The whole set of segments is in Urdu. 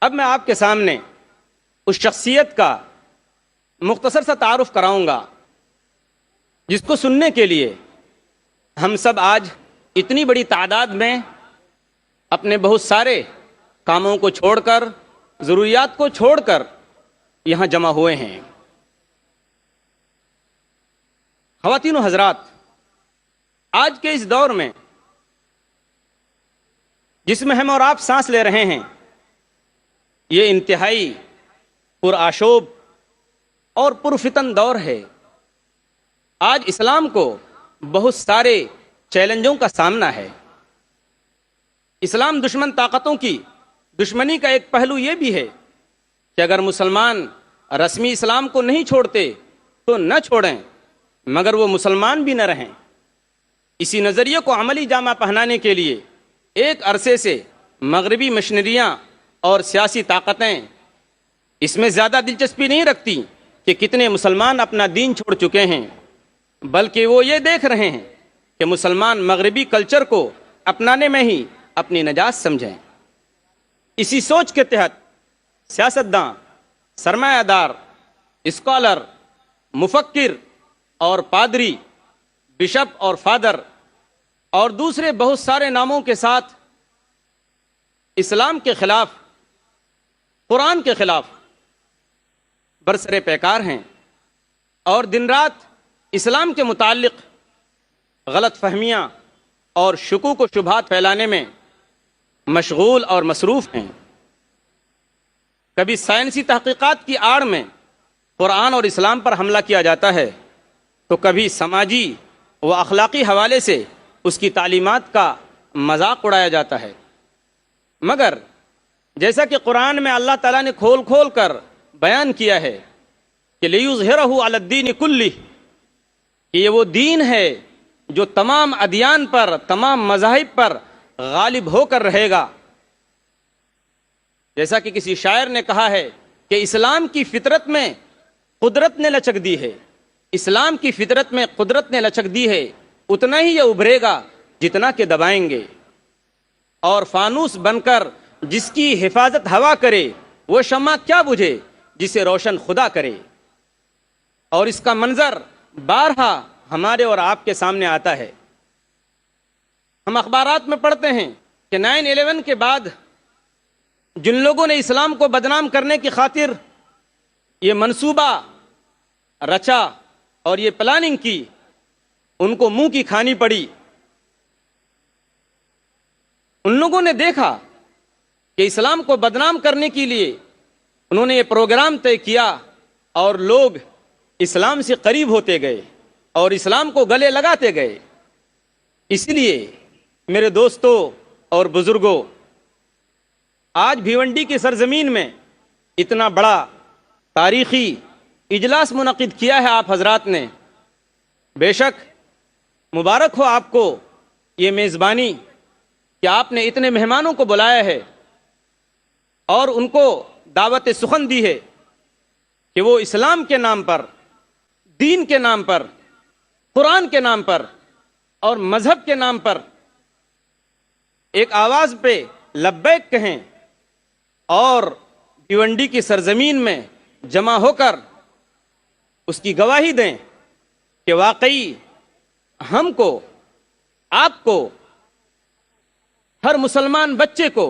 اب میں آپ کے سامنے اس شخصیت کا مختصر سا تعارف کراؤں گا جس کو سننے کے لیے ہم سب آج اتنی بڑی تعداد میں اپنے بہت سارے کاموں کو چھوڑ کر، ضروریات کو چھوڑ کر یہاں جمع ہوئے ہیں۔ خواتین و حضرات، آج کے اس دور میں جس میں ہم اور آپ سانس لے رہے ہیں، یہ انتہائی پرآشوب اور پرفتن دور ہے۔ آج اسلام کو بہت سارے چیلنجوں کا سامنا ہے۔ اسلام دشمن طاقتوں کی دشمنی کا ایک پہلو یہ بھی ہے کہ اگر مسلمان رسمی اسلام کو نہیں چھوڑتے تو نہ چھوڑیں، مگر وہ مسلمان بھی نہ رہیں۔ اسی نظریے کو عملی جامہ پہنانے کے لیے ایک عرصے سے مغربی مشنریاں اور سیاسی طاقتیں اس میں زیادہ دلچسپی نہیں رکھتی کہ کتنے مسلمان اپنا دین چھوڑ چکے ہیں، بلکہ وہ یہ دیکھ رہے ہیں کہ مسلمان مغربی کلچر کو اپنانے میں ہی اپنی نجات سمجھیں۔ اسی سوچ کے تحت سیاستداں، سرمایہ دار، اسکالر، مفکر اور پادری، بشپ اور فادر اور دوسرے بہت سارے ناموں کے ساتھ اسلام کے خلاف، قرآن کے خلاف برسر پیکار ہیں اور دن رات اسلام کے متعلق غلط فہمیاں اور شکوک و شبہات پھیلانے میں مشغول اور مصروف ہیں۔ کبھی سائنسی تحقیقات کی آڑ میں قرآن اور اسلام پر حملہ کیا جاتا ہے، تو کبھی سماجی و اخلاقی حوالے سے اس کی تعلیمات کا مذاق اڑایا جاتا ہے۔ مگر جیسا کہ قرآن میں اللہ تعالیٰ نے کھول کھول کر بیان کیا ہے کہ لِیُظْہِرَهُ عَلَى الدِّینِ كُلِّهِ، کہ یہ وہ دین ہے جو تمام ادیان پر، تمام مذاہب پر غالب ہو کر رہے گا۔ جیسا کہ کسی شاعر نے کہا ہے کہ اسلام کی فطرت میں قدرت نے لچک دی ہے، اسلام کی فطرت میں قدرت نے لچک دی ہے، اتنا ہی یہ ابھرے گا جتنا کہ دبائیں گے، اور فانوس بن کر جس کی حفاظت ہوا کرے وہ شمع کیا بجھے جسے روشن خدا کرے۔ اور اس کا منظر بارہا ہمارے اور آپ کے سامنے آتا ہے۔ ہم اخبارات میں پڑھتے ہیں کہ 9/11 کے بعد جن لوگوں نے اسلام کو بدنام کرنے کی خاطر یہ منصوبہ رچا اور یہ پلاننگ کی، ان کو منہ کی کھانی پڑی۔ ان لوگوں نے دیکھا کہ اسلام کو بدنام کرنے کے لیے انہوں نے یہ پروگرام طے کیا اور لوگ اسلام سے قریب ہوتے گئے اور اسلام کو گلے لگاتے گئے۔ اس لیے میرے دوستو اور بزرگوں، آج بھیونڈی کی سرزمین میں اتنا بڑا تاریخی اجلاس منعقد کیا ہے آپ حضرات نے۔ بے شک مبارک ہو آپ کو یہ میزبانی کہ آپ نے اتنے مہمانوں کو بلایا ہے اور ان کو دعوت سخن دی ہے کہ وہ اسلام کے نام پر، دین کے نام پر، قرآن کے نام پر اور مذہب کے نام پر ایک آواز پہ لبیک کہیں اور بھیونڈی کی سرزمین میں جمع ہو کر اس کی گواہی دیں کہ واقعی ہم کو، آپ کو، ہر مسلمان بچے کو،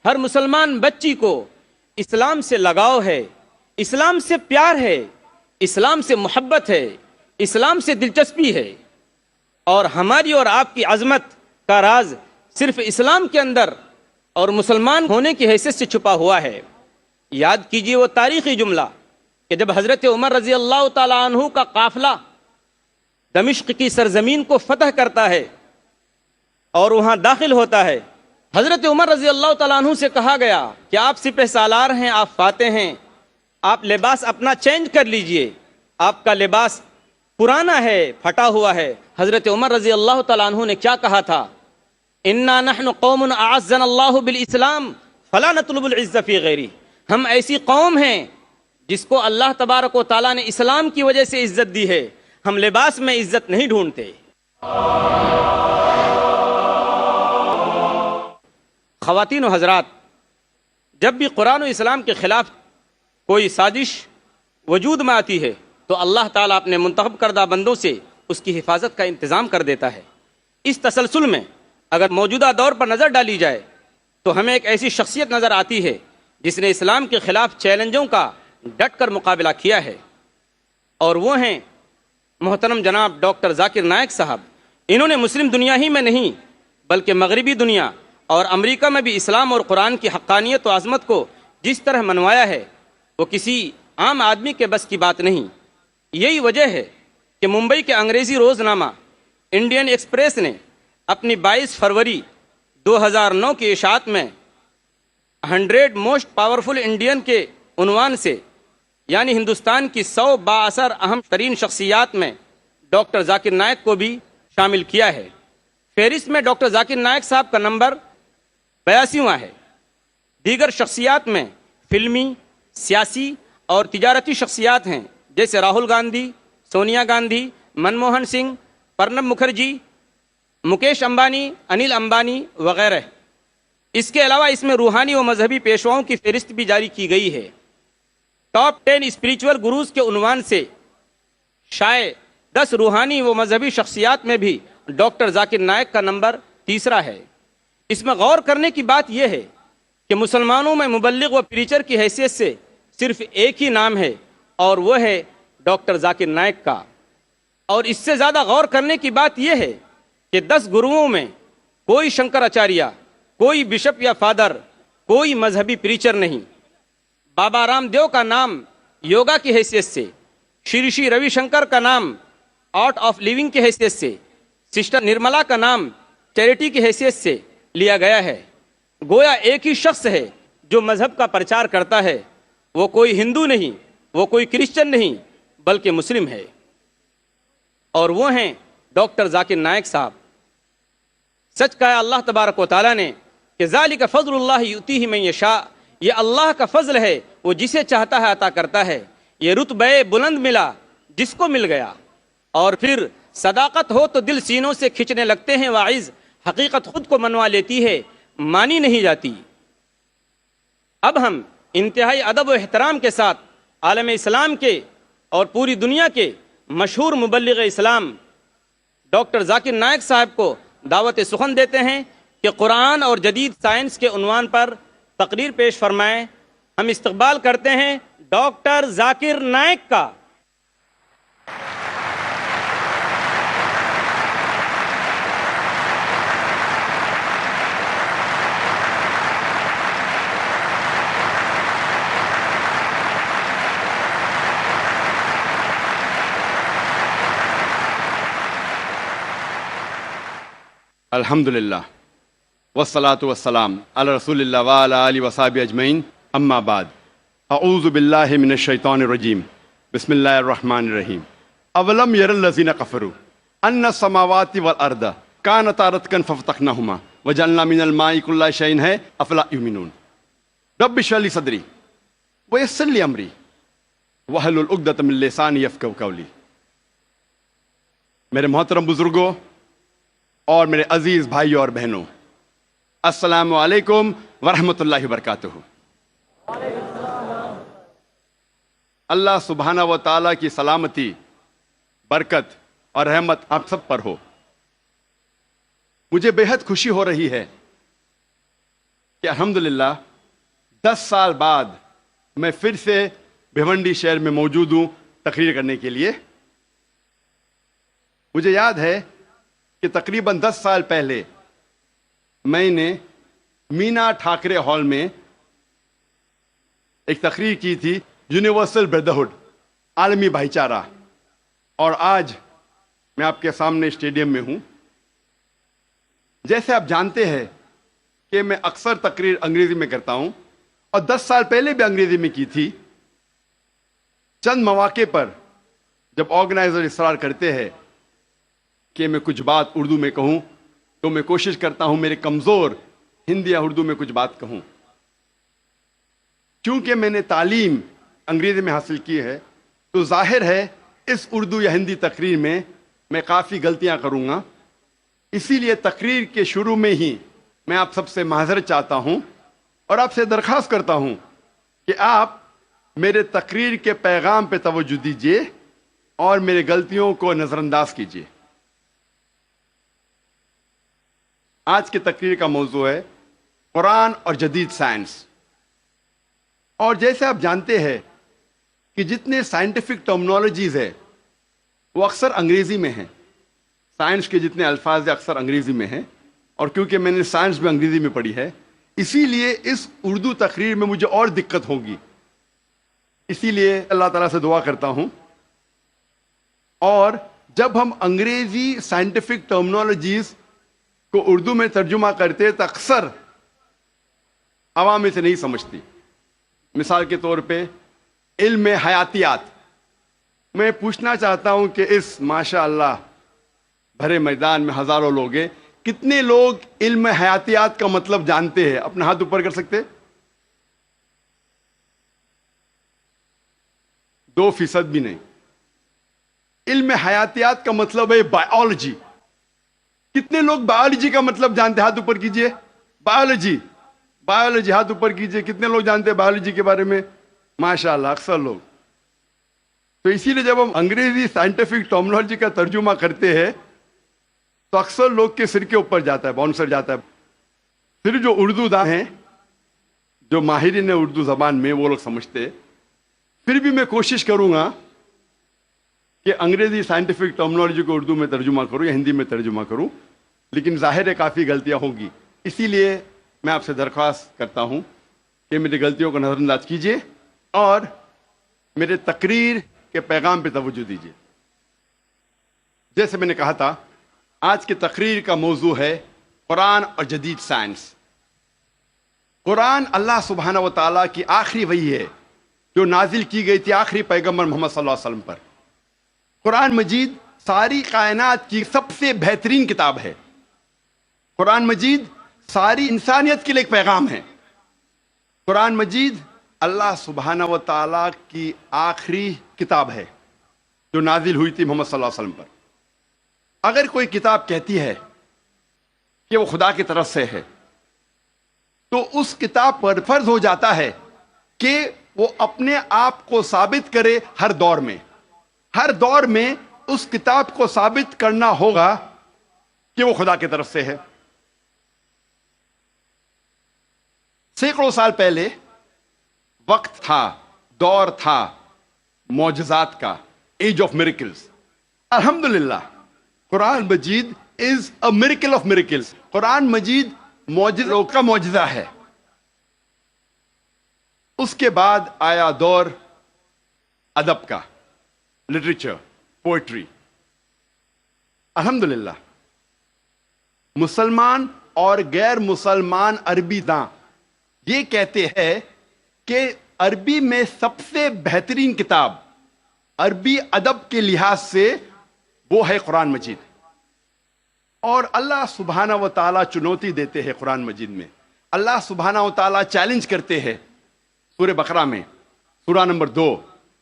ہر مسلمان بچی کو اسلام سے لگاؤ ہے، اسلام سے پیار ہے، اسلام سے محبت ہے، اسلام سے دلچسپی ہے، اور ہماری اور آپ کی عظمت کا راز صرف اسلام کے اندر اور مسلمان ہونے کی حیثیت سے چھپا ہوا ہے۔ یاد کیجئے وہ تاریخی جملہ کہ جب حضرت عمر رضی اللہ تعالیٰ عنہ کا قافلہ دمشق کی سرزمین کو فتح کرتا ہے اور وہاں داخل ہوتا ہے، حضرت عمر رضی اللہ تعالیٰ عنہ سے کہا گیا کہ آپ سپہ سالار ہیں، آپ فاتح ہیں، آپ لباس اپنا چینج کر لیجئے، آپ کا لباس پرانا ہے، پھٹا ہوا ہے۔ حضرت عمر رضی اللہ تعالیٰ عنہ نے کیا کہا تھا؟ انا نحن قوم اعزنا اللہ بالاسلام فلا نطلب العز فی غیری، ہم ایسی قوم ہیں جس کو اللہ تبارک و تعالیٰ نے اسلام کی وجہ سے عزت دی ہے، ہم لباس میں عزت نہیں ڈھونڈتے۔ خواتین و حضرات، جب بھی قرآن و اسلام کے خلاف کوئی سازش وجود میں آتی ہے تو اللہ تعالیٰ اپنے منتخب کردہ بندوں سے اس کی حفاظت کا انتظام کر دیتا ہے۔ اس تسلسل میں اگر موجودہ دور پر نظر ڈالی جائے تو ہمیں ایک ایسی شخصیت نظر آتی ہے جس نے اسلام کے خلاف چیلنجوں کا ڈٹ کر مقابلہ کیا ہے، اور وہ ہیں محترم جناب ڈاکٹر ذاکر نائک صاحب۔ انہوں نے مسلم دنیا ہی میں نہیں بلکہ مغربی دنیا اور امریکہ میں بھی اسلام اور قرآن کی حقانیت و عظمت کو جس طرح منوایا ہے وہ کسی عام آدمی کے بس کی بات نہیں۔ یہی وجہ ہے کہ ممبئی کے انگریزی روزنامہ انڈین ایکسپریس نے اپنی 22 فروری 2009 کی اشاعت میں 100 موسٹ پاورفل انڈین کے عنوان سے، یعنی ہندوستان کی 100 بااثر اہم ترین شخصیات میں ڈاکٹر ذاکر نائک کو بھی شامل کیا ہے۔ فہرست میں ڈاکٹر ذاکر نائک صاحب کا نمبر 82واں ہے۔ دیگر شخصیات میں فلمی، سیاسی اور تجارتی شخصیات ہیں جیسے راہل گاندھی، سونیا گاندھی، منموہن سنگھ، پرنب مکھرجی، مکیش امبانی، انل امبانی وغیرہ۔ اس کے علاوہ اس میں روحانی و مذہبی پیشواؤں کی فہرست بھی جاری کی گئی ہے۔ ٹاپ 10 اسپریچول گروز کے عنوان سے شائع 10 روحانی و مذہبی شخصیات میں بھی ڈاکٹر ذاکر نائک کا نمبر 3 ہے۔ اس میں غور کرنے کی بات یہ ہے کہ مسلمانوں میں مبلغ و پریچر کی حیثیت سے صرف ایک ہی نام ہے اور وہ ہے ڈاکٹر ذاکر نائک کا، اور اس سے زیادہ غور کرنے کی بات یہ ہے کہ 10 گروؤں میں کوئی شنکر آچاریہ، کوئی بشپ یا فادر، کوئی مذہبی پریچر نہیں۔ بابا رام دیو کا نام یوگا کی حیثیت سے، شری روی شنکر کا نام آرٹ آف لیونگ کی حیثیت سے، سسٹر نرملا کا نام چیریٹی کی حیثیت سے لیا گیا ہے۔ گویا ایک ہی شخص ہے جو مذہب کا پرچار کرتا ہے، وہ کوئی ہندو نہیں، وہ کوئی کرسچن نہیں بلکہ مسلم ہے، اور وہ ہیں ڈاکٹر ذاکر نائک صاحب۔ سچ کہا اللہ تبارک و تعالیٰ نے کہ ذالک فضل اللہ یؤتیہ من یشاء، یہ اللہ کا فضل ہے، وہ جسے چاہتا ہے عطا کرتا ہے۔ یہ رتبہ بلند ملا جس کو مل گیا، اور پھر صداقت ہو تو دل سینوں سے کھچنے لگتے ہیں واعظ، حقیقت خود کو منوا لیتی ہے، مانی نہیں جاتی۔ اب ہم انتہائی ادب و احترام کے ساتھ عالم اسلام کے اور پوری دنیا کے مشہور مبلغ اسلام ڈاکٹر ذاکر نائک صاحب کو دعوت سخن دیتے ہیں کہ قرآن اور جدید سائنس کے عنوان پر تقریر پیش فرمائیں۔ ہم استقبال کرتے ہیں ڈاکٹر ذاکر نائک کا۔ الحمدللہ والصلاة والسلام علی رسول اللہ وعلی آلہ وصحبہ اجمعین، اما بعد، اعوذ باللہ من الشیطان الرجیم، بسم اللہ الرحمن الرحیم۔ اولم یر الذین کفروا ان السماوات والارض کانتا رتقا ففتقناہما وجعلنا من الماء کل شیء ہے افلا یؤمنون۔ رب اشرح لی صدری ویسر لی امری واحلل عقدۃ من لسانی یفقہوا قولی۔ میرے محترم بزرگوں اور میرے عزیز بھائیوں اور بہنوں، السلام علیکم ورحمۃ اللہ وبرکاتہ۔ اللہ سبحانہ و تعالیٰ کی سلامتی، برکت اور رحمت آپ سب پر ہو۔ مجھے بے حد خوشی ہو رہی ہے کہ الحمدللہ 10 سال بعد میں پھر سے بھیونڈی شہر میں موجود ہوں تقریر کرنے کے لیے۔ مجھے یاد ہے کہ تقریباً 10 سال پہلے میں نے مینا ٹھاکرے ہال میں ایک تقریر کی تھی، یونیورسل بردرہڈ، عالمی بھائی چارہ، اور آج میں آپ کے سامنے اسٹیڈیم میں ہوں۔ جیسے آپ جانتے ہیں کہ میں اکثر تقریر انگریزی میں کرتا ہوں، اور 10 سال پہلے بھی انگریزی میں کی تھی۔ چند مواقع پر جب آرگنائزر اصرار کرتے ہیں کہ میں کچھ بات اردو میں کہوں تو میں کوشش کرتا ہوں میرے کمزور ہندی یا اردو میں کچھ بات کہوں۔ چونکہ میں نے تعلیم انگریزی میں حاصل کی ہے تو ظاہر ہے اس اردو یا ہندی تقریر میں کافی غلطیاں کروں گا، اسی لیے تقریر کے شروع میں ہی میں آپ سب سے معذرت چاہتا ہوں اور آپ سے درخواست کرتا ہوں کہ آپ میرے تقریر کے پیغام پہ توجہ دیجیے اور میری غلطیوں کو نظر انداز کیجیے۔ آج کی تقریر کا موضوع ہے قرآن اور جدید سائنس۔ اور جیسے آپ جانتے ہیں کہ جتنے سائنٹیفک ٹرمنالوجیز ہے وہ اکثر انگریزی میں ہیں، سائنس کے جتنے الفاظ ہیں اکثر انگریزی میں ہیں، اور کیونکہ میں نے سائنس بھی انگریزی میں پڑھی ہے اسی لیے اس اردو تقریر میں مجھے اور دقت ہوگی۔ اسی لیے اللہ تعالیٰ سے دعا کرتا ہوں، اور جب ہم انگریزی سائنٹیفک ٹرمنالوجیز کو اردو میں ترجمہ کرتے تو اکثر عوام اسے نہیں سمجھتی۔ مثال کے طور پہ علم حیاتیات، میں پوچھنا چاہتا ہوں کہ اس ماشاء اللہ بھرے میدان میں ہزاروں لوگ ہیں، کتنے لوگ علم حیاتیات کا مطلب جانتے ہیں؟ اپنا ہاتھ اوپر کر سکتے؟ 2% بھی نہیں۔ علم حیاتیات کا مطلب ہے بائیولوجی۔ کتنے لوگ بائیولوجی کا مطلب جانتے ہیں؟ ہاتھ اوپر کیجئے۔ بائیولوجی، بائیولوجی، ہاتھ اوپر کیجئے۔ کتنے لوگ جانتے ہیں بائیولوجی کے بارے میں؟ ماشاءاللہ اکثر لوگ۔ تو اسی لیے جب ہم انگریزی سائنٹیفک ٹرمنالوجی کا ترجمہ کرتے ہیں تو اکثر لوگ کے سر کے اوپر جاتا ہے، باؤنسر جاتا ہے۔ پھر جو اردو داں ہیں، جو ماہرین اردو زبان میں، وہ لوگ سمجھتے۔ پھر بھی میں کوشش کروں گا کہ انگریزی سائنٹیفک ٹرمنالوجی کو اردو میں ترجمہ کروں یا ہندی میں ترجمہ کروں، لیکن ظاہر ہے کافی غلطیاں ہوگی۔ اسی لیے میں آپ سے درخواست کرتا ہوں کہ میری غلطیوں کو نظر انداز کیجیے اور میرے تقریر کے پیغام پہ توجہ دیجیے۔ جیسے میں نے کہا تھا، آج کی تقریر کا موضوع ہے قرآن اور جدید سائنس۔ قرآن اللہ سبحانہ و تعالیٰ کی آخری وحی ہے جو نازل کی گئی تھی آخری پیغمبر محمد صلی اللہ علیہ وسلم پر۔ قرآن مجید ساری کائنات کی سب سے بہترین کتاب ہے۔ قرآن مجید ساری انسانیت کے لیے ایک پیغام ہے۔ قرآن مجید اللہ سبحانہ و تعالیٰ کی آخری کتاب ہے جو نازل ہوئی تھی محمد صلی اللہ علیہ وسلم پر۔ اگر کوئی کتاب کہتی ہے کہ وہ خدا کی طرف سے ہے تو اس کتاب پر فرض ہو جاتا ہے کہ وہ اپنے آپ کو ثابت کرے ہر دور میں۔ ہر دور میں اس کتاب کو ثابت کرنا ہوگا کہ وہ خدا کی طرف سے ہے۔ سینکڑوں سال پہلے وقت تھا، دور تھا معجزات کا، ایج آف میریکلز۔ الحمدللہ Quran Majeed is a miracle of miracles. Quran Majeed معجزوں کا معجزہ ہے۔ اس کے بعد آیا دور ادب کا، لٹریچر، پوئٹری۔ الحمدللہ مسلمان اور غیر مسلمان عربی داں یہ کہتے ہیں کہ عربی میں سب سے بہترین کتاب عربی ادب کے لحاظ سے وہ ہے قرآن مجید۔ اور اللہ سبحانہ و تعالیٰ چنوتی دیتے ہیں قرآن مجید میں۔ اللہ سبحانہ و تعالیٰ چیلنج کرتے ہیں سورہ بقرہ میں، سورہ نمبر 2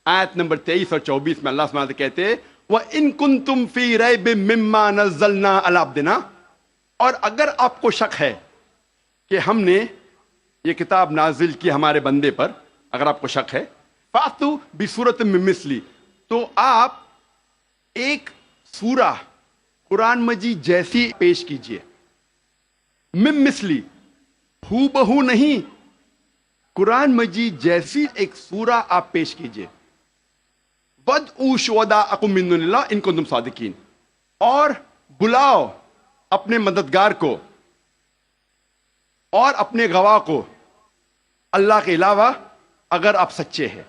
آیت نمبر 23 اور 24 میں اللہ سبحانہ و تعالیٰ کہتے ہیں وَإِن كُنتُمْ فِي رَيْبٍ مِّمَّا نَزَّلْنَا عَلَىٰ عَبْدِنَا، اور اگر آپ کو شک ہے کہ ہم نے یہ کتاب نازل کی ہمارے بندے پر، اگر آپ کو شک ہے فَأْتُوا بِسُورَةٍ مِّن مِّثْلِهِ، تو آپ ایک سورہ قرآن مجید جیسی پیش کیجئے۔ مِن مِّثْلِهِ، ہو بہو نہیں، قرآن مجید جیسی ایک سورہ آپ پیش کیجئے۔ وَادْعُوا شُهَدَاءَكُم مِّن دُونِ اللَّهِ إِن كُنتُمْ صَادِقِينَ، اور بلاؤ اپنے مددگار کو اور اپنے گواہ کو اللہ کے علاوہ اگر آپ سچے ہیں۔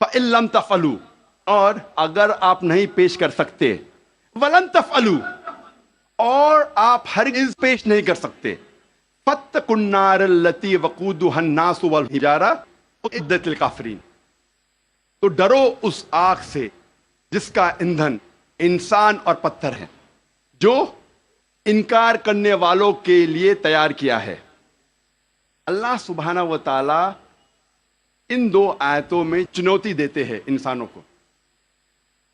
فَإِن لَّمْ تَفْعَلُوا، اور اگر آپ نہیں پیش کر سکتے، وَلَن تَفْعَلُوا، اور آپ ہرگز پیش نہیں کر سکتے، فَاتَّقُوا النَّارَ الَّتِي وَقُودُهَا النَّاسُ وَالْحِجَارَةُ أُعِدَّتْ لِلْكَافِرِينَ، تو ڈرو اس آگ سے جس کا ایندھن انسان اور پتھر ہے، جو انکار کرنے والوں کے لیے تیار کیا ہے۔ اللہ سبحانہ و تعالی ان دو آیتوں میں چنوتی دیتے ہیں، انسانوں کو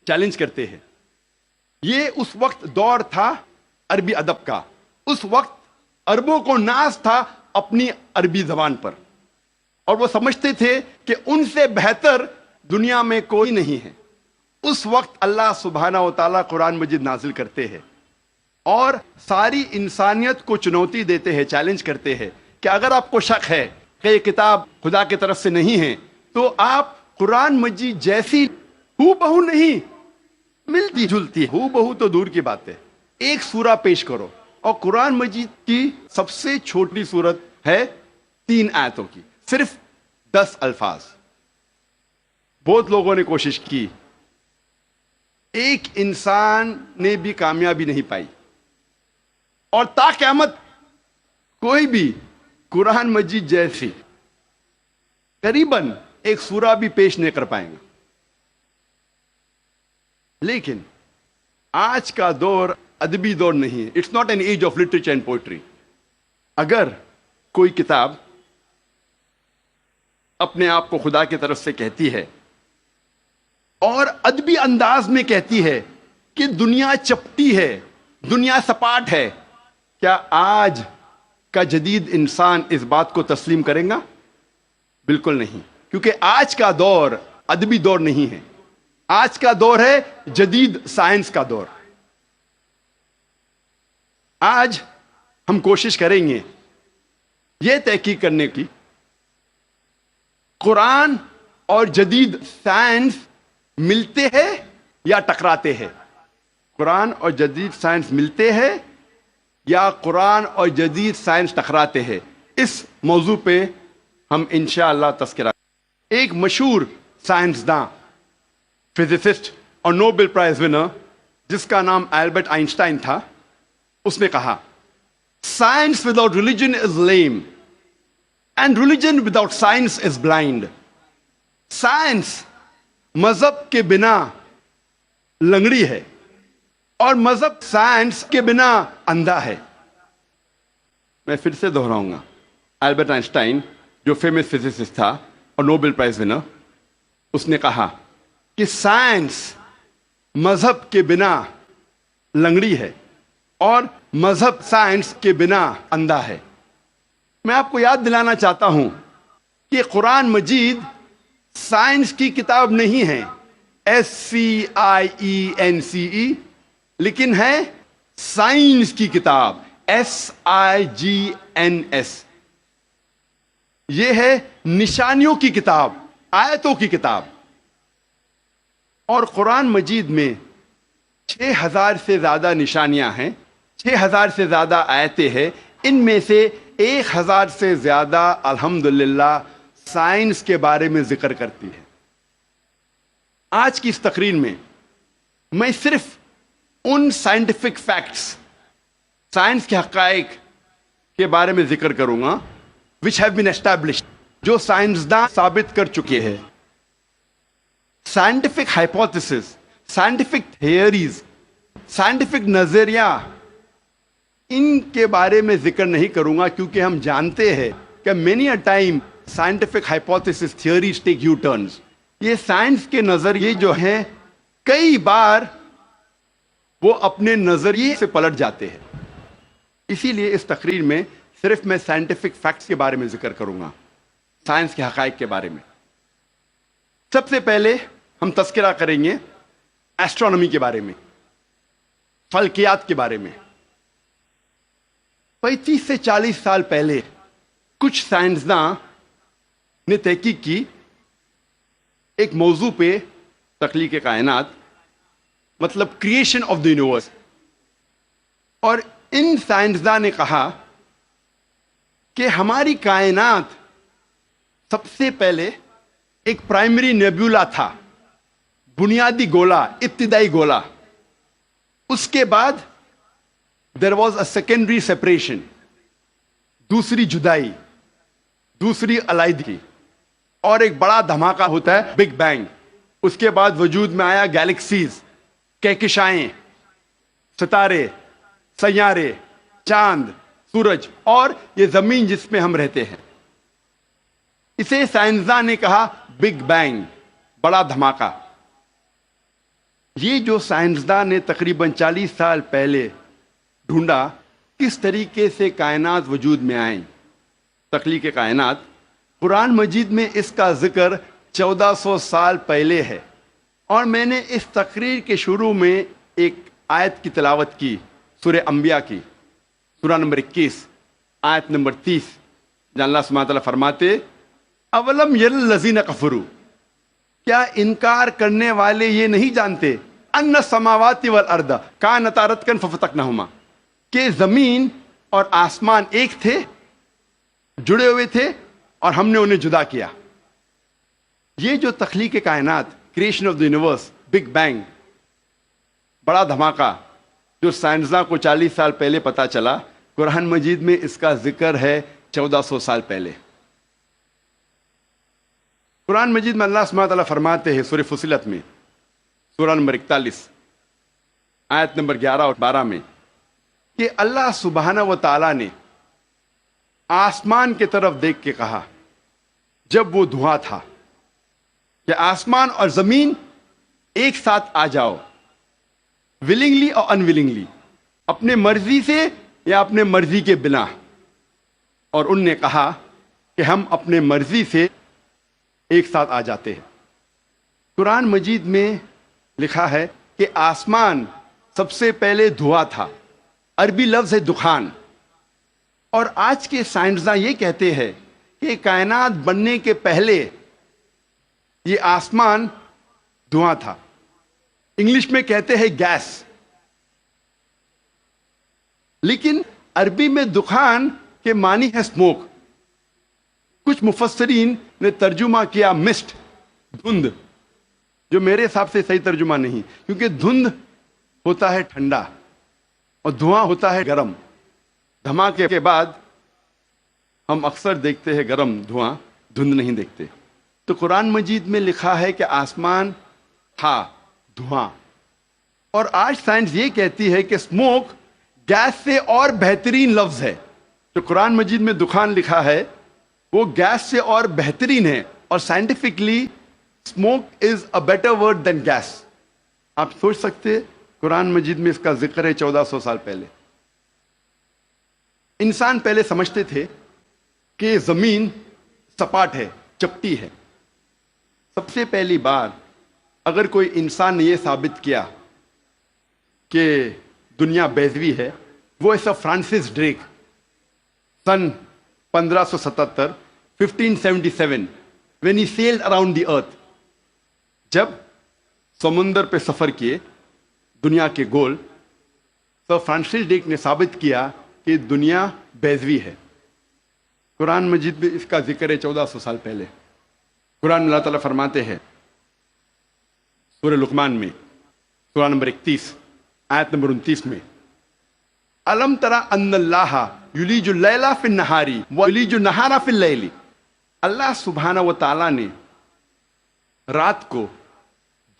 چیلنج کرتے ہیں۔ یہ اس وقت دور تھا عربی ادب کا، اس وقت عربوں کو ناز تھا اپنی عربی زبان پر، اور وہ سمجھتے تھے کہ ان سے بہتر دنیا میں کوئی نہیں ہے۔ اس وقت اللہ سبحانہ و تعالیٰ قرآن مجید نازل کرتے ہیں اور ساری انسانیت کو چنوتی دیتے ہیں، چیلنج کرتے ہیں کہ اگر آپ کو شک ہے کہ یہ کتاب خدا کی طرف سے نہیں ہے تو آپ قرآن مجید جیسی ہو بہو نہیں، ملتی جلتی ہو بہو تو دور کی بات ہے، ایک سورہ پیش کرو، اور قرآن مجید کی سب سے چھوٹی سورت ہے 3 آیتوں کی، صرف 10 الفاظ۔ بہت لوگوں نے کوشش کی، ایک انسان نے بھی کامیابی نہیں پائی، اور تا قیامت کوئی بھی قرآن مجید جیسی قریباً ایک سورہ بھی پیش نہیں کر پائیں گا۔ لیکن آج کا دور ادبی دور نہیں ہے، it's not an age of literature and poetry. اگر کوئی کتاب اپنے آپ کو خدا کی طرف سے کہتی ہے اور ادبی انداز میں کہتی ہے کہ دنیا چپٹی ہے، دنیا سپاٹ ہے، کیا آج کا جدید انسان اس بات کو تسلیم کرے گا؟ بالکل نہیں، کیونکہ آج کا دور ادبی دور نہیں ہے، آج کا دور ہے جدید سائنس کا دور۔ آج ہم کوشش کریں گے یہ تحقیق کرنے کی قرآن اور جدید سائنس ملتے ہیں یا ٹکراتے ہیں، قرآن اور جدید سائنس ملتے ہیں یا قرآن اور جدید سائنس ٹکراتے ہیں۔ اس موضوع پہ ہم انشاءاللہ تذکرہ۔ ایک مشہور سائنسداں، فزسسٹ اور نوبل پرائز ونر جس کا نام البرٹ آئنسٹائن تھا، اس نے کہا science without religion is lame and religion without science is blind. Science مذہب کے بنا لنگڑی ہے اور مذہب سائنس کے بنا اندھا ہے۔ میں پھر سے دہراؤں گا، البرٹ آئنسٹائن جو فیمس فزسسٹ تھا اور نوبل پرائز ونر، اس نے کہا کہ سائنس مذہب کے بنا لنگڑی ہے اور مذہب سائنس کے بنا اندھا ہے۔ میں آپ کو یاد دلانا چاہتا ہوں کہ قرآن مجید سائنس کی کتاب نہیں ہے، SCIENCE، لیکن ہے سائنس کی کتاب، SIGNS۔ یہ ہے نشانیوں کی کتاب، آیتوں کی کتاب۔ اور قرآن مجید میں 6000 سے زیادہ نشانیاں ہیں، 6000 سے زیادہ آیتیں ہیں، ان میں سے 1000 سے زیادہ الحمدللہ سائنس کے بارے میں ذکر کرتی ہے۔ آج کی اس تقریر میں میں صرف ان سائنٹیفک فیکٹس، سائنس کے حقائق کے بارے میں ذکر کروں گا which have been established، جو سائنسداں ثابت کر چکے ہیں۔ Scientific hypothesis, scientific theories, scientific نظریہ، ان کے بارے میں ذکر نہیں کروں گا، کیونکہ ہم جانتے ہیں کہ many a time scientific hypothesis theories take U-turns۔ یہ سائنس کے نظریے جو ہیں کئی بار وہ اپنے نظریے سے پلٹ جاتے ہیں۔ اسی لیے اس تقریر میں صرف میں سائنٹیفک فیکٹس کے بارے میں ذکر کروں گا، سائنس کے حقائق کے بارے میں۔ سب سے پہلے ہم تذکرہ کریں گے ایسٹرونومی کے بارے میں، فلکیات کے بارے میں۔ 35 سے 40 سال پہلے کچھ سائنسداں نے تحقیق کی ایک موضوع پہ، تخلیق کائنات، مطلب کریشن آف دی یونیورس۔ اور ان سائنسداں نے کہا کہ ہماری کائنات سب سے پہلے ایک پرائمری نیبولا تھا، بنیادی گولا، ابتدائی گولا۔ اس کے بعد there was a secondary separation, دوسری جدائی، دوسری علیحدگی، اور ایک بڑا دھماکہ ہوتا ہے بگ بینگ۔ اس کے بعد وجود میں آیا گیلیکسیز، کہکشائیں، ستارے، سیارے، چاند، سورج، اور یہ زمین جس میں ہم رہتے ہیں۔ اسے سائنسداں نے کہا بگ بینگ، بڑا دھماکہ۔ یہ جو سائنسداں نے تقریباً 40 سال پہلے ڈھونڈا کس طریقے سے کائنات وجود میں آئیں، تخلیق کائنات، قرآن مجید میں اس کا ذکر 1400 سال پہلے ہے، اور میں نے اس تقریر کے شروع میں ایک آیت کی تلاوت کی، سورہ انبیاء کی، سورہ نمبر 21 آیت نمبر 30، جہاں اللہ سبحانہ تعالیٰ فرماتے اولم یر الذین کفروا، کیا انکار کرنے والے یہ نہیں جانتے ان السماوات والارض کانتا رتقا ففتقناہما، کہ زمین اور آسمان ایک تھے، جڑے ہوئے تھے، اور ہم نے انہیں جدا کیا۔ یہ جو تخلیق کائنات، creation of the universe, big bang, بڑا دھماکہ، جو سائنسداں کو 40 سال پہلے پتا چلا، قرآن مجید میں اس کا ذکر ہے 1400 سال پہلے۔ قرآن مجید میں اللہ سبحانہ تعالیٰ فرماتے ہیں سورہ فصلت میں، سورہ نمبر 41 آیت نمبر 11 اور 12 میں، کہ اللہ سبحانہ و تعالیٰ نے آسمان کی طرف دیکھ کے کہا جب وہ دھواں تھا کہ آسمان اور زمین ایک ساتھ آ جاؤ، ولنگلی اور انولنگلی، اپنے مرضی سے یا اپنے مرضی کے بنا، اور ان نے کہا کہ ہم اپنے مرضی سے ایک ساتھ آ جاتے ہیں۔ قرآن مجید میں لکھا ہے کہ آسمان سب سے پہلے دھواں تھا، عربی لفظ ہے دخان، اور آج کے سائنسداں یہ کہتے ہیں کہ کائنات بننے کے پہلے یہ آسمان دھواں تھا، انگلش میں کہتے ہیں گیس، لیکن عربی میں دخان کے معنی ہے اسموک۔ کچھ مفسرین نے ترجمہ کیا مسٹ، دھند، جو میرے حساب سے صحیح ترجمہ نہیں، کیونکہ دھند ہوتا ہے ٹھنڈا اور دھواں ہوتا ہے گرم۔ دھماکے کے بعد ہم اکثر دیکھتے ہیں گرم دھواں، دھند نہیں دیکھتے۔ تو قرآن مجید میں لکھا ہے کہ آسمان تھا دھواں، اور آج سائنس یہ کہتی ہے کہ اسموک گیس سے اور بہترین لفظ ہے۔ جو قرآن مجید میں دخان لکھا ہے وہ گیس سے اور بہترین ہے، اور scientifically smoke is a better word than gas. آپ سوچ سکتے قرآن مجید میں اس کا ذکر ہے 1400 سال پہلے۔ انسان پہلے سمجھتے تھے کہ زمین سپاٹ ہے، چپٹی ہے۔ سب سے پہلی بار اگر کوئی انسان نے یہ ثابت کیا کہ دنیا بیضوی ہے، وہ ہے سر Francis Drake, sun 1577 1577 when he sailed around the earth۔ جب سمندر پہ سفر کیے دنیا کے گول، سر فرانسس ڈریک نے ثابت کیا کہ دنیا بیضوی ہے۔ قرآن مجید میں اس کا ذکر ہے 1400 سال پہلے۔ قرآن میں اللہ تعالیٰ فرماتے ہیں سورہ لقمان میں، سورہ نمبر 31 آیت نمبر 29 میں، الم ترى ان اللہ یلیج اللیل فی النہار ویلیج النہار فی اللیل، اللہ سبحانہ و تعالیٰ نے رات کو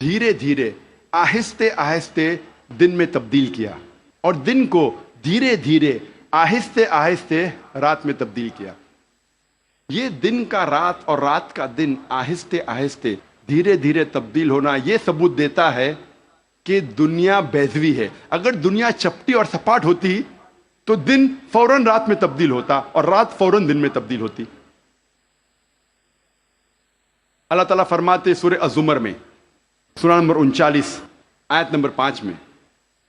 دھیرے دھیرے، آہستہ آہستہ دن میں تبدیل کیا، اور دن کو دھیرے دھیرے، آہستہ آہستہ رات میں تبدیل کیا۔ یہ دن کا رات اور رات کا دن آہستہ آہستہ دھیرے دھیرے تبدیل ہونا یہ ثبوت دیتا ہے کہ دنیا بیضوی ہے۔ اگر دنیا چپٹی اور سپاٹ ہوتی تو دن فوراً رات میں تبدیل ہوتا اور رات فوراً دن میں تبدیل ہوتی۔ اللہ تعالیٰ فرماتے سورہ الزمر میں، سورہ نمبر 39 آیت نمبر 5 میں،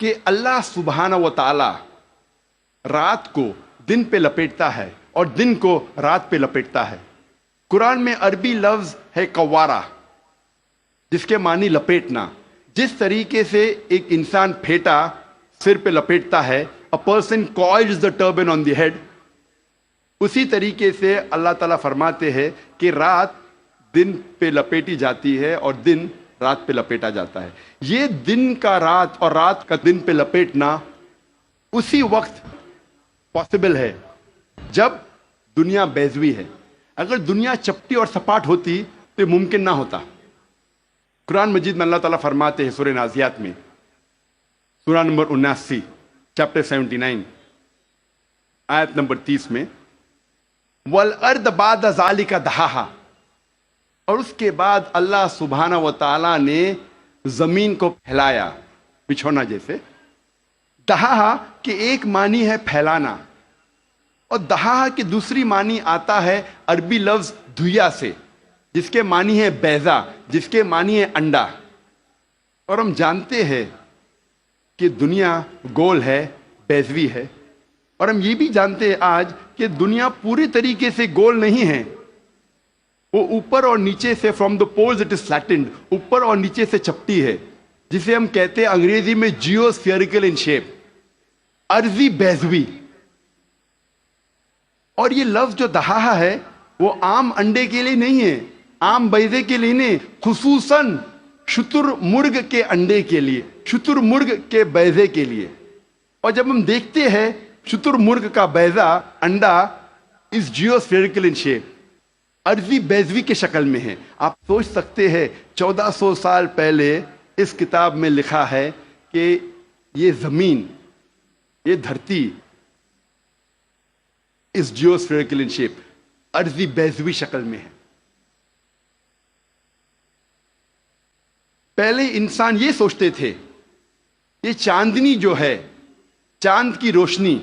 کہ اللہ سبحانہ و تعالی رات کو دن پہ لپیٹتا ہے اور دن کو رات پہ لپیٹتا ہے۔ قرآن میں عربی لفظ ہے قوارہ، جس کے معنی لپیٹنا۔ جس طریقے سے ایک انسان پھیٹا سر پہ لپیٹتا ہے، a person coils the turban on the head، اسی طریقے سے اللہ تعالیٰ فرماتے ہیں کہ رات دن پہ لپیٹی جاتی ہے اور دن رات پہ لپیٹا جاتا ہے۔ یہ دن کا رات اور رات کا دن پہ لپیٹنا اسی وقت پاسبل ہے جب دنیا بیضوی ہے۔ اگر دنیا چپٹی اور سپاٹ ہوتی تو یہ ممکن نہ ہوتا۔ قرآن مجید میں اللہ تعالیٰ فرماتے ہیں سورہ نازیات میں، سورہ نمبر 79 چیپٹر 79 آیت نمبر 30 میں، وَالْأَرْضَ بَعْدَ ذَلِكَ دَحَاهَا، اور اس کے بعد اللہ سبحانہ و تعالیٰ نے زمین کو پھیلایا بچھونا جیسے۔ دہا کہ ایک معنی ہے پھیلانا، اور دہا کی دوسری معنی آتا ہے عربی لفظ دھویا سے، جس کے معنی ہے بیضا، جس کے معنی ہے انڈا۔ اور ہم جانتے ہیں کہ دنیا گول ہے، بیضوی ہے، اور ہم یہ بھی جانتے ہیں آج کہ دنیا پوری طریقے سے گول نہیں ہے، وہ اوپر اور نیچے سے from the poles it is flattened, اوپر اور نیچے سے چپٹی ہے، جسے ہم کہتے ہیں انگریزی میں جیو اسفیئریکل ان شیپ، عرضی بیضوی۔ اور یہ لفظ جو دہا ہے وہ عام انڈے کے لیے نہیں ہے، عام بیضے کے لیے نہیں، خصوصاً شتر مرغ کے انڈے کے لیے، شتر مرغ کے بیضے کے لیے۔ اور جب ہم دیکھتے ہیں شتر مرغ کا بیضا، انڈا اس جیو اسفیئریکل ان شیپ، عرضی بیضوی کے شکل میں ہے۔ آپ سوچ سکتے ہیں 1400 سال پہلے اس کتاب میں لکھا ہے کہ یہ زمین، یہ دھرتی اس جیو اسفیئریکل ان شیپ، عرضی بیضوی شکل میں ہے۔ پہلے انسان یہ سوچتے تھے یہ چاندنی جو ہے، چاند کی روشنی،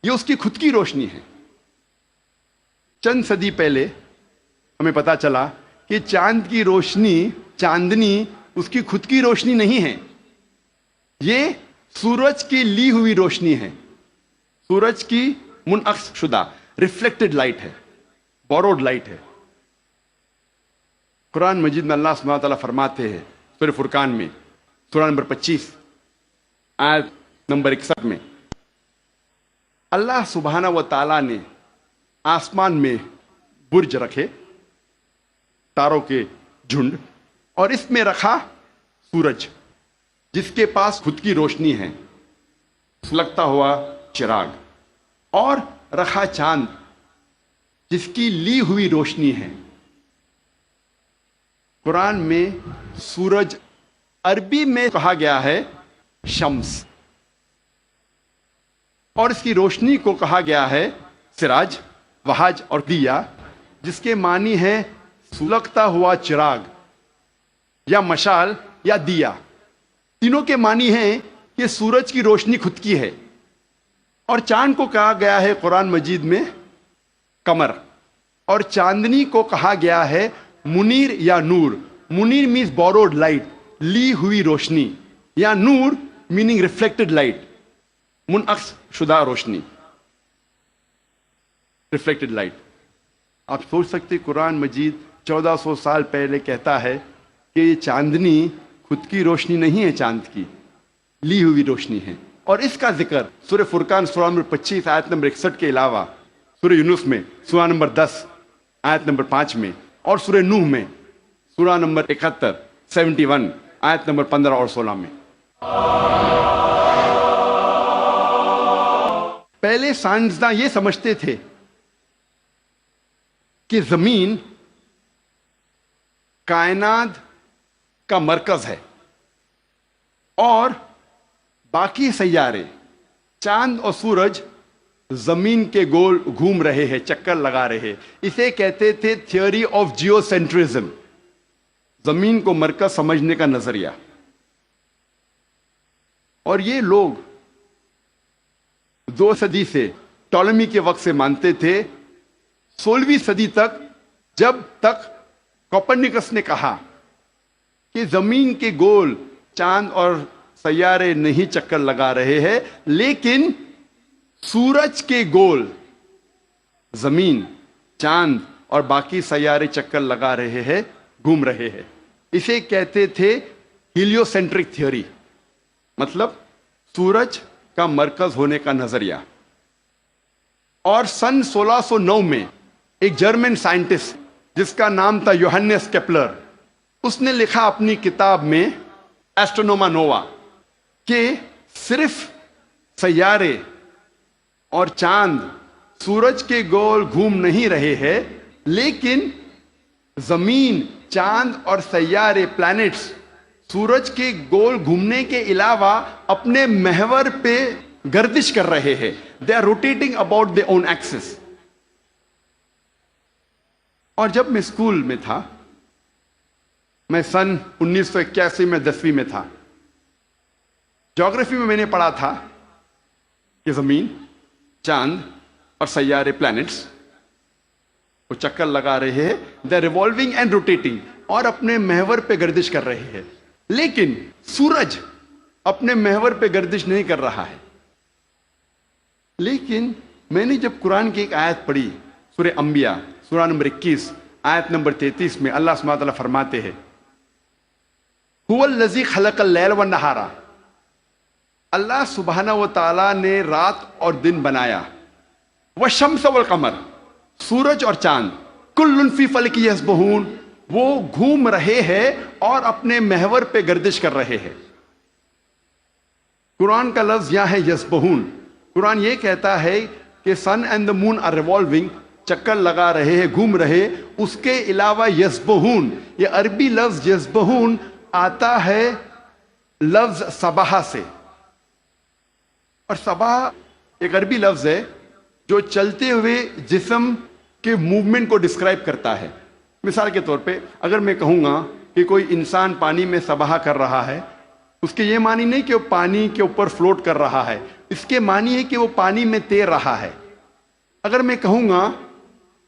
یہ اس کی خود کی روشنی ہے۔ چند صدی پہلے ہمیں پتا چلا کہ چاند کی روشنی، چاندنی اس کی خود کی روشنی نہیں ہے، یہ سورج کی لی ہوئی روشنی ہے، سورج کی منعکس شدہ ریفلیکٹڈ لائٹ ہے، بوروڈ لائٹ ہے۔ قرآن مجید میں اللہ سبحانہ تعالیٰ فرماتے ہیں سورہ فرقان میں، سورہ نمبر 25 آیت نمبر 61 میں، اللہ سبحانہ و تعالیٰ نے آسمان میں برج رکھے، تاروں کے جھنڈ، اور اس میں رکھا سورج جس کے پاس خود کی روشنی ہے، سلگتا ہوا چراغ، اور رکھا چاند جس کی لی ہوئی روشنی ہے۔ قرآن میں سورج عربی میں کہا گیا ہے شمس، اور اس کی روشنی کو کہا گیا ہے سراج، وہاج اور دیا، جس کے معنی ہے سلگتا ہوا چراغ یا مشال یا دیا۔ تینوں کے معنی ہیں کہ سورج کی روشنی خود کی ہے، اور چاند کو کہا گیا ہے قرآن مجید میں قمر، اور چاندنی کو کہا گیا ہے منیر یا نور۔ منیر مینز بوروڈ لائٹ، لی ہوئی روشنی، یا نور میننگ ریفلیکٹڈ لائٹ، منعکس شدہ روشنی، ریفلیکٹڈ لائٹ۔ آپ سوچ سکتے قرآن مجید 1400 سال پہلے کہتا ہے کہ یہ چاندنی خود کی روشنی نہیں ہے، چاند کی لی ہوئی روشنی ہے۔ اور اس کا ذکر سورہ فرقان سورہ نمبر 25 آیت نمبر 61 کے علاوہ سورہ یونس میں سورہ نمبر 10 آیت نمبر 5 میں، اور سورہ نوح میں سورہ نمبر 71 71 آیت نمبر 15 اور 16 میں۔ پہلے سائنسداں یہ سمجھتے تھے کہ زمین کائنات کا مرکز ہے، اور باقی سیارے، چاند اور سورج زمین کے گول گھوم رہے ہیں، چکر لگا رہے ہیں۔ اسے کہتے تھے تھیوری آف جیو سینٹرزم، زمین کو مرکز سمجھنے کا نظریہ۔ اور یہ لوگ 2 صدی سے، ٹولمی کے وقت سے مانتے تھے، 16ویں صدی تک، جب تک کوپرنیکس نے کہا کہ زمین کے گول چاند اور سیارے نہیں چکر لگا رہے ہیں، لیکن سورج کے گول زمین، چاند اور باقی سیارے چکر لگا رہے ہیں، گھوم رہے ہیں۔ اسے کہتے تھے ہیلیو سینٹرک تھیوری، مطلب سورج کا مرکز ہونے کا نظریہ۔ اور سن 1609 میں ایک جرمن سائنٹسٹ جس کا نام تھا یوہنس کیپلر، اس نے لکھا اپنی کتاب میں ایسٹرونوما نووا کہ صرف سیارے اور چاند سورج کے گول گھوم نہیں رہے ہیں، لیکن زمین، چاند اور سیارے، پلانٹس، سورج کے گول گھومنے کے علاوہ اپنے محور پہ گردش کر رہے ہیں۔ They are rotating about their own axis۔ اور جب میں اسکول میں تھا، میں سن 1981 میں 10ویں میں تھا، جغرافی میں نے پڑھا تھا کہ زمین چاند اور سیارے پلانٹس وہ چکر لگا رہے ہیں، دے ریوالونگ اینڈ روٹیٹنگ، اور اپنے محور پہ گردش کر رہے ہیں. لیکن سورج اپنے محور پہ گردش نہیں کر رہا ہے. لیکن میں نے جب قرآن کی ایک آیت پڑھی، سورہ انبیاء سورہ نمبر 21 آیت نمبر 33 میں اللہ سبحانہ وتعالیٰ فرماتے ہیں هو الذی خلق اللیل والنہار، اللہ سبحانہ و تعالیٰ نے رات اور دن بنایا، والشمس والقمر، سورج اور چاند، کل فی فلک یسبحون، وہ گھوم رہے ہیں اور اپنے محور پہ گردش کر رہے ہیں. قرآن کا لفظ یہاں ہے یسبحون. قرآن یہ کہتا ہے کہ sun and the moon are revolving, چکر لگا رہے ہیں، گھوم رہے. اس کے علاوہ یسبحون، یہ عربی لفظ یسبحون آتا ہے لفظ صباح سے، اور صباح ایک عربی لفظ ہے جو چلتے ہوئے جسم کے موومنٹ کو ڈسکرائب کرتا ہے. مثال کے طور پہ اگر میں کہوں گا کہ کوئی انسان پانی میں سباہ کر رہا ہے، اس کے یہ معنی نہیں کہ وہ پانی کے اوپر فلوٹ کر رہا ہے، اس کے معنی ہے کہ وہ پانی میں تیر رہا ہے. اگر میں کہوں گا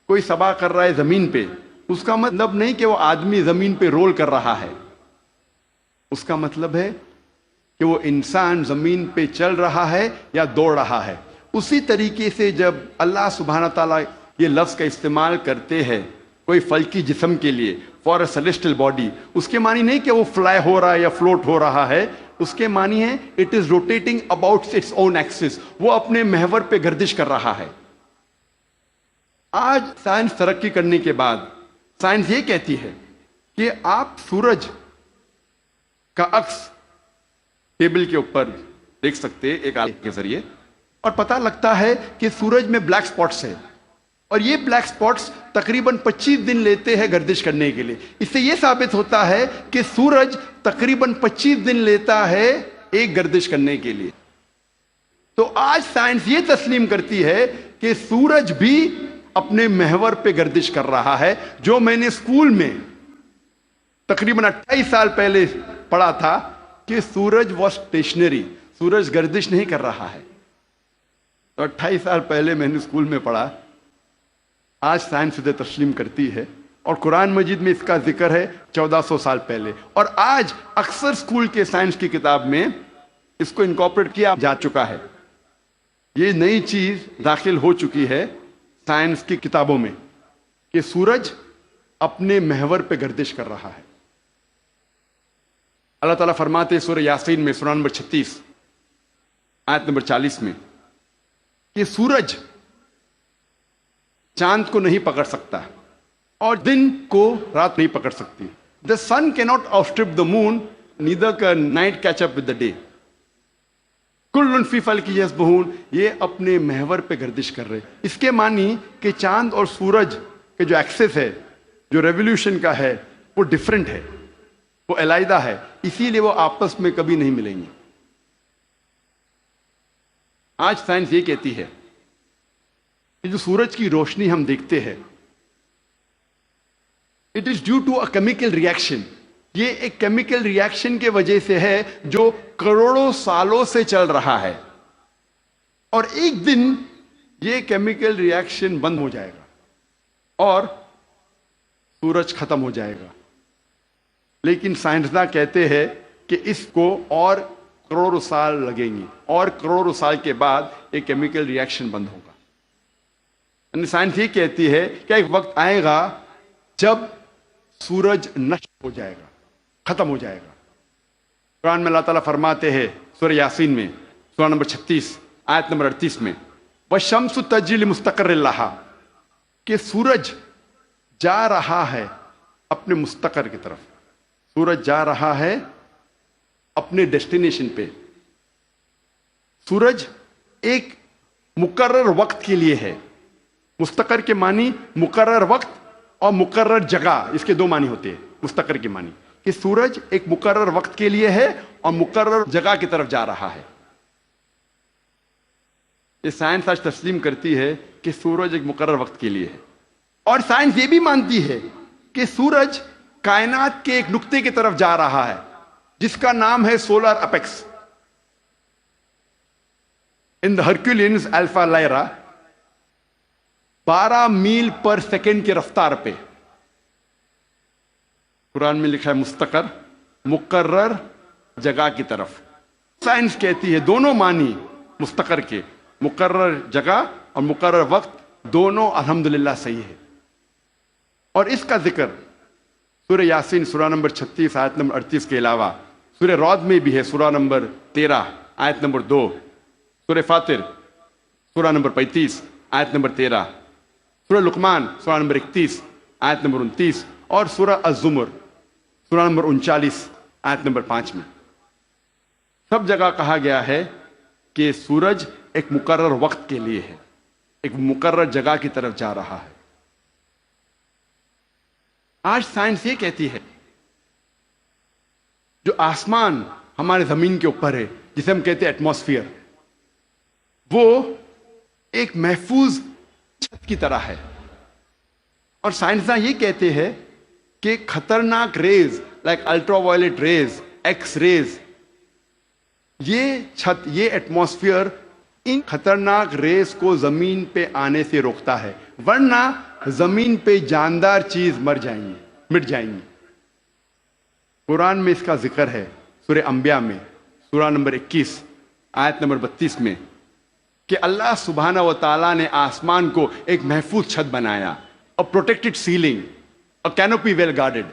کوئی سباہ کر رہا ہے زمین پہ، اس کا مطلب نہیں کہ وہ آدمی زمین پہ رول کر رہا ہے، اس کا مطلب ہے کہ وہ انسان زمین پہ چل رہا ہے یا دوڑ رہا ہے. اسی طریقے سے جب اللہ سبحانہ تعالیٰ یہ لفظ کا استعمال کرتے ہیں کوئی فلکی جسم کے لیے، فار اے سیلیسٹل باڈی، اس کے معنی نہیں کہ وہ فلائی ہو رہا ہے یا فلوٹ ہو رہا ہے، اس کے معنی ہے it is rotating about its own axis, وہ اپنے محور پہ گردش کر رہا ہے. آج سائنس ترقی کرنے کے بعد سائنس یہ کہتی ہے کہ آپ سورج کا عکس ٹیبل کے اوپر دیکھ سکتے ایک آلے کے ذریعے، اور پتہ لگتا ہے کہ سورج میں بلیک سپاٹس ہے، اور یہ بلیک سپاٹس تقریباً 25 دن لیتے ہیں گردش کرنے کے لیے. اس سے یہ ثابت ہوتا ہے کہ سورج تقریباً 25 دن لیتا ہے ایک گردش کرنے کے لیے. تو آج سائنس یہ تسلیم کرتی ہے کہ سورج بھی اپنے محور پہ گردش کر رہا ہے. جو میں نے اسکول میں تقریباً 28 سال پہلے پڑھا تھا کہ سورج واز اسٹیشنری، سورج گردش نہیں کر رہا ہے، تو 28 سال پہلے میں نے اسکول میں پڑھا. آج سائنس اسے تسلیم کرتی ہے، اور قرآن مجید میں اس کا ذکر ہے 1400 سال پہلے. اور آج اکثر اسکول کے سائنس کی کتاب میں اس کو انکارپوریٹ کیا جا چکا ہے. یہ نئی چیز داخل ہو چکی ہے سائنس کی کتابوں میں کہ سورج اپنے محور پہ گردش کر رہا ہے. اللہ تعالیٰ فرماتے سورہ یاسین میں سورہ نمبر 36 آیت نمبر 40 میں کہ سورج چاند کو نہیں پکڑ سکتا اور دن کو رات نہیں پکڑ سکتی. The sun can not outstrip the moon, neither can night catch up with the day. کل فی فلک یسبحون، یہ اپنے محور پہ گردش کر رہے. اس کے معنی کہ چاند اور سورج کے جو ایکسس ہے، جو ریولیوشن کا ہے، وہ ڈفرنٹ ہے، وہ علیحدہ ہے، اسی لیے وہ آپس میں کبھی نہیں ملیں گے. آج سائنس یہ کہتی ہے کہ جو سورج کی روشنی ہم دیکھتے ہیں، it is due to a chemical reaction. یہ ایک کیمیکل ریئیکشن کے وجہ سے ہے جو کروڑوں سالوں سے چل رہا ہے، اور ایک دن یہ کیمیکل ریئیکشن بند ہو جائے گا اور سورج ختم ہو جائے گا. لیکن سائنسداں کہتے ہیں کہ اس کو اور کروڑوں سال لگیں گے، اور کروڑوں سال کے بعد ایک کیمیکل ریئیکشن بند ہوگا. یعنی سائنس یہ کہتی ہے کہ ایک وقت آئے گا جب سورج نشٹ ہو جائے گا، ختم ہو جائے گا. قرآن میں اللہ تعالیٰ فرماتے ہیں سورہ یاسین میں سورہ نمبر 36 آیت نمبر 38 میں وَالشَّمْسُ تَجْرِي لِمُسْتَقَرٍّ لَهَا، کہ سورج جا رہا ہے اپنے مستقر کی طرف. سورج جا رہا ہے اپنے ڈیسٹینیشن پہ. سورج ایک مقرر وقت کے لیے ہے. مستقر کے معنی مقرر وقت اور مقرر جگہ، اس کے دو معنی ہوتے ہیں. مستقر کے معنی کہ سورج ایک مقرر وقت کے لیے ہے اور مقرر جگہ کی طرف جا رہا ہے. یہ سائنس آج تسلیم کرتی ہے کہ سورج ایک مقرر وقت کے لیے ہے. اور سائنس یہ بھی مانتی ہے کہ سورج کائنات کے ایک نقطے کی طرف جا رہا ہے جس کا نام ہے سولر اپیکس. ان دا ہرکولینز الفا لائرا 12 میل پر سیکنڈ کی رفتار پہ. قرآن میں لکھا ہے مستقر، مقرر جگہ کی طرف. سائنس کہتی ہے دونوں معنی مستقر کے، مقرر جگہ اور مقرر وقت، دونوں الحمدللہ صحیح ہے. اور اس کا ذکر سورہ یاسین سورہ نمبر 36 آیت نمبر 38 کے علاوہ سورہ رعد میں بھی ہے، سورہ نمبر 13 آیت نمبر 2، سورہ فاطر سورہ نمبر 35 آیت نمبر 13، سورہ لقمان سورہ نمبر 31 آیت نمبر 29، اور سورہ الزمر سورہ نمبر 39 آیت نمبر 5 میں. سب جگہ کہا گیا ہے کہ سورج ایک مقرر وقت کے لیے ہے، ایک مقرر جگہ کی طرف جا رہا ہے. آج سائنس یہ کہتی ہے جو آسمان ہمارے زمین کے اوپر ہے، جسے ہم کہتے ہیں ایٹماسفیئر، وہ ایک محفوظ چھت کی طرح ہے. اور سائنسداں یہ کہتے ہیں کہ خطرناک rays like ultraviolet rays, X rays, یہ چھت، یہ ایٹماسفیئر ان خطرناک ریز کو زمین پہ آنے سے روکتا ہے، ورنہ زمین پہ جاندار چیز مٹ جائیں گی. قرآن میں اس کا ذکر ہے سورہ انبیاء میں سورہ نمبر 21 آیت نمبر 32 میں کہ اللہ سبحانہ و تعالیٰ نے آسمان کو ایک محفوظ چھت بنایا، اور پروٹیکٹڈ سیلنگ، اور کینوپی ویل گارڈڈ.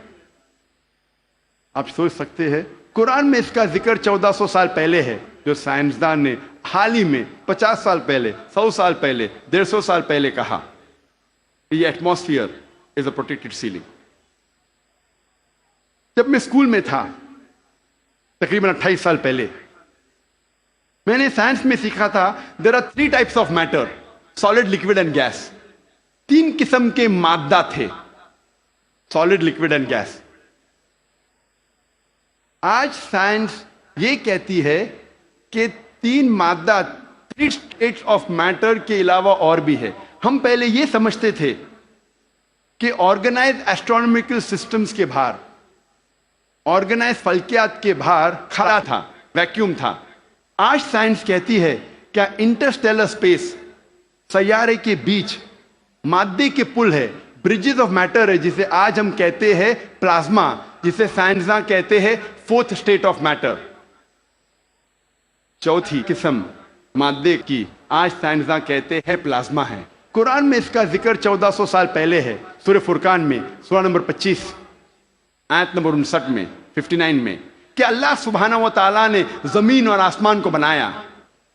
آپ سوچ سکتے ہیں قرآن میں اس کا ذکر 1400 سال پہلے ہے، جو سائنسدان نے حال ہی میں 50 سال پہلے، 100 سال پہلے، 150 سال پہلے کہا یہ ایٹماسفیئر از اے پروٹیکٹڈ سیلنگ. جب میں اسکول میں تھا تقریباً 28 سال پہلے، میں نے سائنس میں سیکھا تھا there are 3 types of matter, solid, liquid and gas. 3 قسم کے مادہ تھے، سالڈ، لکوڈ اینڈ گیس. آج سائنس یہ کہتی ہے کہ 3 مادہ، 3 اسٹیٹس آف میٹر کے علاوہ اور بھی ہے. ہم پہلے یہ سمجھتے تھے کہ آرگنائز ایسٹرونومیکل سسٹمز کے باہر، آرگنائز فلکیات کے باہر خلا تھا، ویکیوم تھا. آج سائنس کہتی ہے کیا انٹرسٹیلر اسپیس، سیارے کے بیچ مادے کے پل ہے، بریجز آف میٹر ہے، جسے آج ہم کہتے ہیں پلازما، جسے سائنسداں کہتے ہیں 4th اسٹیٹ آف میٹر. 4تھی قسم مادے کی آج سائنسداں کہتے ہیں پلازما ہے. قرآن میں اس کا ذکر 1400 سال پہلے ہے، سورہ فرقان میں سورہ نمبر 25 آیت نمبر 59 میں 59 میں کہ اللہ سبحانہ و تعالیٰ نے زمین اور آسمان کو بنایا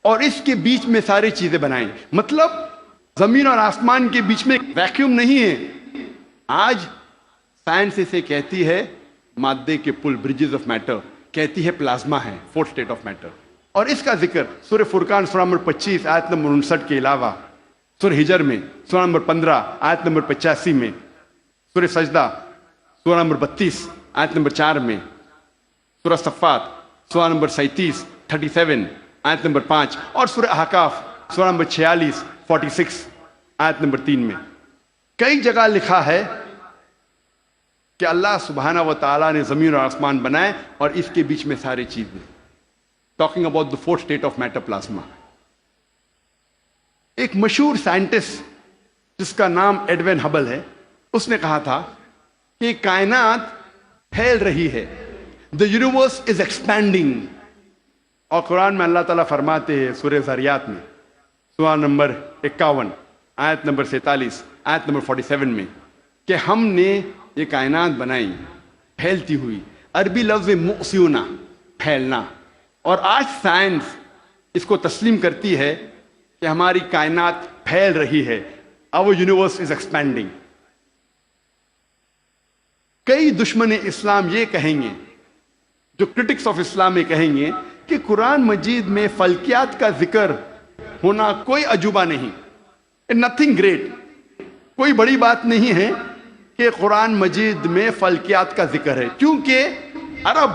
اور اس کے بیچ میں ساری چیزیں بنائیں. مطلب زمین اور آسمان کے بیچ میں ویکیوم نہیں ہے. آج سائنس اسے کہتی ہے مادے کے پل، بریجز آف میٹر، کہتی ہے پلازما ہے، 4th اسٹیٹ آف میٹر. اور اس کا ذکر سورہ فرقان سورہ نمبر 25 آیت نمبر 59 کے علاوہ سورہ ہجر میں سورہ نمبر 15 آیت نمبر 85 میں، سورہ سجدہ سورہ نمبر 32 آیت نمبر 4 میں، سورہ صفات سورہ نمبر 37 آیت نمبر 5، اور سورہ احقاف سورہ نمبر 46 46 آیت نمبر 3 میں کئی جگہ لکھا ہے کہ اللہ سبحانہ و تعالیٰ نے زمین اور آسمان بنائے اور اس کے بیچ میں ساری چیزیں. Talking about the 4th state of matter, plasma. ایک مشہور سائنٹسٹ جس کا نام ایڈوین ہبل ہے، اس نے کہا تھا کہ کائنات پھیل رہی ہے، دا یونیورس از ایکسپینڈنگ. اور قرآن میں اللہ تعالیٰ فرماتے ہیں سورہ ذاریات میں سورہ نمبر 51 آیت نمبر 47 آیت نمبر 47 میں کہ ہم نے یہ کائنات بنائی پھیلتی ہوئی. عربی لفظ مؤسیونا، پھیلنا. اور آج سائنس اس کو تسلیم کرتی ہے کہ ہماری کائنات پھیل رہی ہے، our universe is expanding. کئی دشمن اسلام یہ کہیں گے، جو کرٹکس آف اسلام یہ کہیں گے کہ قرآن مجید میں فلکیات کا ذکر ہونا کوئی عجوبہ نہیں، nothing great، کوئی بڑی بات نہیں ہے کہ قرآن مجید میں فلکیات کا ذکر ہے، کیونکہ عرب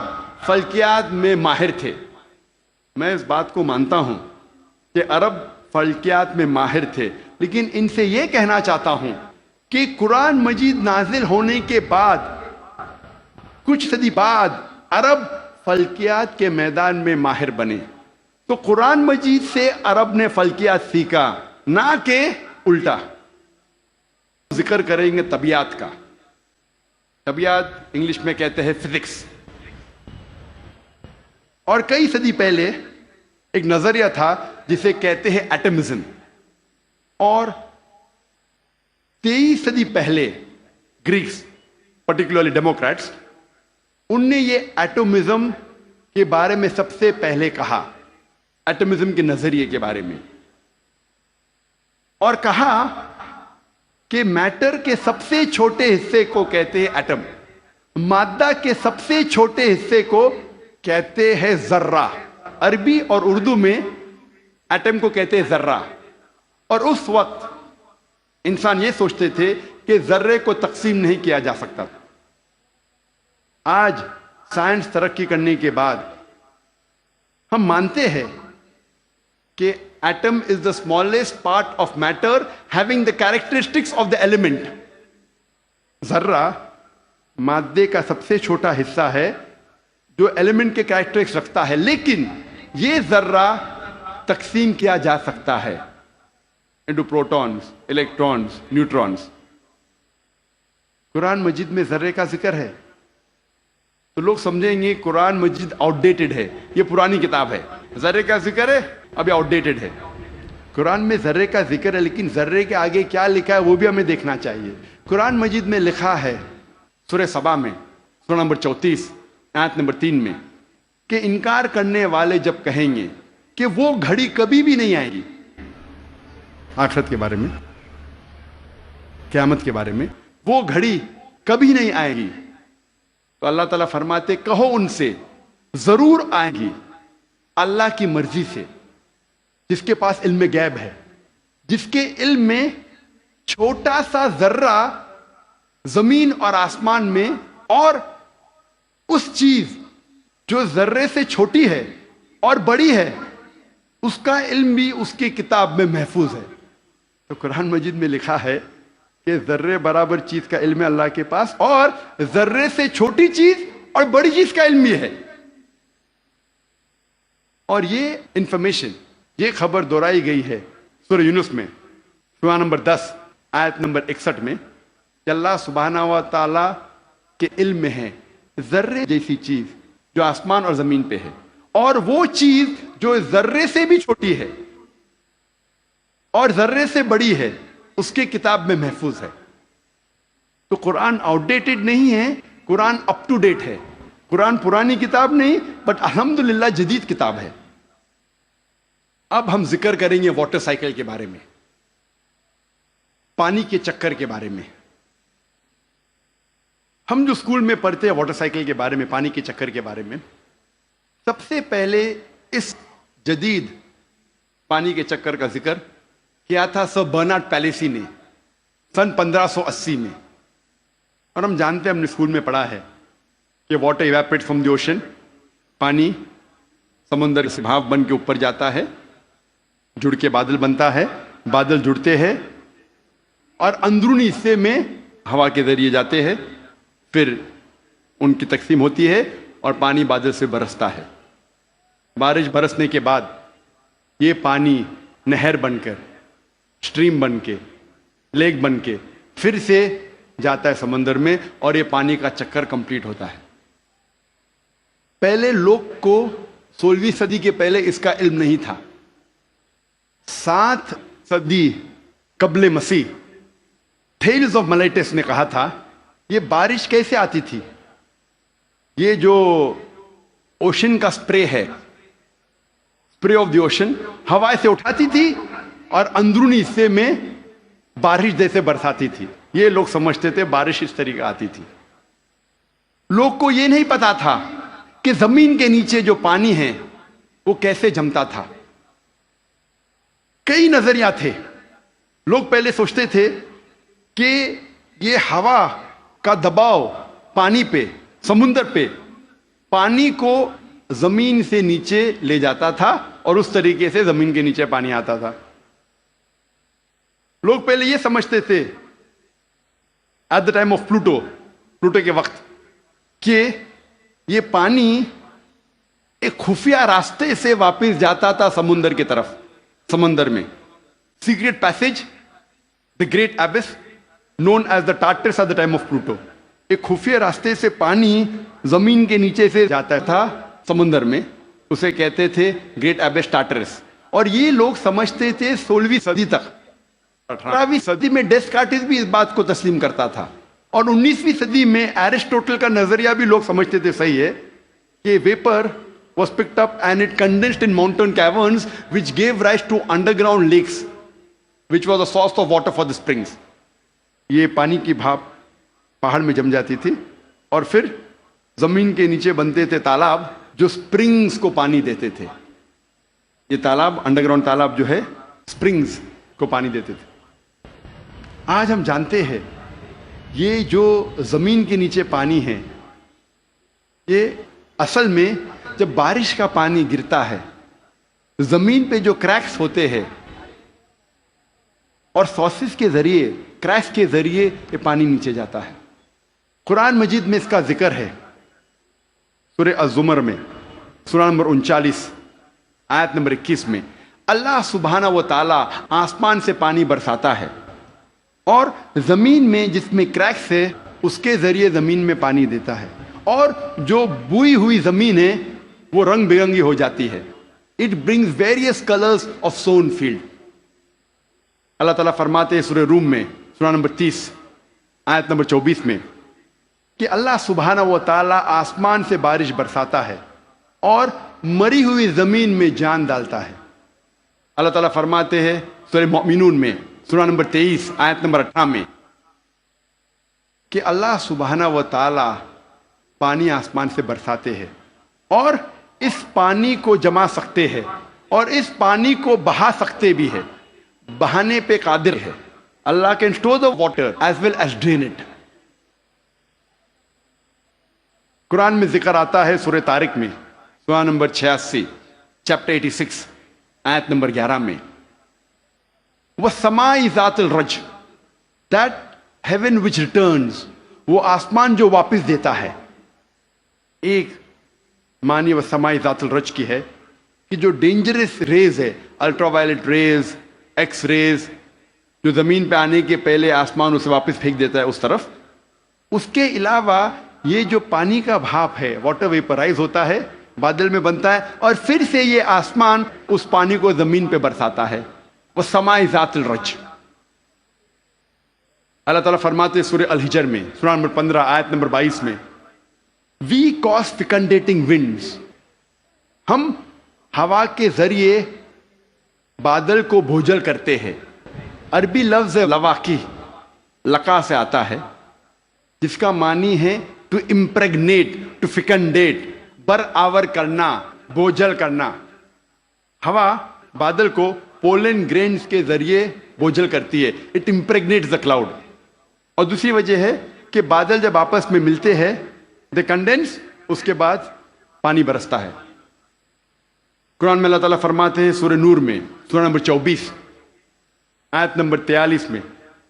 فلکیات میں ماہر تھے. میں اس بات کو مانتا ہوں کہ عرب فلکیات میں ماہر تھے، لیکن ان سے یہ کہنا چاہتا ہوں کہ قرآن مجید نازل ہونے کے بعد کچھ صدی بعد عرب فلکیات کے میدان میں ماہر بنے. تو قرآن مجید سے عرب نے فلکیات سیکھا، نہ کہ الٹا. ذکر کریں گے طبیعت کا. طبیعت انگلش میں کہتے ہیں فزکس. اور کئی صدی پہلے ایک نظریہ تھا جسے کہتے ہیں ایٹمزم. اور 23 صدی پہلے گریکس، پرٹیکولرلی ڈیموکریٹس، ان نے یہ ایٹمزم کے بارے میں سب سے پہلے کہا، ایٹمزم کے نظریے کے بارے میں، اور کہا کہ میٹر کے سب سے چھوٹے حصے کو کہتے ہیں ایٹم، مادہ کے سب سے چھوٹے حصے کو کہتے ہیں ذرہ. عربی اور اردو میں ایٹم کو کہتے ہیں ذرہ. اور اس وقت انسان یہ سوچتے تھے کہ ذرے کو تقسیم نہیں کیا جا سکتا. آج سائنس ترقی کرنے کے بعد ہم مانتے ہیں کہ atom is the smallest part of matter having the characteristics of the element. ذرہ مادے کا سب سے چھوٹا حصہ ہے جو ایلیمنٹ کے کیریکٹرسٹکس رکھتا ہے، لیکن یہ ذرہ تقسیم کیا جا سکتا ہے انٹو پروٹونز، الیکٹرونز، نیوٹرونز. قرآن مجید میں ذرے کا ذکر ہے تو لوگ سمجھیں گے قرآن مجید آؤٹ ڈیٹڈ ہے، یہ پرانی کتاب ہے. ذرے کا ذکر ہے اب یہ آؤٹ ڈیٹڈ ہے. قرآن میں ذرے کا ذکر ہے، لیکن ذرے کے آگے کیا لکھا ہے وہ بھی ہمیں دیکھنا چاہیے. قرآن مجید میں لکھا ہے سورہ سبا میں، سورہ نمبر 34 آیت نمبر 3 میں، کہ انکار کرنے والے جب کہیں گے کہ وہ گھڑی کبھی بھی نہیں آئے گی، آخرت کے بارے میں، قیامت کے بارے میں، وہ گھڑی کبھی نہیں آئے گی، تو اللہ تعالیٰ فرماتے کہو ان سے ضرور آئے گی اللہ کی مرضی سے، جس کے پاس علم غیب ہے، جس کے علم میں چھوٹا سا ذرہ زمین اور آسمان میں، اور اس چیز جو ذرے سے چھوٹی ہے اور بڑی ہے اس کا علم بھی اس کی کتاب میں محفوظ ہے. تو قرآن مجید میں لکھا ہے کہ ذرے برابر چیز کا علم ہے اللہ کے پاس، اور ذرے سے چھوٹی چیز اور بڑی چیز کا علم بھی ہے. اور یہ انفارمیشن، یہ خبر دہرائی گئی ہے سورہ یونس میں، سورہ نمبر 10 آیت نمبر 61 میں، کہ اللہ سبحانہ و تعالی کے علم میں ہے ذرے جیسی چیز جو آسمان اور زمین پہ ہے، اور وہ چیز جو ذرے سے بھی چھوٹی ہے اور ذرے سے بڑی ہے اس کی کتاب میں محفوظ ہے. تو قرآن آؤٹ ڈیٹڈ نہیں ہے، قرآن اپ ٹو ڈیٹ ہے. قرآن پرانی کتاب نہیں، بٹ الحمدللہ جدید کتاب ہے. اب ہم ذکر کریں گے واٹر سائیکل کے بارے میں، پانی کے چکر کے بارے میں. ہم جو اسکول میں پڑھتے ہیں واٹر سائیکل کے بارے میں، پانی کے چکر کے بارے میں، سب سے پہلے اس جدید پانی کے چکر کا ذکر کیا تھا سر برنارڈ پیلیسی نے سن 1580 میں. اور ہم جانتے ہیں، ہم نے اسکول میں پڑھا ہے کہ water evaporate from the ocean, پانی سمندر سے بھاپ بن کے اوپر جاتا ہے، جڑ کے بادل بنتا ہے، بادل جڑتے ہیں اور اندرونی حصے میں ہوا کے ذریعے جاتے ہیں، پھر ان کی تقسیم ہوتی ہے اور پانی بادل سے برستا ہے. بارش برسنے کے بعد یہ پانی نہر بن کر، اسٹریم بن کے، لیک بن کے پھر سے جاتا ہے سمندر میں، اور یہ پانی کا چکر کمپلیٹ ہوتا ہے. پہلے لوگ کو 16ویں صدی کے پہلے اس کا علم نہیں تھا. 7 صدی قبل مسیح تھیلز آف ملیٹس نے کہا تھا یہ بارش کیسے آتی تھی. یہ جو اوشن کا سپرے ہے، سپرے آف دی اوشن، ہوا سے اٹھاتی تھی اور اندرونی حصے میں بارش جیسے برساتی تھی. یہ لوگ سمجھتے تھے بارش اس طریقے آتی تھی. لوگ کو یہ نہیں پتا تھا کہ زمین کے نیچے جو پانی ہے وہ کیسے جمتا تھا. کئی نظریات تھے. لوگ پہلے سوچتے تھے کہ یہ ہوا کا دباؤ پانی پہ، سمندر پہ، پانی کو زمین سے نیچے لے جاتا تھا اور اس طریقے سے زمین کے نیچے پانی آتا تھا. لوگ پہلے یہ سمجھتے تھے at the time of Plato کے وقت کہ یہ پانی ایک خفیہ راستے سے واپس جاتا تھا سمندر کی طرف. سمندر میں secret passage, the great abyss known as the Tartarus at the time of Pluto. ایک خفیہ راستے سے پانی زمین کے نیچے سے جاتا تھا سمندر میں, اسے کہتے تھے گریٹ ایبس ٹارٹرس. اور یہ لوگ سمجھتے تھے 16ویں صدی تک. 18ویں صدی میں ڈیسکارٹس بھی اس بات کو تسلیم کرتا تھا, اور 19ویں صدی میں ایرسٹوٹل کا نظریہ بھی لوگ سمجھتے تھے صحیح ہے کہ viper was picked up and it condensed in mountain caverns which gave rise to underground lakes which was a source of water for the springs. یہ پانی کی بھاپ پہاڑ میں جم جاتی تھی اور پھر زمین کے نیچے بنتے تھے تالاب جو سپرنگز کو پانی دیتے تھے. یہ تالاب, انڈر گراؤنڈ تالاب جو ہے, سپرنگز کو پانی دیتے تھے. آج ہم جانتے ہیں یہ جو زمین کے نیچے پانی ہے, یہ اصل میں جب بارش کا پانی گرتا ہے زمین پہ جو کریکس ہوتے ہیں اور سورسز کے ذریعے, کریکس کے ذریعے یہ پانی نیچے جاتا ہے. قرآن مجید میں اس کا ذکر ہے سورہ الزمر میں, سورہ نمبر 39 آیت نمبر 21 میں. اللہ سبحانہ و تعالی آسمان سے پانی برساتا ہے اور زمین میں جس میں کریکس ہے اس کے ذریعے زمین میں پانی دیتا ہے, اور جو بوئی ہوئی زمین ہے وہ رنگ برنگی ہو جاتی ہے. It brings various colours of sown field. Allah تعالیٰ فرماتے ہیں سورہ روم میں, سورہ نمبر 30 آیت نمبر 24 میں کہ اللہ سبحانہ و تعالیٰ آسمان سے بارش برساتا ہے اور مری ہوئی زمین میں جان ڈالتا ہے. اللہ تعالیٰ فرماتے ہیں سورہ مومنون میں, سورہ نمبر 23 آیت نمبر 18 میں کہ اللہ سبحانہ و تعالیٰ پانی آسمان سے برساتے ہیں اور اس پانی کو جما سکتے ہیں اور اس پانی کو بہا سکتے بھی ہے, بہانے پہ قادر ہے. Allah can store the water as well as drain it. Quran میں ذکر آتا ہے سورہ طارق میں, سورہ نمبر 86 چیپٹر 86 آیت نمبر 11 میں, وَالسَّمَاءِ ذَاتِ الرَّجْ, that heaven which returns, وہ آسمان جو واپس دیتا ہے. ایک معنی وَالسَّمَاءِ ذَاتِ الرَّجْ کی ہے کہ جو ڈینجرس ریز ہے, ultraviolet rays, X rays, جو زمین پہ آنے کے پہلے آسمان اسے واپس پھینک دیتا ہے اس طرف. اس کے علاوہ یہ جو پانی کا بھاپ ہے, واٹر ویپرائز ہوتا ہے, بادل میں بنتا ہے اور پھر سے یہ آسمان اس پانی کو زمین پہ برساتا ہے. وَالسَّمَاءِ ذَاتِ الرَّجْ. اللہ تعالیٰ فرماتے ہیں سورہ الحجر میں, سورہ نمبر 15 آیت نمبر 22 میں, We cause fecundating winds. ہم ہوا کے ذریعے بادل کو بھوجل کرتے ہیں. عربی لفظ لواقی, لقا سے آتا ہے, جس کا معنی ہے ٹو امپریگنیٹ, ٹو فیکنڈیٹ, برآور کرنا, بوجھل کرنا. ہوا بادل کو پولن گرینز کے ذریعے بوجھل کرتی ہے. It impregnates the cloud. اور دوسری وجہ ہے کہ بادل جب آپس میں ملتے ہیں دے کنڈینس, اس کے بعد پانی برستا ہے. قرآن میں اللہ تعالیٰ فرماتے ہیں سورہ نور میں, سورہ نمبر 24 آیت نمبر 43 میں,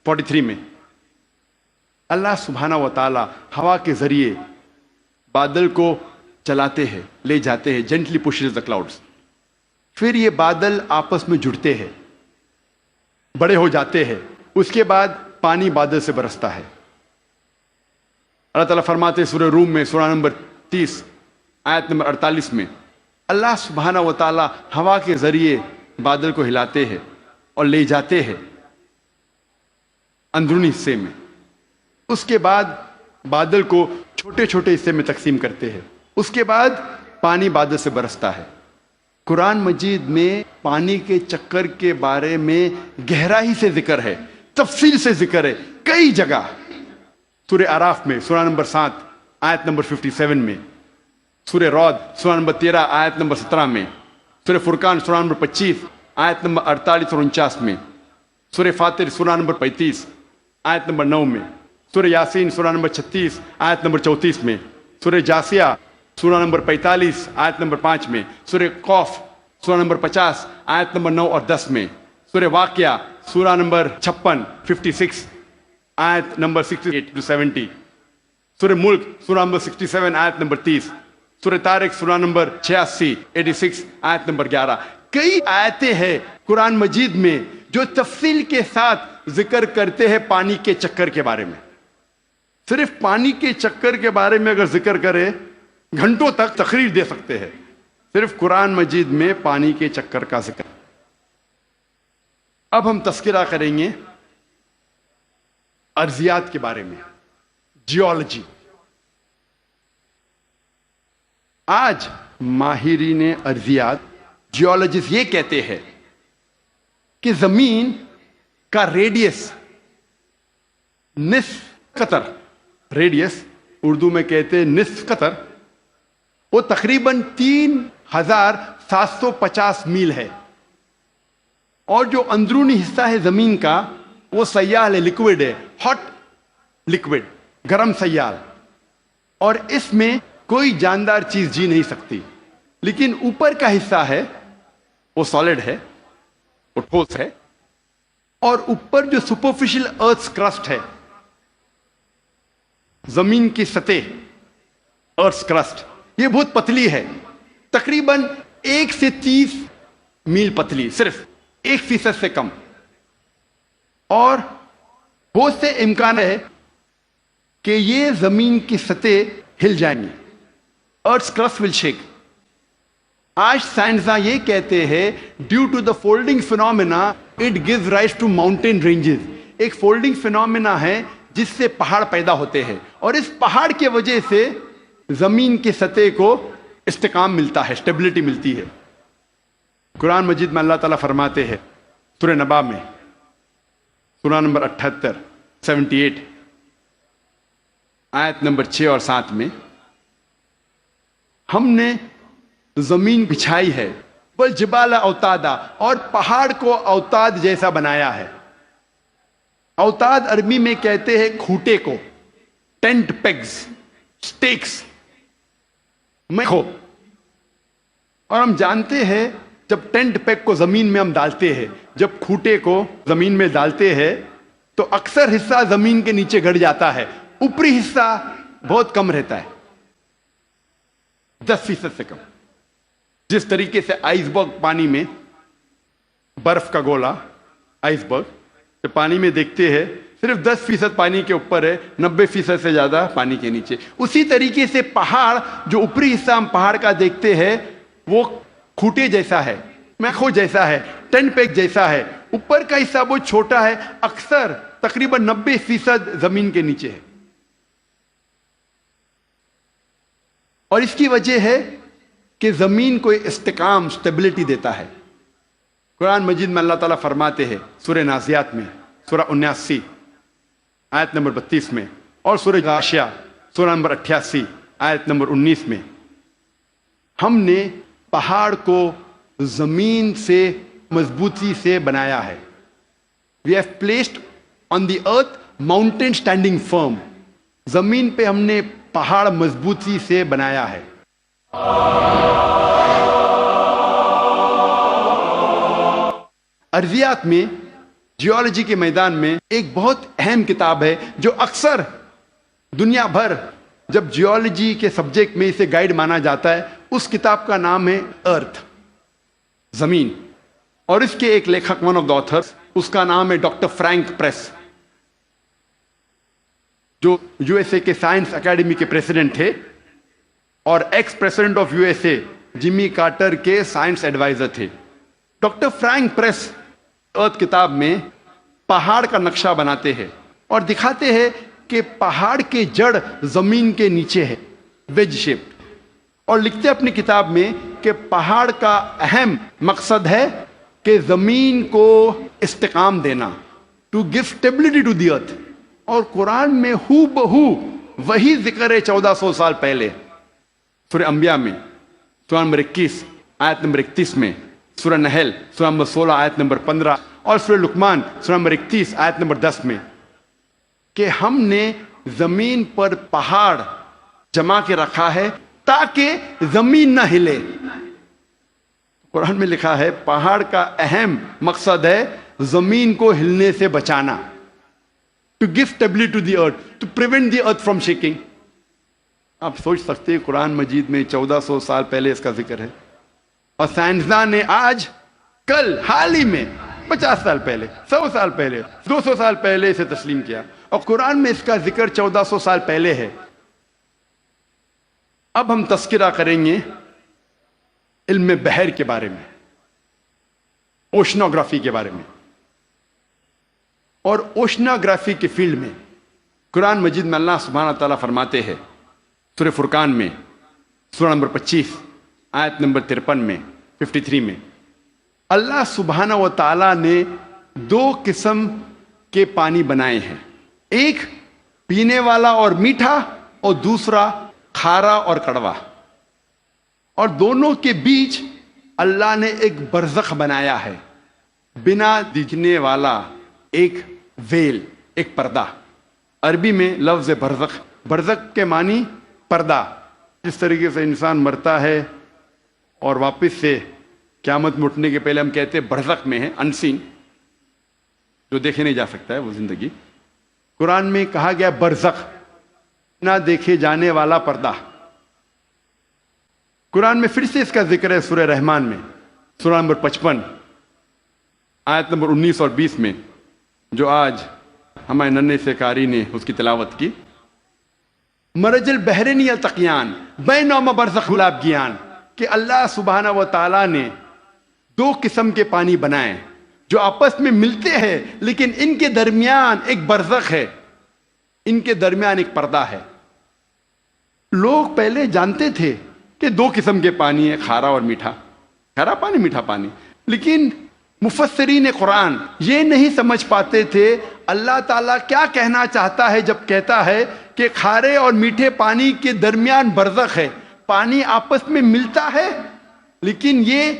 43 میں, اللہ سبحانہ و تعالیٰ ہوا کے ذریعے بادل کو چلاتے ہیں, لے جاتے ہیں, جینٹلی پشز دا کلاؤڈز. پھر یہ بادل آپس میں جڑتے ہیں, بڑے ہو جاتے ہیں, اس کے بعد پانی بادل سے برستا ہے. اللہ تعالیٰ فرماتے ہیں سورہ روم میں, سورہ نمبر 30 آیت نمبر 48 میں, اللہ سبحانہ و تعالیٰ ہوا کے ذریعے بادل کو ہلاتے ہیں اور لے جاتے ہیں اندرونی حصے میں. اس کے بعد بادل کو چھوٹے چھوٹے حصے میں تقسیم کرتے ہیں. اس کے بعد پانی بادل سے برستا ہے. قرآن مجید میں پانی کے چکر کے بارے میں گہرائی سے ذکر ہے, تفصیل سے ذکر ہے کئی جگہ. سورہ اعراف میں, سورہ نمبر 7 آیت نمبر 57 میں, سورہ رعد سورہ نمبر 13 آیت نمبر 17 میں, سورہ فرقان سورہ نمبر 25 آیت نمبر 48 اور 49 میں, سورہ فاطر سورہ نمبر 35 آیت نمبر 9 میں, سورہ یاسین سورہ نمبر 36 آیت نمبر 34 میں, سورہ جاسیہ سورہ نمبر 45 آیت نمبر 5 میں, سورہ قوف سورہ نمبر 50 آیت نمبر 9 اور 10 میں, سورہ واقعہ سورہ نمبر 56 آیت نمبر 68 to 70, سورہ ملک سورہ نمبر 67 آیت نمبر 30, سورہ طارق سورہ نمبر 86 86 آیت نمبر 11. کئی آیتیں ہیں قرآن مجید میں جو تفصیل کے ساتھ ذکر کرتے ہیں پانی کے چکر کے بارے میں. صرف پانی کے چکر کے بارے میں اگر ذکر کرے گھنٹوں تک تقریر دے سکتے ہیں. صرف قرآن مجید میں پانی کے چکر کا ذکر. اب ہم تذکرہ کریں گے ارضیات کے بارے میں، جیولوجی. آج ماہرین ارضیات، جیولوجسٹ یہ کہتے ہیں کہ زمین کا ریڈیس نصف قطر، ریڈیس اردو میں کہتے ہیں نصف قطر، وہ تقریباً 3750 میل ہے. اور جو اندرونی حصہ ہے زمین کا وہ سیال ہے، لیکوڈ ہے، ہاٹ لیکوڈ، گرم سیال. اور اس میں کوئی جاندار چیز جی نہیں سکتی. لیکن اوپر کا حصہ ہے وہ سالڈ ہے، وہ ٹھوس ہے. اور اوپر جو سپرفیشل ارتھ کرسٹ ہے، زمین کی سطح، ارتھ کرسٹ، یہ بہت پتلی ہے، تقریباً 1 سے 30 میل پتلی، صرف 1% سے کم. اور بہت سے امکان ہے کہ یہ زمین کی سطح ہل جائیں گی، ارتھ کرسٹ ول شیک. آج سائنسداں یہ کہتے ہیں due to the folding phenomena it gives rise to mountain ranges. ایک فولڈنگ فینومینا ہے جس سے پہاڑ پیدا ہوتے ہیں، اور اس پہاڑ کی وجہ سے زمین کی سطح کو استحکام ملتا ہے، اسٹیبلٹی ملتی ہے. قرآن مجید میں اللہ تعالیٰ فرماتے ہیں سورہ نبا میں سورہ نمبر 78 78 آیت نمبر 6 اور 7 میں، ہم نے زمین بچھائی ہے والجبال اوتادا، اور پہاڑ کو اوتاد جیسا بنایا ہے. اوتاد عربی میں کہتے ہیں کھوٹے کو، ٹینٹ پیگز، سٹیکس میں ہو. اور ہم جانتے ہیں جب ٹینٹ پیگ کو زمین میں ہم ڈالتے ہیں، جب کھوٹے کو زمین میں ڈالتے ہیں تو اکثر حصہ زمین کے نیچے گڑ جاتا ہے، اوپری حصہ بہت کم رہتا ہے، 10% سے کم. جس طریقے سے آئس برگ پانی میں، برف کا گولا آئس برگ جب پانی میں دیکھتے ہیں صرف 10% پانی کے اوپر ہے، 90% سے زیادہ پانی کے نیچے. اسی طریقے سے پہاڑ، جو اوپری حصہ ہم پہاڑ کا دیکھتے ہیں وہ کھوٹے جیسا ہے، میخو جیسا ہے، ٹینٹ پیگ جیسا ہے. اوپر کا حصہ بہت چھوٹا ہے، اکثر تقریباً 90% زمین کے نیچے ہے. اور اس کی وجہ ہے کہ زمین کو استحکام، اسٹیبلٹی دیتا ہے. قرآن مجید میں اللہ تعالیٰ فرماتے ہیں سورہ نازیات میں سورہ 79 آیت نمبر 32 میں، اور سورہ غاشیہ سورہ نمبر 88 آیت نمبر 19 میں، ہم نے پہاڑ کو زمین سے مضبوطی سے بنایا ہے. We have placed on the earth mountain standing firm. زمین پہ ہم نے پہاڑ مضبوطی سے بنایا ہے. ارضیات میں، جیولوجی کے میدان میں ایک بہت اہم کتاب ہے جو اکثر دنیا بھر جب جیولوجی کے سبجیکٹ میں اسے گائیڈ مانا جاتا ہے، اس کتاب کا نام ہے ارتھ، زمین. اور اس کے ایک لیکھک، ون آف دا آتھرس، اس کا نام ہے ڈاکٹر فرینک پریس، جو یو ایس اے کے سائنس اکیڈمی کے پریزیڈنٹ تھے اور ex president of U S A Jimmy Carter کے سائنس ایڈوائزر تھے. ڈاکٹر فرینک پریس ارتھ کتاب میں پہاڑ کا نقشہ بناتے ہیں اور دکھاتے ہیں کہ پہاڑ کے جڑ زمین کے نیچے ہے، ویج شیپ. اور لکھتے اپنی کتاب میں کہ پہاڑ کا اہم مقصد ہے کہ زمین کو استحکام دینا، to give stability to the earth. اور قرآن میں ہو بہو وہی ذکر ہے 1400 سال پہلے. سورہ انبیاء میں سورہ نمبر 21 آیت نمبر 31 میں، سورہ نحل سورہ نمبر 16 آیت نمبر 15 اور سورہ لقمان سورہ نمبر 31 آیت نمبر 10 میں، کہ ہم نے زمین پر پہاڑ جمع کے رکھا ہے تاکہ زمین نہ ہلے. قرآن میں لکھا ہے پہاڑ کا اہم مقصد ہے زمین کو ہلنے سے بچانا، to give stability to the earth, to prevent the earth from shaking. آپ سوچ سکتے ہیں قرآن مجید میں 1400 سال پہلے اس کا ذکر ہے، اور سائنسدان نے آج کل حال ہی میں 50 سال پہلے، 100 سال پہلے، 200 سال پہلے اسے تسلیم کیا، اور قرآن میں اس کا ذکر 1400 سال پہلے ہے۔ اب ہم تذکرہ کریں گے علم بحر کے بارے میں، اوشنوگرافی کے بارے میں۔ اور اوشنوگرافی کے فیلڈ میں قرآن مجید میں اللہ سبحانہ تعالیٰ فرماتے ہیں سورہ فرقان میں، سورہ نمبر 25 آیت نمبر 53 میں 53 میں، اللہ سبحانہ و تعالیٰ نے 2 قسم کے پانی بنائے ہیں، ایک پینے والا اور میٹھا، اور دوسرا کھارا اور کڑوا، اور دونوں کے بیچ اللہ نے ایک برزخ بنایا ہے، بنا دکھنے والا ایک ویل، ایک پردہ۔ عربی میں لفظ برزخ، برزخ کے معنی پردہ۔ جس طریقے سے انسان مرتا ہے اور واپس سے قیامت میں اٹھنے کے پہلے ہم کہتے ہیں برزخ میں ہے، انسین، جو دیکھے نہیں جا سکتا ہے وہ زندگی، قرآن میں کہا گیا برزخ، نہ دیکھے جانے والا پردہ۔ قرآن میں پھر سے اس کا ذکر ہے سورہ رحمان میں، سورہ نمبر 55 آیت نمبر 19 اور 20 میں، جو آج ہمارے ننھے سے قاری نے اس کی تلاوت کی۔ مرج البحرین یلتقیان بینہما برزخ یابغیان، کہ اللہ سبحانہ و تعالیٰ نے 2 قسم کے پانی بنائے جو آپس میں ملتے ہیں، لیکن ان کے درمیان ایک برزخ ہے، ان کے درمیان ایک پردہ ہے۔ لوگ پہلے جانتے تھے کہ 2 قسم کے پانی ہیں، کھارا اور میٹھا، کھارا پانی میٹھا پانی، لیکن مفسرین قرآن یہ نہیں سمجھ پاتے تھے اللہ تعالیٰ کیا کہنا چاہتا ہے جب کہتا ہے کہ کھارے اور میٹھے پانی کے درمیان برزخ ہے۔ پانی آپس میں ملتا ہے لیکن یہ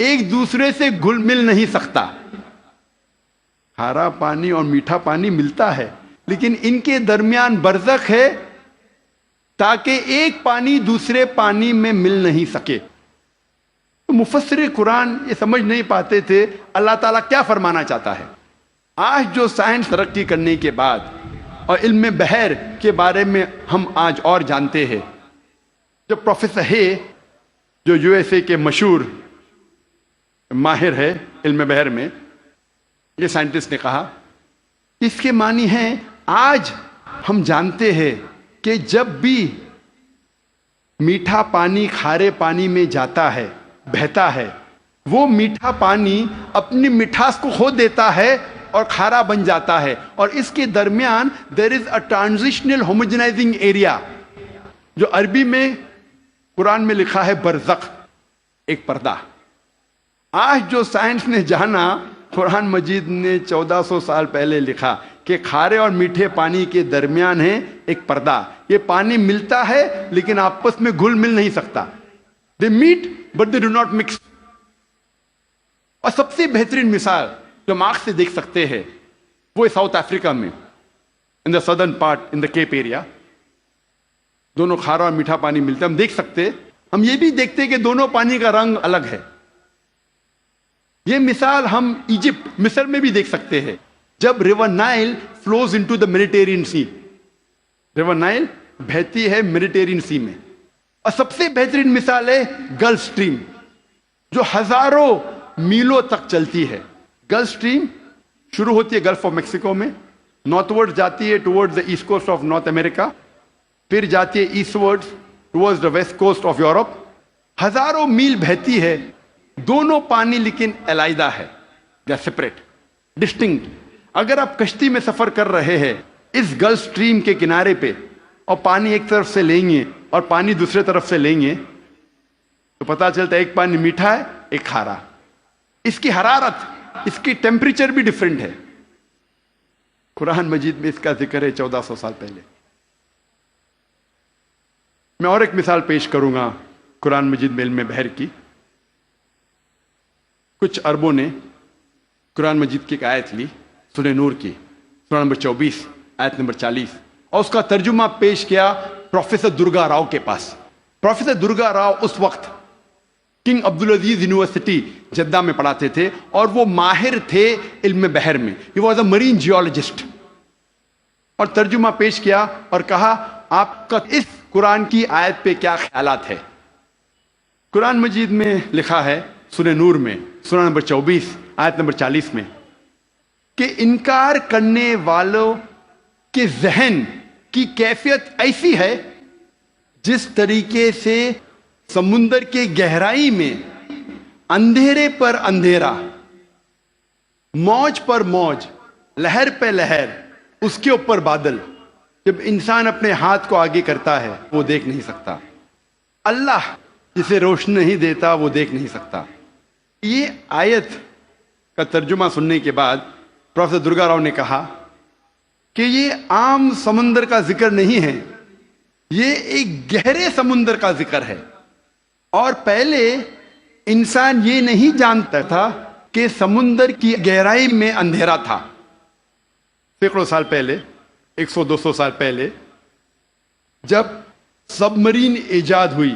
ایک دوسرے سے گھل مل نہیں سکتا۔ کھارا پانی اور میٹھا پانی ملتا ہے لیکن ان کے درمیان برزخ ہے، تاکہ ایک پانی دوسرے پانی میں مل نہیں سکے۔ تو مفسر قرآن یہ سمجھ نہیں پاتے تھے اللہ تعالیٰ کیا فرمانا چاہتا ہے۔ آج جو سائنس ترقی کرنے کے بعد اور علم بحر کے بارے میں ہم آج اور جانتے ہیں، جو پروفیسر ہے، جو یو ایس اے کے مشہور ماہر ہے علم بحر میں، یہ سائنٹسٹ نے کہا اس کے معنی ہیں آج ہم جانتے ہیں کہ جب بھی میٹھا پانی کھارے پانی میں جاتا ہے، بہتا ہے، وہ میٹھا پانی اپنی مٹھاس کو کھو دیتا ہے اور کھارا بن جاتا ہے، اور اس کے درمیان there is a transitional homogenizing area، جو عربی میں قرآن میں لکھا ہے برزخ، ایک پردہ۔ آج جو سائنس نے جانا، قرآن مجید نے 1400 سال پہلے لکھا کہ کھارے اور میٹھے پانی کے درمیان ہے ایک پردہ۔ یہ پانی ملتا ہے لیکن آپس میں گھل مل نہیں سکتا۔ They meet but they do not mix۔ اور سب سے بہترین مثال جو ہم آنکھ سے دیکھ سکتے ہیں وہ ساؤتھ افریقہ میں، in the southern part in the Cape area، دونوں کھارا اور میٹھا پانی ملتا ہے، ہم دیکھ سکتے، ہم یہ بھی دیکھتے ہیں کہ دونوں پانی کا رنگ الگ ہے۔ یہ مثال ہم ایجپٹ، مصر میں بھی دیکھ سکتے ہیں، جب river Nile flows into the Mediterranean sea, river Nile بہتی ہے میڈیٹرینین سی میں۔ اور سب سے بہترین مثال ہے گلف سٹریم، جو ہزاروں میلوں تک چلتی ہے۔ گلف سٹریم شروع ہوتی ہے گلف آف میکسیکو میں، نارتھ ورڈ جاتی ہے toward the east coast of North America, پھر جاتی ہے eastward toward the west coast of Europe, ہزاروں میل بہتی ہے، دونوں پانی لیکن علیحدہ ہے، یا سپریٹ، ڈسٹنکٹ۔ اگر آپ کشتی میں سفر کر رہے ہیں اس گلف سٹریم کے کنارے پہ، اور پانی ایک طرف سے لیں گے اور پانی دوسرے طرف سے لیں گے، تو پتا چلتا ہے ایک پانی میٹھا ہے ایک کھارا۔ اس کی حرارت، اس کی ٹیمپریچر بھی ڈیفرنٹ ہے۔ قرآن مجید میں اس کا ذکر ہے 1400 سال پہلے۔ میں اور ایک مثال پیش کروں گا قرآن مجید میں علم بحر کی۔ کچھ عربوں نے قرآن مجید کی ایک آیت لی، سورہ نور کی، سورہ نمبر 24 آیت نمبر 40، اور اس کا ترجمہ پیش کیا پروفیسر درگا راؤ کے پاس۔ پروفیسر درگا راؤ اس وقت کنگ عبدالعزیز یونیورسٹی جدہ میں پڑھاتے تھے، اور وہ ماہر تھے علم بحر میں، he was a Marine geologist. اور ترجمہ پیش کیا اور کہا آپ کا اس قرآن کی آیت پہ کیا خیالات ہے۔ قرآن مجید میں لکھا ہے سورہ نور میں سورہ نمبر 24 آیت نمبر 40 میں کہ انکار کرنے والوں کے ذہن کی کیفیت ایسی ہے جس طریقے سے سمندر کے گہرائی میں اندھیرے پر اندھیرا، موج پر موج، لہر پہ لہر، اس کے اوپر بادل، جب انسان اپنے ہاتھ کو آگے کرتا ہے وہ دیکھ نہیں سکتا۔ اللہ جسے روشنی نہیں دیتا وہ دیکھ نہیں سکتا۔ یہ آیت کا ترجمہ سننے کے بعد پروفیسر درگا راؤ نے کہا کہ یہ عام سمندر کا ذکر نہیں ہے، یہ ایک گہرے سمندر کا ذکر ہے۔ اور پہلے انسان یہ نہیں جانتا تھا کہ سمندر کی گہرائی میں اندھیرا تھا۔ سینکڑوں سال پہلے، 100-200 سال پہلے، جب سب مرین ایجاد ہوئی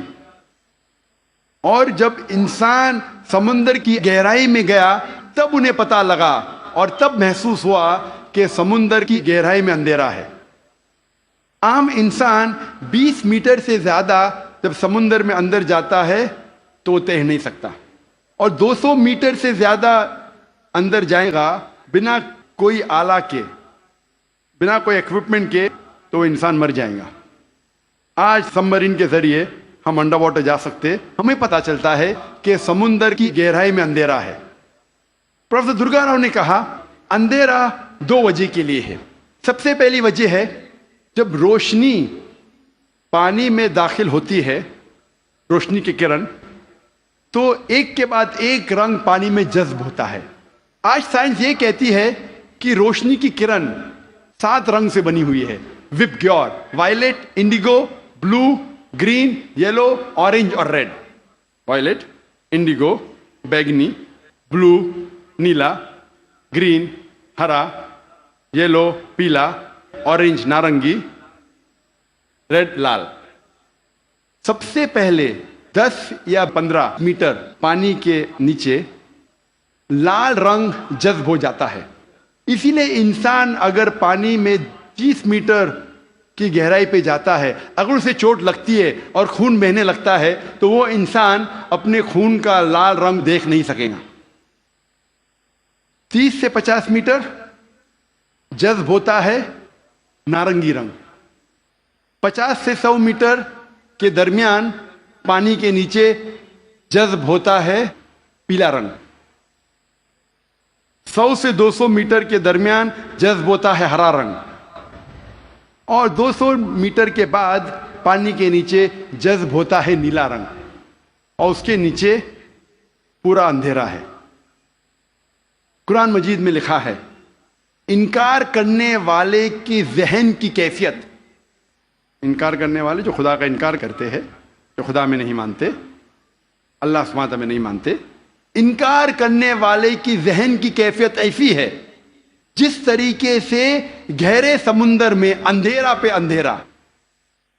اور جب انسان سمندر کی گہرائی میں گیا تب انہیں پتا لگا اور تب محسوس ہوا کہ سمندر کی گہرائی میں اندھیرا ہے۔ عام انسان 20 میٹر سے زیادہ جب سمندر میں اندر جاتا ہے تو وہ تیر نہیں سکتا، اور 200 میٹر سے زیادہ اندر جائے گا بنا کوئی آلہ کے، بنا کوئی ایکوپمنٹ کے، تو وہ انسان مر جائے گا۔ آج سب مرین کے ذریعے ہم انڈر واٹر جا سکتے، ہمیں پتا چلتا ہے کہ سمندر کی گہرائی میں اندھیرا ہے۔ پروفیسر درگا راؤ نے کہا اندھیرا 2 وجہ کے لیے ہے۔ سب سے پہلی وجہ ہے جب روشنی پانی میں داخل ہوتی ہے، روشنی کی کرن، تو ایک کے بعد ایک رنگ پانی میں جذب ہوتا ہے۔ آج سائنس یہ کہتی ہے کہ روشنی کی کرن 7 رنگ سے بنی ہوئی ہے، وب گیور، وائلٹ، انڈیگو، بلو، گرین، یلو، اورنج اور ریڈ۔ وائلٹ، انڈیگو، بیگنی، بلو، نیلا، گرین، ہرا، یلو، پیلا، اورنج، نارنگی، ریڈ، لال۔ سب سے پہلے 10 یا 15 میٹر پانی کے نیچے لال رنگ جذب ہو جاتا ہے۔ اسی لیے انسان اگر پانی میں 30 میٹر کی گہرائی پہ جاتا ہے، اگر اسے چوٹ لگتی ہے اور خون بہنے لگتا ہے تو وہ انسان اپنے خون کا لال رنگ دیکھ نہیں سکے گا۔ 30 سے 50 میٹر جذب ہوتا ہے نارنگی رنگ، 50 سے 100 میٹر کے درمیان پانی کے نیچے جذب ہوتا ہے پیلا رنگ، 100 سے 200 میٹر کے درمیان جذب ہوتا ہے ہرا رنگ، اور 200 میٹر کے بعد پانی کے نیچے جذب ہوتا ہے نیلا رنگ، اور اس کے نیچے پورا اندھیرا ہے۔ قرآن مجید میں لکھا ہے انکار کرنے والے کی ذہن کی کیفیت، انکار کرنے والے جو خدا کا انکار کرتے ہیں، جو خدا میں نہیں مانتے، اللہ سبحانہ وتعالیٰ میں نہیں مانتے، انکار کرنے والے کی ذہن کی کیفیت ایسی ہے جس طریقے سے گہرے سمندر میں اندھیرا پہ اندھیرا،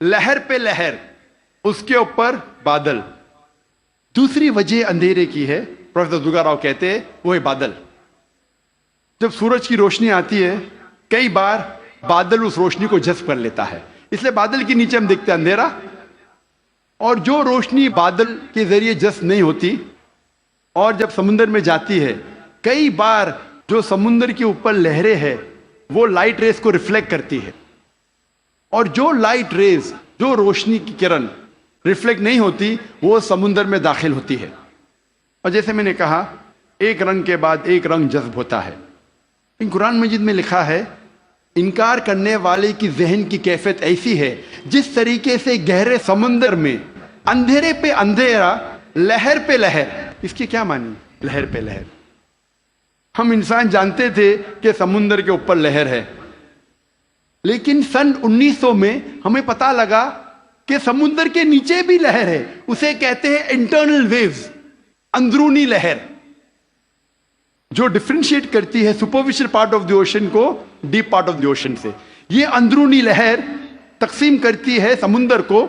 لہر پہ لہر، اس کے اوپر بادل۔ دوسری وجہ اندھیرے کی ہے، پروفیسر درگا راؤ کہتے ہیں، وہ ہے بادل۔ جب سورج کی روشنی آتی ہے کئی بار بادل اس روشنی کو جذب کر لیتا ہے، اس لیے بادل کے نیچے ہم دیکھتے ہیں اندھیرا، اور جو روشنی بادل کے ذریعے جذب نہیں ہوتی اور جب سمندر میں جاتی ہے، کئی بار جو سمندر کے اوپر لہریں ہیں وہ لائٹ ریز کو ریفلیکٹ کرتی ہے، اور جو لائٹ ریز، جو روشنی کی کرن ریفلیکٹ نہیں ہوتی وہ سمندر میں داخل ہوتی ہے، اور جیسے میں نے کہا ایک رنگ کے بعد ایک رنگ جذب ہوتا ہے۔ قرآن مجید میں لکھا ہے انکار کرنے والے کی ذہن کی کیفیت ایسی ہے جس طریقے سے گہرے سمندر میں اندھیرے پہ اندھیرا، لہر پہ لہر۔ اس کی کیا معنی؟ لہر پہ لہر۔ ہم انسان جانتے تھے کہ سمندر کے اوپر لہر ہے، لیکن سن 1900 میں ہمیں پتا لگا کہ سمندر کے نیچے بھی لہر ہے، اسے کہتے ہیں انٹرنل ویوز، اندرونی لہر، جو ڈفرینشیٹ کرتی ہے superficial part of the ocean کو deep part of the ocean سے۔ یہ اندرونی لہر تقسیم کرتی ہے سمندر کو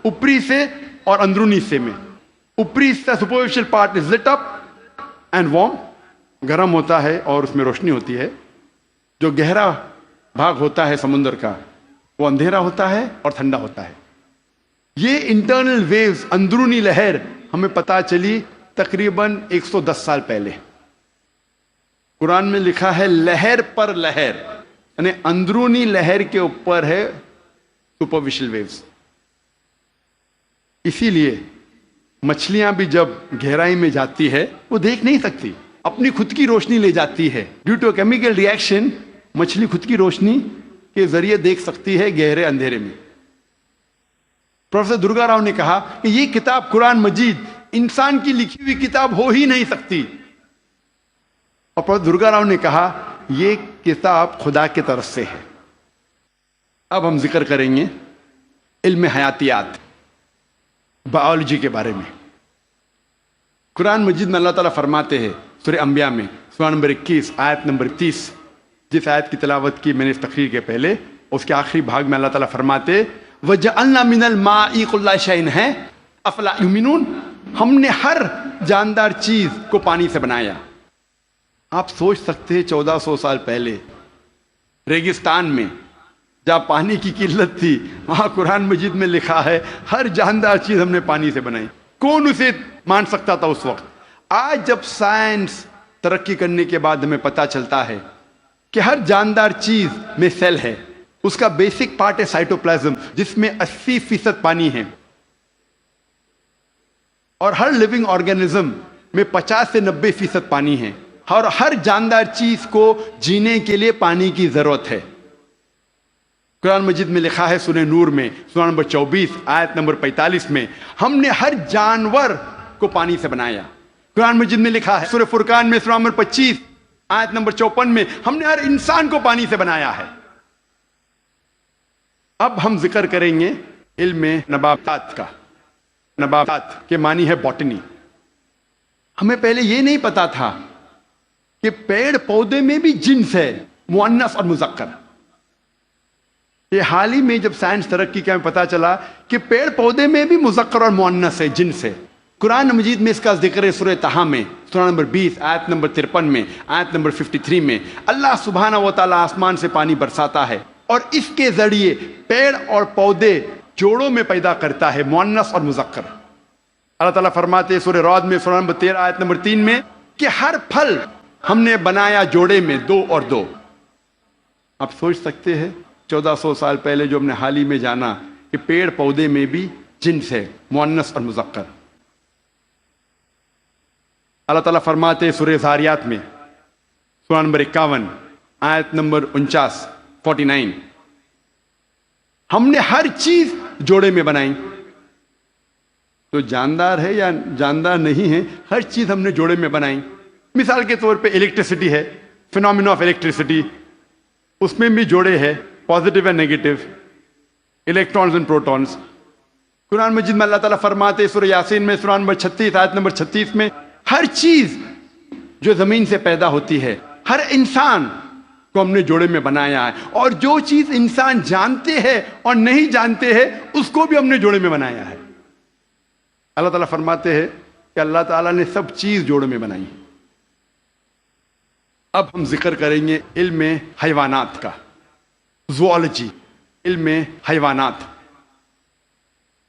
اوپری سے اور اندرونی حصے میں۔ اوپری حصہ superficial part is lit up and warm, گرم ہوتا ہے اور اس میں روشنی ہوتی ہے۔ جو گہرا بھاگ ہوتا ہے سمندر کا وہ اندھیرا ہوتا ہے اور ٹھنڈا ہوتا ہے۔ یہ انٹرنل ویوز، اندرونی لہر ہمیں پتا چلی تقریباً 110 سال پہلے. قرآن میں لکھا ہے لہر پر لہر، یعنی اندرونی لہر کے اوپر ہے سپرفیشل ویوز. اسی لیے مچھلیاں بھی جب گہرائی میں جاتی ہے وہ دیکھ نہیں سکتی، اپنی خود کی روشنی لے جاتی ہے. ڈیو ٹو کیمیکل ریئیکشن مچھلی خود کی روشنی کے ذریعے دیکھ سکتی ہے گہرے اندھیرے میں. پروفیسر درگا راؤ نے کہا کہ یہ کتاب قرآن مجید انسان کی لکھی ہوئی کتاب ہو ہی نہیں سکتی. اور پروفیسر درگا راؤ نے کہا یہ کتاب خدا کی طرف سے ہے. اب ہم ذکر کریں گے علم حیاتیات، بائیولوجی کے بارے میں. قرآن مجید میں اللہ تعالیٰ فرماتے ہیں سورہ انبیاء میں سورہ نمبر 21 آیت نمبر 30، جس آیت کی تلاوت کی میں نے اس تقریر کے پہلے، اس کے آخری بھاگ میں اللہ تعالیٰ فرماتے وَجَعَلْنَا مِنَ الْمَاءِ كُلَّ شَيْءٍ ہے أَفَلَا يُؤْمِنُونَ، ہم نے ہر جاندار چیز کو پانی سے بنایا. آپ سوچ سکتے ہیں 1400 سال پہلے ریگستان میں جہاں پانی کی قلت تھی، وہاں قرآن مجید میں لکھا ہے ہر جاندار چیز ہم نے پانی سے بنائی. کون اسے مان سکتا تھا اس وقت؟ آج جب سائنس ترقی کرنے کے بعد ہمیں پتا چلتا ہے کہ ہر جاندار چیز میں سیل ہے، اس کا بیسک پارٹ ہے سائٹوپلازم جس میں 80% پانی ہے، اور ہر لیونگ آرگینزم میں 50 سے 90% پانی ہے، اور ہر جاندار چیز کو جینے کے لیے پانی کی ضرورت ہے. قرآن مجید میں لکھا ہے سورہ نور میں سورہ نمبر 24 آیت نمبر 45 میں ہم نے ہر جانور کو پانی سے بنایا. قرآن مجید میں لکھا ہے سورہ فرقان میں سورہ نمبر 25 آیت نمبر 54 میں ہم نے ہر انسان کو پانی سے بنایا ہے. اب ہم ذکر کریں گے علم نباتات کا. نباتات کے معنی ہے باٹنی. ہمیں پہلے یہ نہیں پتا تھا کہ پیڑ پودے میں بھی جنس ہے، مؤنث اور مذکر. یہ حال ہی میں جب سائنس ترقی کیا پتا چلا کہ پیڑ پودے میں بھی مذکر اور مؤنث ہے، جنس ہے. قرآن مجید میں اس کا ذکر ہے سورہ طٰہٰ میں سورہ نمبر 20 آیت نمبر 53 میں آیت نمبر 53 میں اللہ سبحانہ و تعالیٰ آسمان سے پانی برساتا ہے اور اس کے ذریعے پیڑ اور پودے جوڑوں میں پیدا کرتا ہے، مؤنث اور مذکر. اللہ تعالیٰ فرماتے ہیں سورہ رعد میں سورہ نمبر 13 آیت نمبر 3 میں کہ ہر پھل ہم نے بنایا جوڑے میں 2 اور 2. آپ سوچ سکتے ہیں 1400 سال پہلے جو ہم نے حال ہی میں جانا کہ پیڑ پودے میں بھی جنس ہے، مؤنث اور مذکر. اللہ تعالیٰ فرماتے ہیں سورہ ذاریات میں سورہ نمبر 51 آیت نمبر 49 ہم نے ہر چیز جوڑے میں بنائی. تو جاندار ہے یا جاندار نہیں ہے، ہر چیز ہم نے جوڑے میں بنائی. مثال کے طور پہ الیکٹریسٹی ہے، فینومینا آف الیکٹریسٹی، اس میں بھی جوڑے ہے، positive and negative, electrons and protons. Quran مجید میں اللہ تعالیٰ فرماتے ہیں سورہ یاسین میں سورہ نمبر 36 آیت نمبر 36 میں ہر چیز جو زمین سے پیدا ہوتی ہے، ہر انسان کو ہم نے جوڑے میں بنایا ہے، اور جو چیز انسان جانتے ہیں اور نہیں جانتے ہیں اس کو بھی ہم نے جوڑے میں بنایا ہے. اللہ تعالیٰ فرماتے ہیں کہ اللہ تعالیٰ نے سب چیز جوڑے میں بنائی. اب ہم ذکر کریں گے علم حیوانات کا، زوالوجی، علم حیوانات،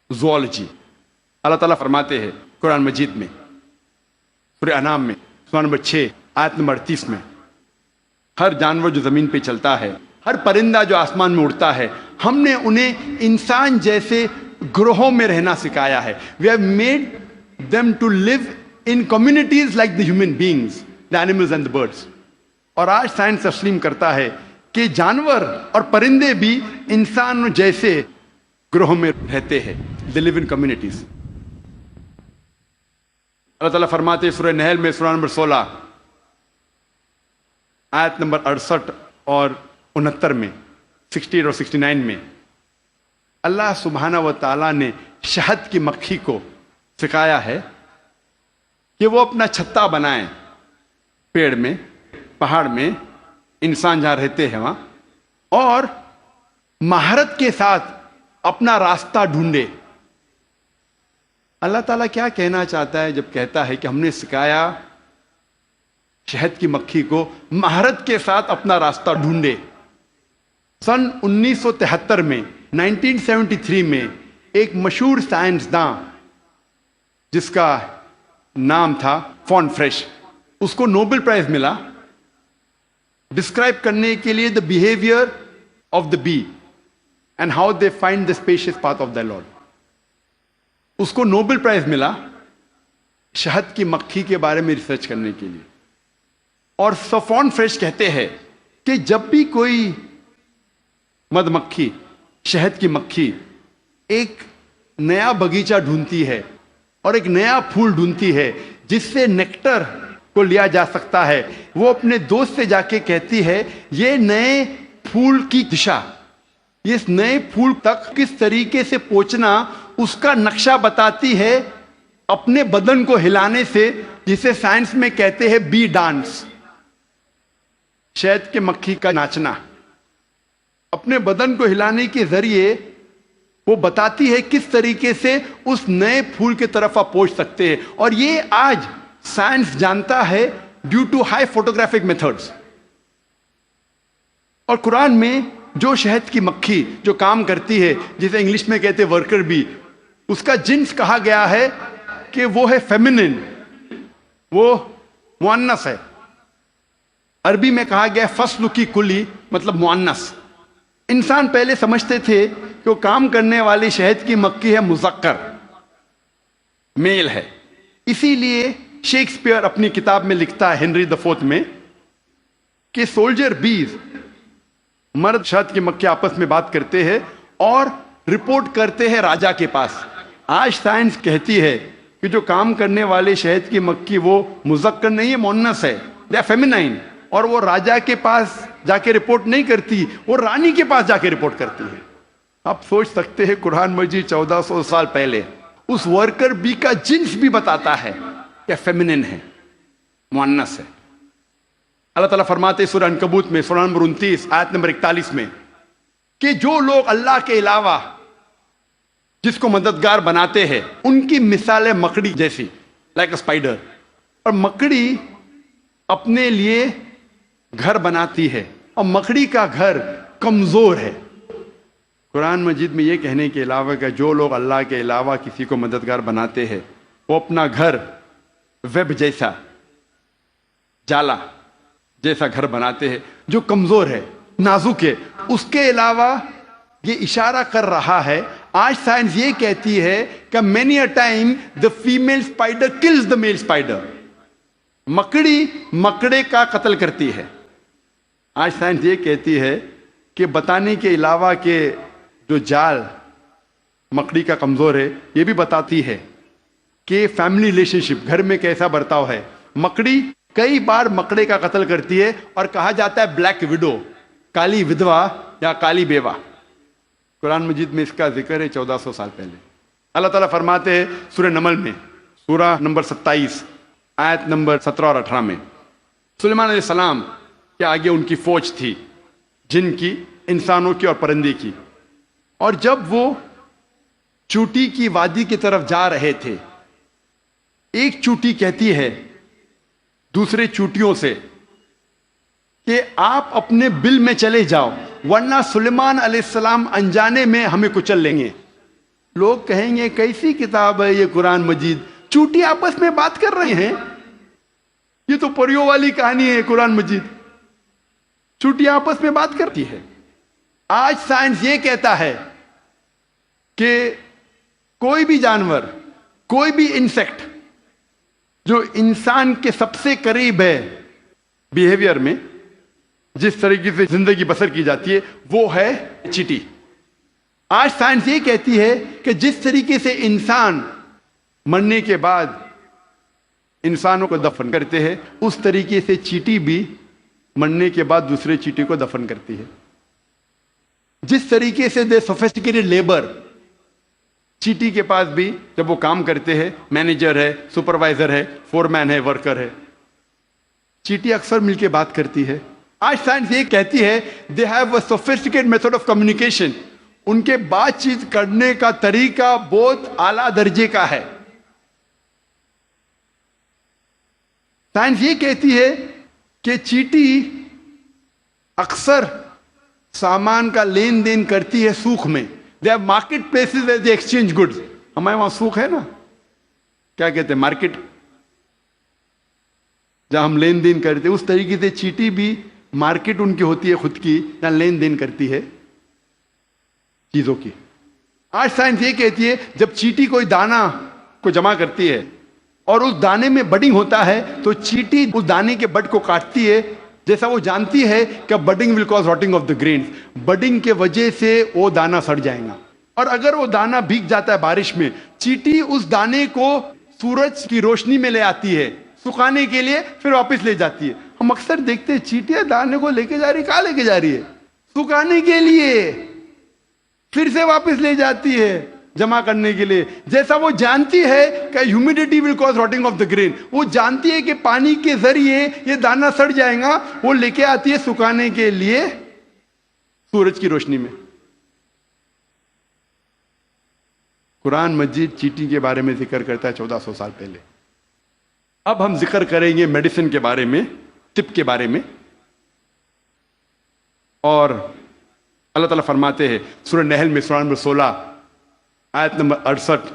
زوالوجی. اللہ تعالیٰ فرماتے ہیں قرآن مجید میں سورہ انعام میں سورہ نمبر 6 آیت نمبر 38 میں ہر جانور جو زمین پہ چلتا ہے، ہر پرندہ جو آسمان میں اڑتا ہے، ہم نے انہیں انسان جیسے گروہوں میں رہنا سکھایا ہے. We have made them to live in communities like the human beings, the animals and the birds. اور آج سائنس تسلیم کرتا ہے کہ جانور اور پرندے بھی انسان جیسے گروہوں میں رہتے ہیں. They live in communities. اللہ تعالیٰ فرماتے سورہ نحل میں سورہ نمبر 16 آیت نمبر 68 اور 69 میں 60 اور 69 میں اللہ سبحانہ و تعالیٰ نے شہد کی مکھی کو سکھایا ہے کہ وہ اپنا چھتا بنائیں پیڑ میں، پہاڑ میں، انسان جہاں رہتے ہیں وہاں، اور مہارت کے ساتھ اپنا راستہ ڈھونڈے. اللہ تعالیٰ کیا کہنا چاہتا ہے جب کہتا ہے کہ ہم نے سکھایا شہد کی مکھی کو مہارت کے ساتھ اپنا راستہ ڈھونڈے؟ سن 1973 میں 1973 میں ایک مشہور سائنسداں جس کا نام تھا فون فریش، اس کو نوبل پرائز ملا ڈسکرائب کرنے کے لیے the behaviour of the bee and how they find the spacious path of the Lord. اس کو نوبل پرائز ملا شہد کی مکھی کے بارے میں ریسرچ کرنے کے لیے. اور فون فریش کہتے ہیں کہ جب بھی کوئی مدھ مکھی، شہد کی مکھی ایک نیا باغیچہ ڈھونڈتی ہے اور ایک نیا پھول ڈھونڈتی ہے جس سے نیکٹر کو لیا جا سکتا ہے، وہ اپنے دوست سے جا کے کہتی ہے یہ نئے پھول کی دشا، اس نئے پھول تک کس طریقے سے پہنچنا اس کا نقشہ بتاتی ہے اپنے بدن کو ہلانے سے، جسے سائنس میں کہتے ہیں بی ڈانس. شہد کے مکھی کا ناچنا اپنے بدن کو ہلانے کے ذریعے وہ بتاتی ہے کس طریقے سے اس نئے پھول کی طرف آپ پہنچ سکتے ہیں. اور یہ آج سائنس جانتا ہے due to high photographic methods. اور قرآن میں جو شہد کی مکھی جو کام کرتی ہے، جسے انگلش میں کہتے ہیں ورکر بی، اس کا جنس کہا گیا ہے کہ وہ ہے فیمینن، وہ مؤنث ہے. عربی میں کہا گیا فصل کی کلی، مطلب مؤنث. انسان پہلے سمجھتے تھے کہ وہ کام کرنے والی شہد کی مکھی ہے مذکر، میل ہے. اسی لیے شیکسپیئر اپنی کتاب میں لکھتا ہے ہنری the fourth میں کہ سولجر بیز، مرد شہد کی مکھی آپس میں بات کرتے ہیں اور رپورٹ کرتے ہیں راجا کے پاس. آج سائنس کہتی ہے کہ جو کام کرنے والے شہد کی مکھی وہ مذکر نہیں ہے، مؤنث ہے، دے آر فیمینائن. اور وہ راجا کے پاس جا کے رپورٹ نہیں کرتی، وہ رانی کے پاس جا کے رپورٹ کرتی ہے. آپ سوچ سکتے ہیں قرآن مجید 1400 سال پہلے اس ورکر بی کا جنس بھی بتاتا ہے کہ فیمینن ہے، مؤنث ہے. اللہ تعالیٰ فرماتے ہیں سورہ عنکبوت میں سورہ نمبر 29 آیت نمبر 41 میں کہ جو لوگ اللہ کے علاوہ جس کو مددگار بناتے ہیں ان کی مثال ہے مکڑی جیسی، لائک اے اسپائڈر. اور مکڑی اپنے لیے گھر بناتی ہے اور مکڑی کا گھر کمزور ہے. قرآن مجید میں یہ کہنے کے علاوہ کہ جو لوگ اللہ کے علاوہ کسی کو مددگار بناتے ہیں وہ اپنا گھر ویب جیسا، جالا جیسا گھر بناتے ہیں جو کمزور ہے، نازک ہے. اس کے علاوہ یہ اشارہ کر رہا ہے، آج سائنس یہ کہتی ہے کہ many a time the female spider kills the male spider. مکڑی مکڑے کا قتل کرتی ہے. آج سائنس یہ کہتی ہے کہ بتانے کے علاوہ کہ جو جال مکڑی کا کمزور ہے، یہ بھی بتاتی ہے کہ فیملی ریلیشن شپ، گھر میں کیسا برتاؤ ہے. مکڑی کئی بار مکڑے کا قتل کرتی ہے اور کہا جاتا ہے بلیک وڈو، کالی ودوا یا کالی بیوہ. قرآن مجید میں اس کا ذکر ہے 1400 سال پہلے. اللہ تعالیٰ فرماتے ہیں سورہ نمل میں سورہ نمبر 27 آیت نمبر 17 اور 18 میں، سلیمان علیہ السلام کے آگے ان کی فوج تھی، جن کی، انسانوں کی اور پرندے کی. اور جب وہ چوٹی کی وادی کی طرف جا رہے تھے، ایک چوٹی کہتی ہے دوسرے چوٹیوں سے کہ آپ اپنے بل میں چلے جاؤ ورنہ سلیمان علیہ السلام انجانے میں ہمیں کچل لیں گے. لوگ کہیں گے کیسی کتاب ہے یہ قرآن مجید، چوٹی آپس میں بات کر رہے ہیں، یہ تو پریوں والی کہانی ہے. قرآن مجید چوٹی آپس میں بات کرتی ہے. آج سائنس یہ کہتا ہے کہ کوئی بھی جانور، کوئی بھی انسیکٹ جو انسان کے سب سے قریب ہے بیہیویئر میں، جس طریقے سے زندگی بسر کی جاتی ہے، وہ ہے چیٹی. آج سائنس یہ کہتی ہے کہ جس طریقے سے انسان مرنے کے بعد انسانوں کو دفن کرتے ہیں، اس طریقے سے چیٹی بھی مرنے کے بعد دوسرے چیٹی کو دفن کرتی ہے. جس طریقے سے دے سوفسٹیکیٹڈ لیبر، چیٹی کے پاس بھی جب وہ کام کرتے ہیں، مینیجر ہے، سپروائزر ہے، فورمین ہے، ورکر ہے، چیٹی اکثر مل کے بات کرتی ہے. آج سائنس یہ کہتی ہے they have a sophisticated method of communication, ان کے بات چیت کرنے کا طریقہ بہت اعلیٰ درجے کا ہے. سائنس یہ کہتی ہے کہ چیٹی اکثر سامان کا لین دین کرتی ہے سوکھ میں. They have market places where they exchange goods. ہمارے وہاں سوق ہے نا, کیا کہتے ہیں, مارکیٹ, جہاں ہم لین دین کرتے ہیں. اس طریقے سے چیٹی بھی مارکیٹ ان کی ہوتی ہے خود کی, جہاں لین دین کرتی ہے چیزوں کی. آج سائنس یہ کہتی ہے جب چیٹی کوئی دانہ کو جمع کرتی ہے اور اس دانے میں بڈنگ ہوتا ہے تو چیٹی اس دانے کے بڈ کو کاٹتی ہے, جیسا وہ جانتی ہے کہ budding will cause rotting of the grains, budding کے وجہ سے وہ دانہ سڑ جائے گا. اور اگر وہ دانہ بھیگ جاتا ہے بارش میں, چیٹی اس دانے کو سورج کی روشنی میں لے آتی ہے سکھانے کے لیے, پھر واپس لے جاتی ہے. ہم اکثر دیکھتے ہیں چیٹیاں دانے کو لے کے جا رہی, کہاں لے کے جا رہی ہے؟ سکھانے کے لیے, پھر سے واپس لے جاتی ہے جمع کرنے کے لیے. جیسا وہ جانتی ہے کہ humidity will cause rotting of the grain, وہ جانتی ہے کہ پانی کے ذریعے یہ دانہ سڑ جائے گا, وہ لے کے آتی ہے سکھانے کے لیے سورج کی روشنی میں. قرآن مجید چیٹی کے بارے میں ذکر کرتا ہے 1400 سال پہلے. اب ہم ذکر کریں گے میڈیسن کے بارے میں, طب کے بارے میں. اور اللہ تعالیٰ فرماتے ہیں سورہ نحل میں سورہ نمبر 16 آیت نمبر 68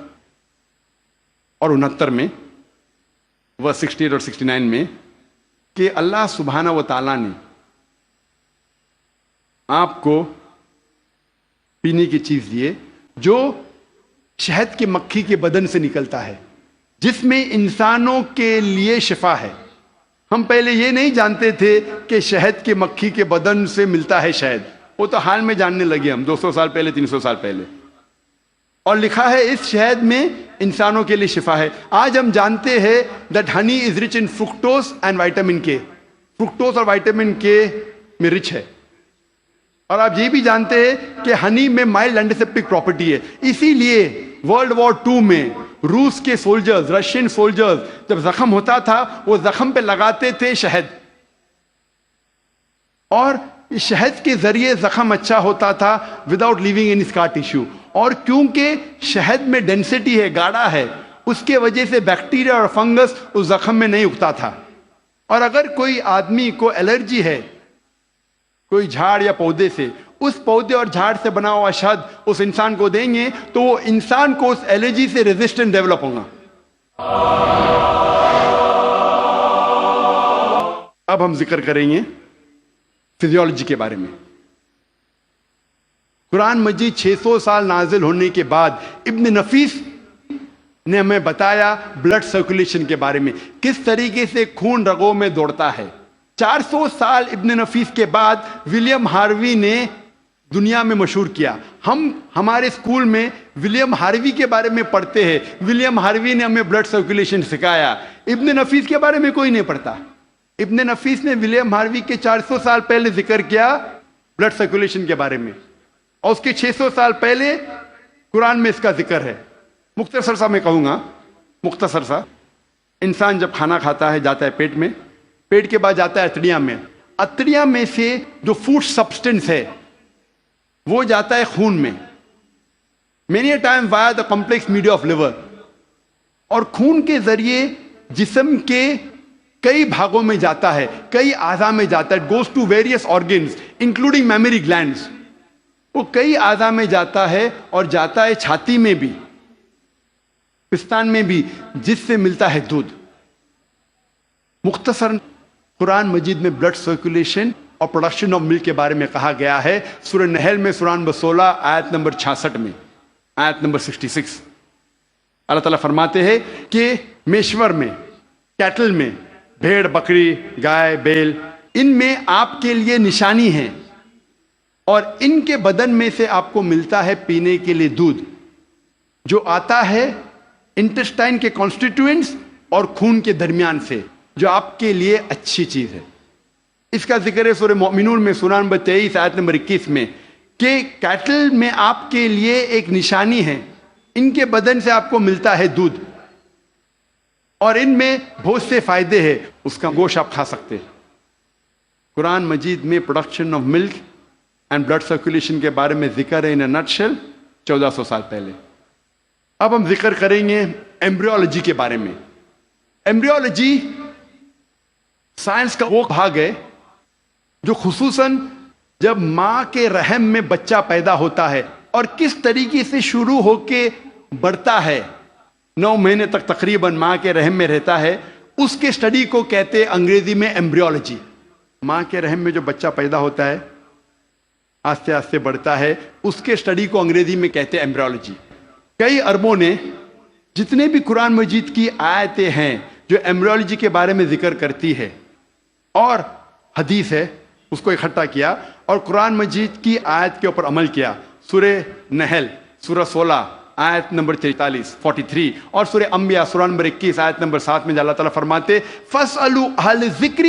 اور 69 میں, ورس 68 اور 69 میں, کہ اللہ سبحانہ و تعالیٰ نے آپ کو پینے کی چیز دیے جو شہد کی مکھی کے بدن سے نکلتا ہے, جس میں انسانوں کے لیے شفا ہے. ہم پہلے یہ نہیں جانتے تھے کہ شہد کی مکھی کے بدن سے ملتا ہے شہد, وہ تو حال میں جاننے لگے ہم 200 سال پہلے 300 سال پہلے. اور لکھا ہے اس شہد میں انسانوں کے لیے شفا ہے. آج ہم جانتے ہیں that honey is rich in fructose and vitamin K. fructose اور وائٹامن کے میں رچ ہے. اور آپ یہ بھی جانتے ہیں کہ ہنی میں مائلڈ اینٹیسیپٹک پراپرٹی ہے. اسی لیے ورلڈ وار 2 میں روس کے سولجرز, رشین سولجرز جب زخم ہوتا تھا وہ زخم پہ لگاتے تھے شہد, اور شہد کے ذریعے زخم اچھا ہوتا تھا وداؤٹ لیونگ اینی اسکار ٹیشو. اور کیونکہ شہد میں ڈینسٹی ہے, گاڑھا ہے, اس کے وجہ سے بیکٹیریا اور فنگس اس زخم میں نہیں اگتا تھا. اور اگر کوئی آدمی کو الرجی ہے کوئی جھاڑ یا پودے سے, اس پودے اور جھاڑ سے بنا ہوا شہد اس انسان کو دیں گے تو وہ انسان کو اس الرجی سے ریزسٹنٹ ڈیولپ ہوگا. اب ہم ذکر کریں گے فزیولوجی کے بارے میں. قرآن مجید 600 سال نازل ہونے کے بعد ابن نفیس نے ہمیں بتایا بلڈ سرکولیشن کے بارے میں, کس طریقے سے خون رگوں میں دوڑتا ہے. 400 سال ابن نفیس کے بعد ولیم ہاروی نے دنیا میں مشہور کیا. ہم ہمارے اسکول میں ولیم ہاروی کے بارے میں پڑھتے ہیں, ولیم ہاروی نے ہمیں بلڈ سرکولیشن سکھایا. ابن نفیس کے بارے میں کوئی نہیں پڑھتا. ابن نفیس نے ولیم ہاروی کے 400 سال پہلے ذکر کیا بلڈ سرکولیشن کے بارے میں, اور اس کے 600 سال پہلے قرآن میں اس کا ذکر ہے. مختصر سا میں کہوں گا, مختصر سا. انسان جب کھانا کھاتا ہے جاتا ہے پیٹ میں, پیٹ کے بعد جاتا ہے اتڑیاں میں, اتڑیاں میں سے جو فوڈ سبسٹنس ہے وہ جاتا ہے خون میں, many a time via the complex media of liver, اور خون کے ذریعے جسم کے کئی بھاگوں میں جاتا ہے, کئی اعضاء میں جاتا ہے. It goes to various organs including mammary glands. وہ کئی اعضاء میں جاتا ہے, اور جاتا ہے چھاتی میں بھی, پستان میں بھی, جس سے ملتا ہے دودھ. مختصر قرآن مجید میں بلڈ سرکولیشن اور پروڈکشن آف ملک کے بارے میں کہا گیا ہے سورہ نحل میں سورہ نمبر 16 آیت نمبر 66 میں, آیت نمبر 66. اللہ تعالیٰ فرماتے ہیں کہ میشور میں, کیٹل میں, بھیڑ بکری گائے بیل, ان میں آپ کے لیے نشانی ہے, اور ان کے بدن میں سے آپ کو ملتا ہے پینے کے لیے دودھ, جو آتا ہے انٹسٹائن کے کانسٹیٹوئنٹس اور خون کے درمیان سے, جو آپ کے لیے اچھی چیز ہے. اس کا ذکر ہے سورہ مومنون میں سورہ نمبر 23 آیت نمبر 21 میں, کہ کیٹل میں آپ کے لیے ایک نشانی ہے, ان کے بدن سے آپ کو ملتا ہے دودھ, اور ان میں بہت سے فائدے ہیں, اس کا گوشت آپ کھا سکتے ہیں. قرآن مجید میں production of milk and blood circulation کے بارے میں ذکر ہے ان اے نٹ شیل 1400 سال پہلے. اب ہم ذکر کریں گے ایمبریولوجی کے بارے میں. ایمبریولوجی سائنس کا وہ بھاگ ہے جو خصوصاً جب ماں کے رحم میں بچہ پیدا ہوتا ہے اور کس طریقے سے شروع ہو کے بڑھتا ہے، 9 مہینے تک تقریباً ماں کے رحم میں رہتا ہے، اس کے سٹڈی کو کہتے ہیں انگریزی میں ایمبریولوجی۔ ماں کے رحم میں جو بچہ پیدا ہوتا ہے، آہستہ آہستہ بڑھتا ہے، اس کے سٹڈی کو انگریزی میں کہتے ہیں ایمبریولوجی۔ کئی اربوں نے جتنے بھی قرآن مجید کی آیتیں ہیں جو ایمبریولوجی کے بارے میں ذکر کرتی ہے اور حدیث ہے، اس کو اکٹھا کیا اور قرآن مجید کی آیت کے اوپر عمل کیا۔ سورہ نحل سورہ 16 آیت نمبر 43 اور سورہ انبیاء سورہ نمبر 21 آیت نمبر 7 میں اللہ تعالیٰ فرماتے فَاسْأَلُوا أَهْلَ الذِّكْرِ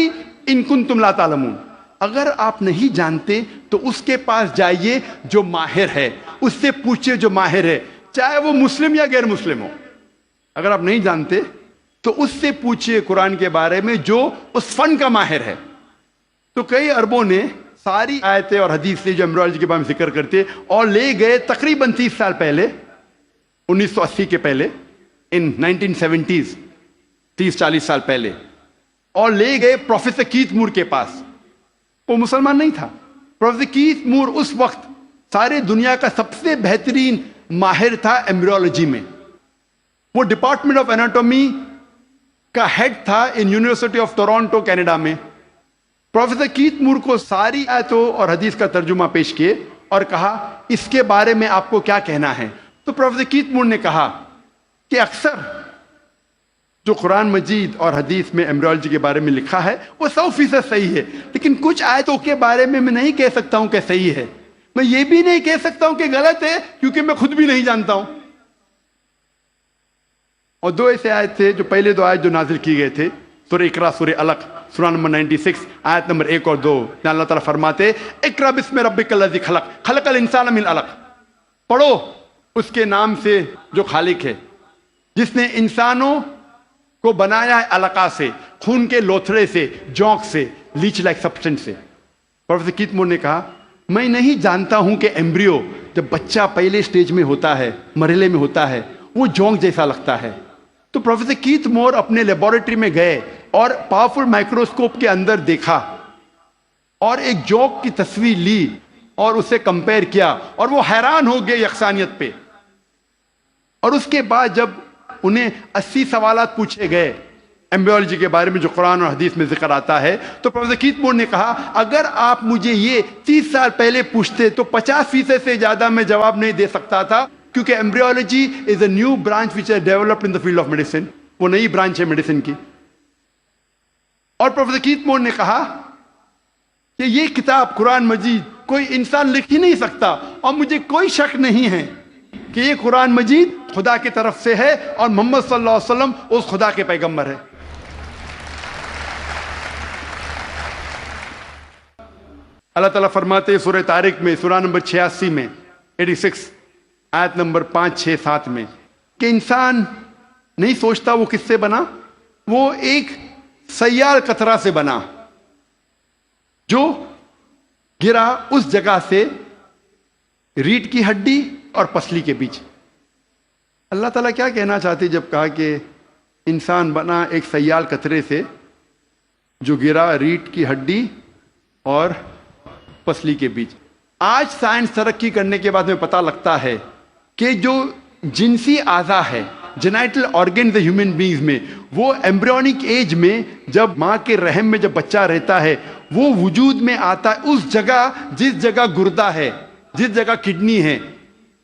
إِن كُنتُمْ لَا تَعْلَمُونَ، اگر آپ نہیں جانتے تو اس کے پاس جائیے جو ماہر ہے، اس سے پوچھئے جو ماہر ہے، چاہے وہ مسلم یا غیر مسلم ہو۔ اگر آپ نہیں جانتے تو اس سے پوچھئے قرآن کے بارے میں جو اس فن کا ماہر ہے۔ تو کئی اربوں نے ساری آیتیں اور حدیث سے جو ایمبریولوجی کے بارے میں ذکر کرتے اور لے گئے تقریباً 30 سال پہلے، 1980 کے پہلے، ان 1970s، 30-40 سال پہلے، اور لے گئے پروفیسر کیتھ مور کے پاس۔ وہ مسلمان نہیں تھا۔ پروفیسر کیتھ مور اس وقت سارے دنیا کا سب سے بہترین ماہر تھا ایمبریولوجی میں۔ وہ ڈپارٹمنٹ آف اناٹومی کا ہیڈ تھا in university of Toronto Canada میں۔ پروفیسر کیتھ مور کو ساری آیتوں اور حدیث کا ترجمہ پیش کیے اور کہا اس کے بارے میں آپ کو کیا کہنا ہے۔ تو پروفیسر کیتھ مور نے کہا کہ اکثر جو قرآن مجید اور حدیث میں ایمبریولوجی کے بارے میں لکھا ہے وہ 100% صحیح ہے، لیکن کچھ آیتوں کے بارے میں نہیں کہہ سکتا ہوں کہ صحیح ہے، میں یہ بھی نہیں کہہ سکتا ہوں کہ غلط ہے کیونکہ میں خود بھی نہیں جانتا ہوں۔ اور 2 ایسے آیت تھے جو پہلے 2 آیت جو نازل کی گئے تھے، سورہ اقرا سورہ علق سورہ نمبر 96 آیت نمبر 1 اور 2 میں اللہ تعالیٰ فرماتے اقرا بسم ربک الذی خلق خلق الانسان من علق، پڑھو اس کے نام سے جو خالق ہے جس نے انسانوں کو بنایا ہے علقہ سے، خون کے لوتھڑے سے، جونک سے، لیچ لائک سبسٹنس سے۔ پروفیسر کیتھ مور نے کہا میں نہیں جانتا ہوں کہ ایمبریو جب بچہ پہلے سٹیج میں ہوتا ہے، مرحلے میں ہوتا ہے، وہ جونک جیسا لگتا ہے۔ تو پروفیسر کیتھ مور اپنے لیبارٹری میں گئے اور پاورفل مائکروسکوپ کے اندر دیکھا اور ایک جونک کی تصویر لی اور اسے کمپیئر کیا اور وہ حیران ہو گئے یکسانیت پہ۔ اور اس کے بعد جب انہیں 80 سوالات پوچھے گئے ایمبریولوجی کے بارے میں جو قرآن اور حدیث میں ذکر آتا ہے، تو پروفیسر کیتھ مور نے کہا اگر آپ مجھے یہ 30 سال پہلے پوچھتے تو 50% سے زیادہ میں جواب نہیں دے سکتا تھا، کیونکہ embryology is a new branch which is developed in the field of medicine, وہ نئی برانچ ہے میڈیسن کی۔ اور پروفیسر کیتھ مور نے کہا کہ یہ کتاب قرآن مجید کوئی انسان لکھ ہی نہیں سکتا، اور مجھے کوئی شک نہیں ہے کہ یہ قرآن مجید خدا کی طرف سے ہے اور محمد صلی اللہ علیہ وسلم اس خدا کے پیغمبر ہے۔ اللہ تعالیٰ فرماتے ہیں سورہ طارق میں سورہ نمبر 86 میں 86 آیت نمبر 5 6 7 میں کہ انسان نہیں سوچتا وہ کس سے بنا، وہ ایک سیال قطرہ سے بنا جو گرا اس جگہ سے ریڑھ کی ہڈی اور پسلی کے بیچ۔ اللہ تعالیٰ کیا کہنا چاہتے جب کہا کہ انسان بنا ایک سیال قطرے سے جو گرا ریڑھ کی ہڈی اور پسلی کے بیچ؟ آج سائنس ترقی کرنے کے بعد میں پتہ لگتا ہے کہ جو جنسی اعضا ہے، جینائٹل آرگن ہیومن بینگز میں، وہ ایمبریونک ایج میں جب ماں کے رحم میں جب بچہ رہتا ہے وہ وجود میں آتا ہے اس جگہ جس جگہ گردہ ہے، جس جگہ کڈنی ہے،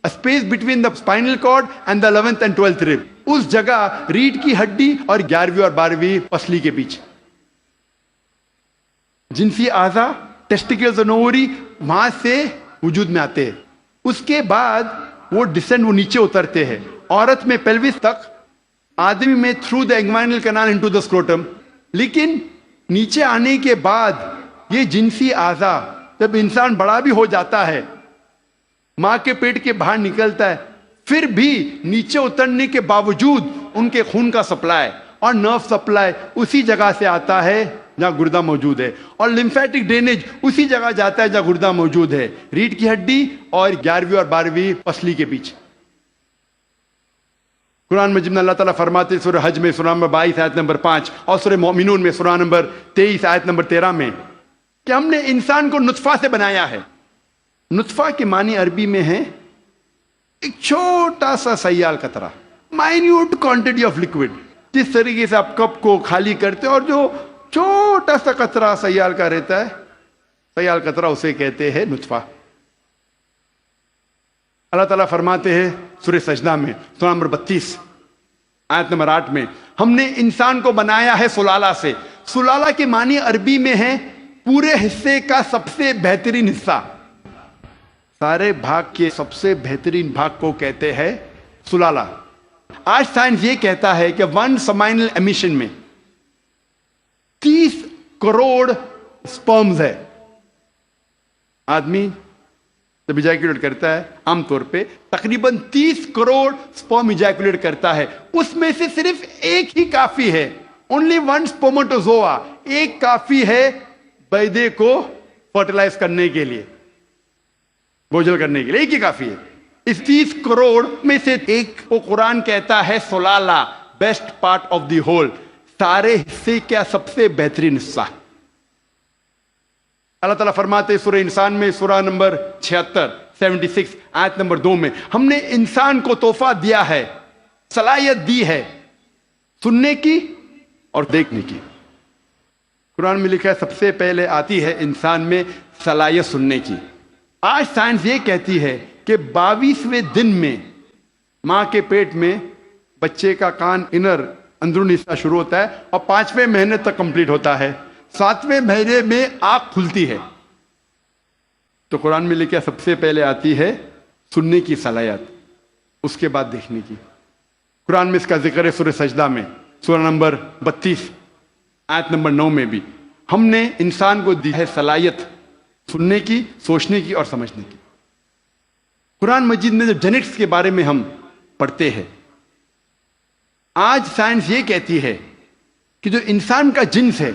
space between the spinal cord and the 11th and 12th rib، اس جگہ ریڑھ کی ہڈی اور 11ویں اور 12ویں پسلی کے بیچ۔ جنسی اعضا ٹیسٹیکلز اور اووری وہاں سے وجود میں آتے ہیں، اس کے بعد وہ ڈسینڈ وہ نیچے اترتے ہیں، عورت میں پیلوس تک، آدمی میں through the inguinal canal into the scrotum. لیکن نیچے آنے کے بعد یہ جنسی اعضا جب انسان بڑا بھی ہو جاتا ہے، ماں کے پیٹ کے باہر نکلتا ہے، پھر بھی نیچے اترنے کے باوجود ان کے خون کا سپلائی اور نرو سپلائی اسی جگہ سے آتا ہے جہاں گردہ موجود ہے، اور لمفیٹک ڈرینیج اسی جگہ جاتا ہے جہاں گردہ موجود ہے، ریڑھ کی ہڈی اور 11ویں اور 12ویں پسلی کے بیچ۔ قرآن مجید میں اللہ تعالیٰ فرماتے سورہ حج میں سورہ نمبر 22 آیت نمبر 5 اور سورہ مومنون میں سورہ نمبر 23 آیت نمبر 13 میں کہ ہم نے انسان کو نطفہ سے بنایا ہے۔ نطفہ کے معنی عربی میں ہے ایک چھوٹا سا سیال قطرہ، مائنیوٹ کوانٹٹی آف لکوڈ، جس طریقے سے آپ کپ کو خالی کرتے اور جو چھوٹا سا قطرہ سیال کا رہتا ہے، سیال قطرہ اسے کہتے ہیں نطفہ۔ اللہ تعالیٰ فرماتے ہیں سورہ سجدہ میں، سورہ نمبر 32 آیت نمبر 8 میں، ہم نے انسان کو بنایا ہے سلالہ سے۔ سلالہ کے معنی عربی میں ہے پورے حصے کا سب سے بہترین حصہ، سارے بھاگ کے سب سے بہترین بھاگ کو کہتے ہیں سلالہ۔ آج سائنس یہ کہتا ہے کہ 1 سمائنل ایمیشن میں 30 کروڑ سپرمز ہے۔ آدمی جب ایجیکولیٹ کرتا ہے عام طور پہ تقریباً 30 کروڑ سپرم ایجیکولیٹ کرتا ہے، اس میں سے صرف ایک ہی کافی ہے، اونلی 1 سپرماٹوزوا، ایک کافی ہے بیضے کو فرٹیلائز کرنے کے لیے، بوجھل کرنے کے لیے، ایک ہی کافی ہے۔ اس 30 کروڑ میں سے ایک کو قرآن کہتا ہے سلالہ، best part of the whole, سارے حصے کا سب سے بہترین حصہ۔ اللہ تعالیٰ فرماتے سورہ انسان میں، سورہ نمبر 76 آیت نمبر 2 میں، ہم نے انسان کو تحفہ دیا ہے، صلاحیت دی ہے سننے کی اور دیکھنے کی۔ قرآن میں لکھا ہے سب سے پہلے آتی ہے انسان میں صلاحیت سننے کی۔ آج سائنس یہ کہتی ہے کہ 22ویں دن میں ماں کے پیٹ میں بچے کا کان اندرونی حصہ شروع ہوتا ہے اور 5ویں مہینے تک کمپلیٹ ہوتا ہے، 7ویں مہینے میں آنکھ کھلتی ہے۔ تو قرآن میں لکھا سب سے پہلے آتی ہے سننے کی صلاحیت، اس کے بعد دیکھنے کی۔ قرآن میں اس کا ذکر ہے سورہ سجدہ میں، سورہ نمبر 32 آیت نمبر 9 میں بھی، ہم نے انسان کو دی ہے صلاحیت سننے کی، سوچنے کی اور سمجھنے کی۔ قرآن مجید میں جب جینیٹکس کے بارے میں ہم پڑھتے ہیں، آج سائنس یہ کہتی ہے کہ جو انسان کا جنس ہے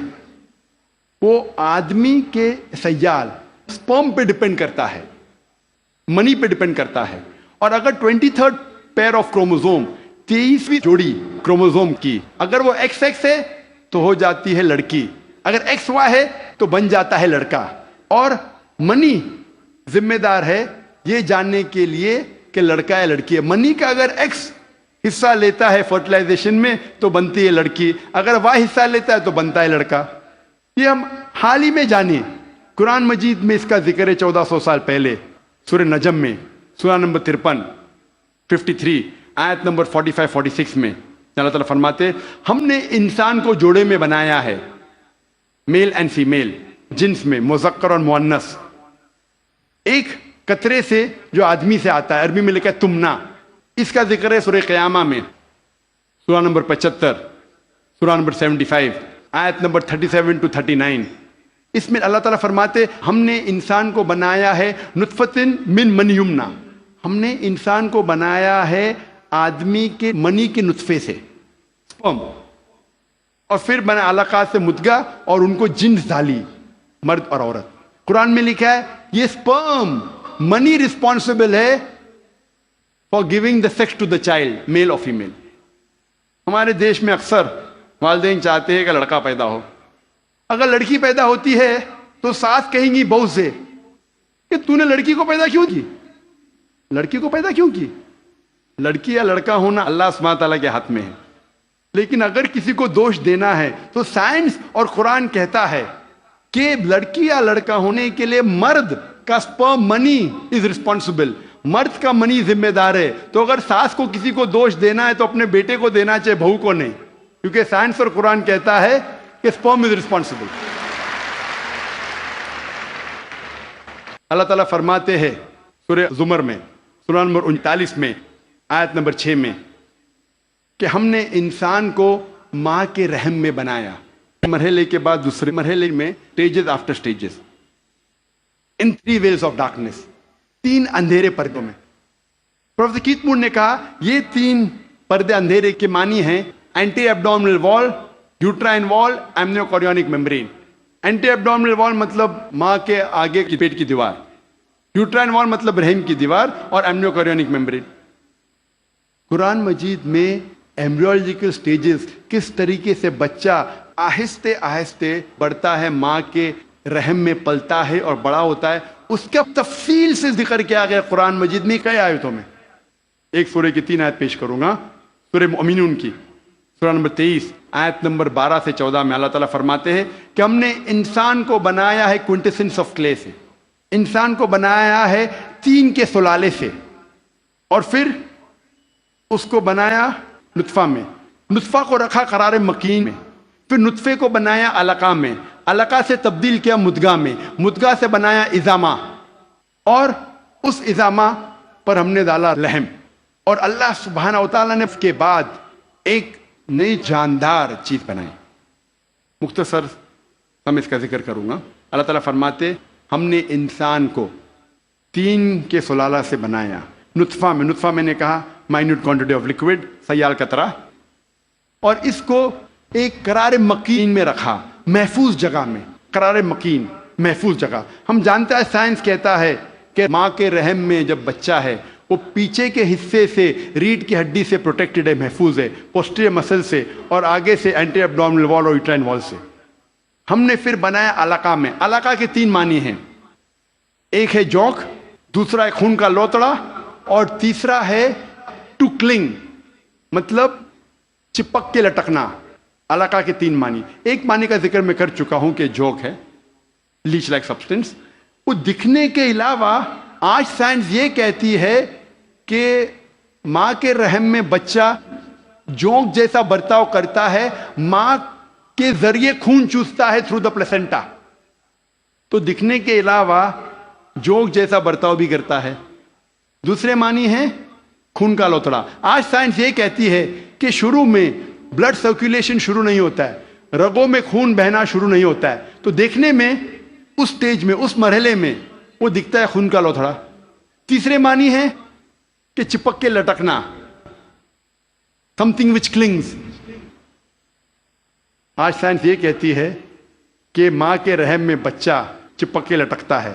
وہ آدمی کے سیال سپرم پہ ڈیپینڈ کرتا ہے، منی پہ ڈیپینڈ کرتا ہے، اور اگر 23rd پیئر آف کروموزوم، 23ویں جوڑی کروموزوم کی اگر وہ XX ہے تو ہو جاتی ہے لڑکی، اگر XY ہے تو بن جاتا ہے لڑکا۔ اور منی ذمہ دار ہے یہ جاننے کے لیے کہ لڑکا ہے لڑکی ہے۔ منی کا اگر X حصہ لیتا ہے فرٹیلائزیشن میں تو بنتی ہے لڑکی، اگر Y حصہ لیتا ہے تو بنتا ہے لڑکا۔ یہ ہم حال ہی میں جانیں، قرآن مجید میں اس کا ذکر ہے 1400 سال پہلے، سورہ نجم میں، سورہ نمبر 53 آیت نمبر 45-46 میں اللہ تعالیٰ فرماتے ہم نے انسان کو جوڑے میں بنایا ہے، میل اینڈ فیمیل، جنس میں مذکر اور مؤنث، ایک قطرے سے جو آدمی سے آتا ہے، عربی میں لکھا ہے تمنا۔ اس کا ذکر ہے سورہ قیامہ میں، سورہ نمبر 75، سورہ نمبر 75 آیت نمبر 37-39۔ اس میں اللہ تعالیٰ فرماتے ہم نے انسان کو بنایا ہے نطفتن من منی یمنا، ہم نے انسان کو بنایا ہے آدمی کے منی کے نطفے سے، سپرم، اور پھر بنا علقات سے مدغہ، اور ان کو جنس ڈالی، مرد اور عورت۔ قرآن میں لکھا ہے یہ سپرم منی رسپانسبل ہے for giving the sex to the child, male اور فیمیل۔ ہمارے دیش میں اکثر والدین چاہتے ہیں کہ لڑکا پیدا ہو، اگر لڑکی پیدا ہوتی ہے تو ساس کہیں گی بہو سے کہ تو نے لڑکی کو پیدا کیوں کی، لڑکی کو پیدا کیوں کی؟ لڑکی یا لڑکا ہونا اللہ سبحانہ تعالیٰ کے ہاتھ میں ہے، لیکن اگر کسی کو دوش دینا ہے تو سائنس اور قرآن کہتا ہے کہ لڑکی یا لڑکا ہونے کے لیے مرد کا سپرم منی از ریسپانسبل، مرد کا منی ذمہ دار ہے۔ تو اگر ساس کو کسی کو دوش دینا ہے تو اپنے بیٹے کو دینا چاہے، بہو کو نہیں، کیونکہ سائنس اور قرآن کہتا ہے کہ سپرم از ریسپانسبل۔ اللہ تعالیٰ فرماتے ہیں سورہ زمر میں، سورہ نمبر 39 میں، آیت نمبر 6 میں، کہ ہم نے انسان کو ماں کے رحم میں بنایا، مرحلے کے بعد دوسرے مرحلے میں، stages after stages, in 3 veils of darkness, 3 اندھیرے پردوں میں۔ پروفیسر کیت مور نے کہا یہ 3 پردے اندھیرے کے معنی ہیں اینٹی ایبڈومنل وال، یوٹرائن وال، ایمنیو کوریونک میمبرین۔ اینٹی ایبڈومنل وال مطلب ماں کے آگے کی پیٹ کی دیوار، یوٹرائن وال مطلب رحم کی دیوار، اور ایمنیو کوریونک میمبرین۔ قرآن مجید میں ایمبریولوجیکل سٹیجز، کس طریقے سے بچہ آہستہ آہستہ بڑھتا ہے، ماں کے رحم میں پلتا ہے اور بڑا ہوتا ہے، اس کا تفصیل سے ذکر کیا گیا قرآن مجید میں کئی آیتوں میں۔ ایک سورہ کی 3 آیت پیش کروں گا، سورہ مؤمنون کی، سورہ نمبر 23 آیت نمبر 12 سے 14 میں اللہ تعالیٰ فرماتے ہیں کہ ہم نے انسان کو بنایا ہے کوئنٹیسنس آف کلے سے، انسان کو بنایا ہے طین کے سلالے سے، اور پھر اس کو بنایا نطفہ میں، نطفہ کو رکھا قرار مکین میں، پھر نطفے کو بنایا علقہ میں، علقہ سے تبدیل کیا مدغہ میں، مدغہ سے بنایا عظامہ، اور اس عظامہ پر ہم نے ڈالا لحم، اور اللہ سبحانہ و تعالیٰ نے اس کے بعد ایک نئی جاندار چیز بنائی۔ مختصر ہم اس کا ذکر کروں گا۔ اللہ تعالیٰ فرماتے ہم نے انسان کو طین کے سلالہ سے بنایا، نطفہ میں، نطفہ میں نے کہا مائنیوٹ کوانٹٹی آف لکوڈ، سیال قطرہ، اور اس کو ایک قرار مکین میں رکھا، محفوظ جگہ میں، قرار مکین، محفوظ جگہ۔ ہم جانتے ہیں سائنس کہتا ہے کہ ماں کے رحم میں جب بچہ ہے وہ پیچھے کے حصے سے ریڑھ کی ہڈی سے پروٹیکٹڈ ہے، محفوظ ہے، پوسٹیریئر مسل سے، اور آگے سے اینٹی ایبڈومینل وال اور یوٹرائن وال سے۔ ہم نے پھر بنایا علقہ میں۔ علقہ کے 3 معنی ہیں، ایک ہے جوک، دوسرا ہے خون کا لوتڑا، اور تیسرا ہے ٹو کلنگ، مطلب چپک کے لٹکنا۔ علقہ کے 3 معنی، ایک معنی کا ذکر میں کر چکا ہوں کہ جوک ہے، لیچ لائک سبسٹنس۔ وہ دکھنے کے علاوہ آج سائنس یہ کہتی ہے کہ ماں کے رحم میں بچہ جونک جیسا برتاؤ کرتا ہے، ماں کے ذریعے خون چوستا ہے تھرو دا پلیسنٹا، تو دکھنے کے علاوہ جونک جیسا برتاؤ بھی کرتا ہے۔ دوسرے معنی ہے خون کا لوتڑا۔ آج سائنس یہ کہتی ہے کہ شروع میں بلڈ سرکولیشن شروع نہیں ہوتا ہے، رگوں میں خون بہنا شروع نہیں ہوتا ہے، تو دیکھنے میں اس سٹیج میں، اس مرحلے میں وہ دکھتا ہے خون کا لوتھڑا۔ تیسرے معنی ہے کہ چپک کے لٹکنا، something which clings۔ آج سائنس یہ کہتی ہے کہ ماں کے رحم میں بچہ چپک کے لٹکتا ہے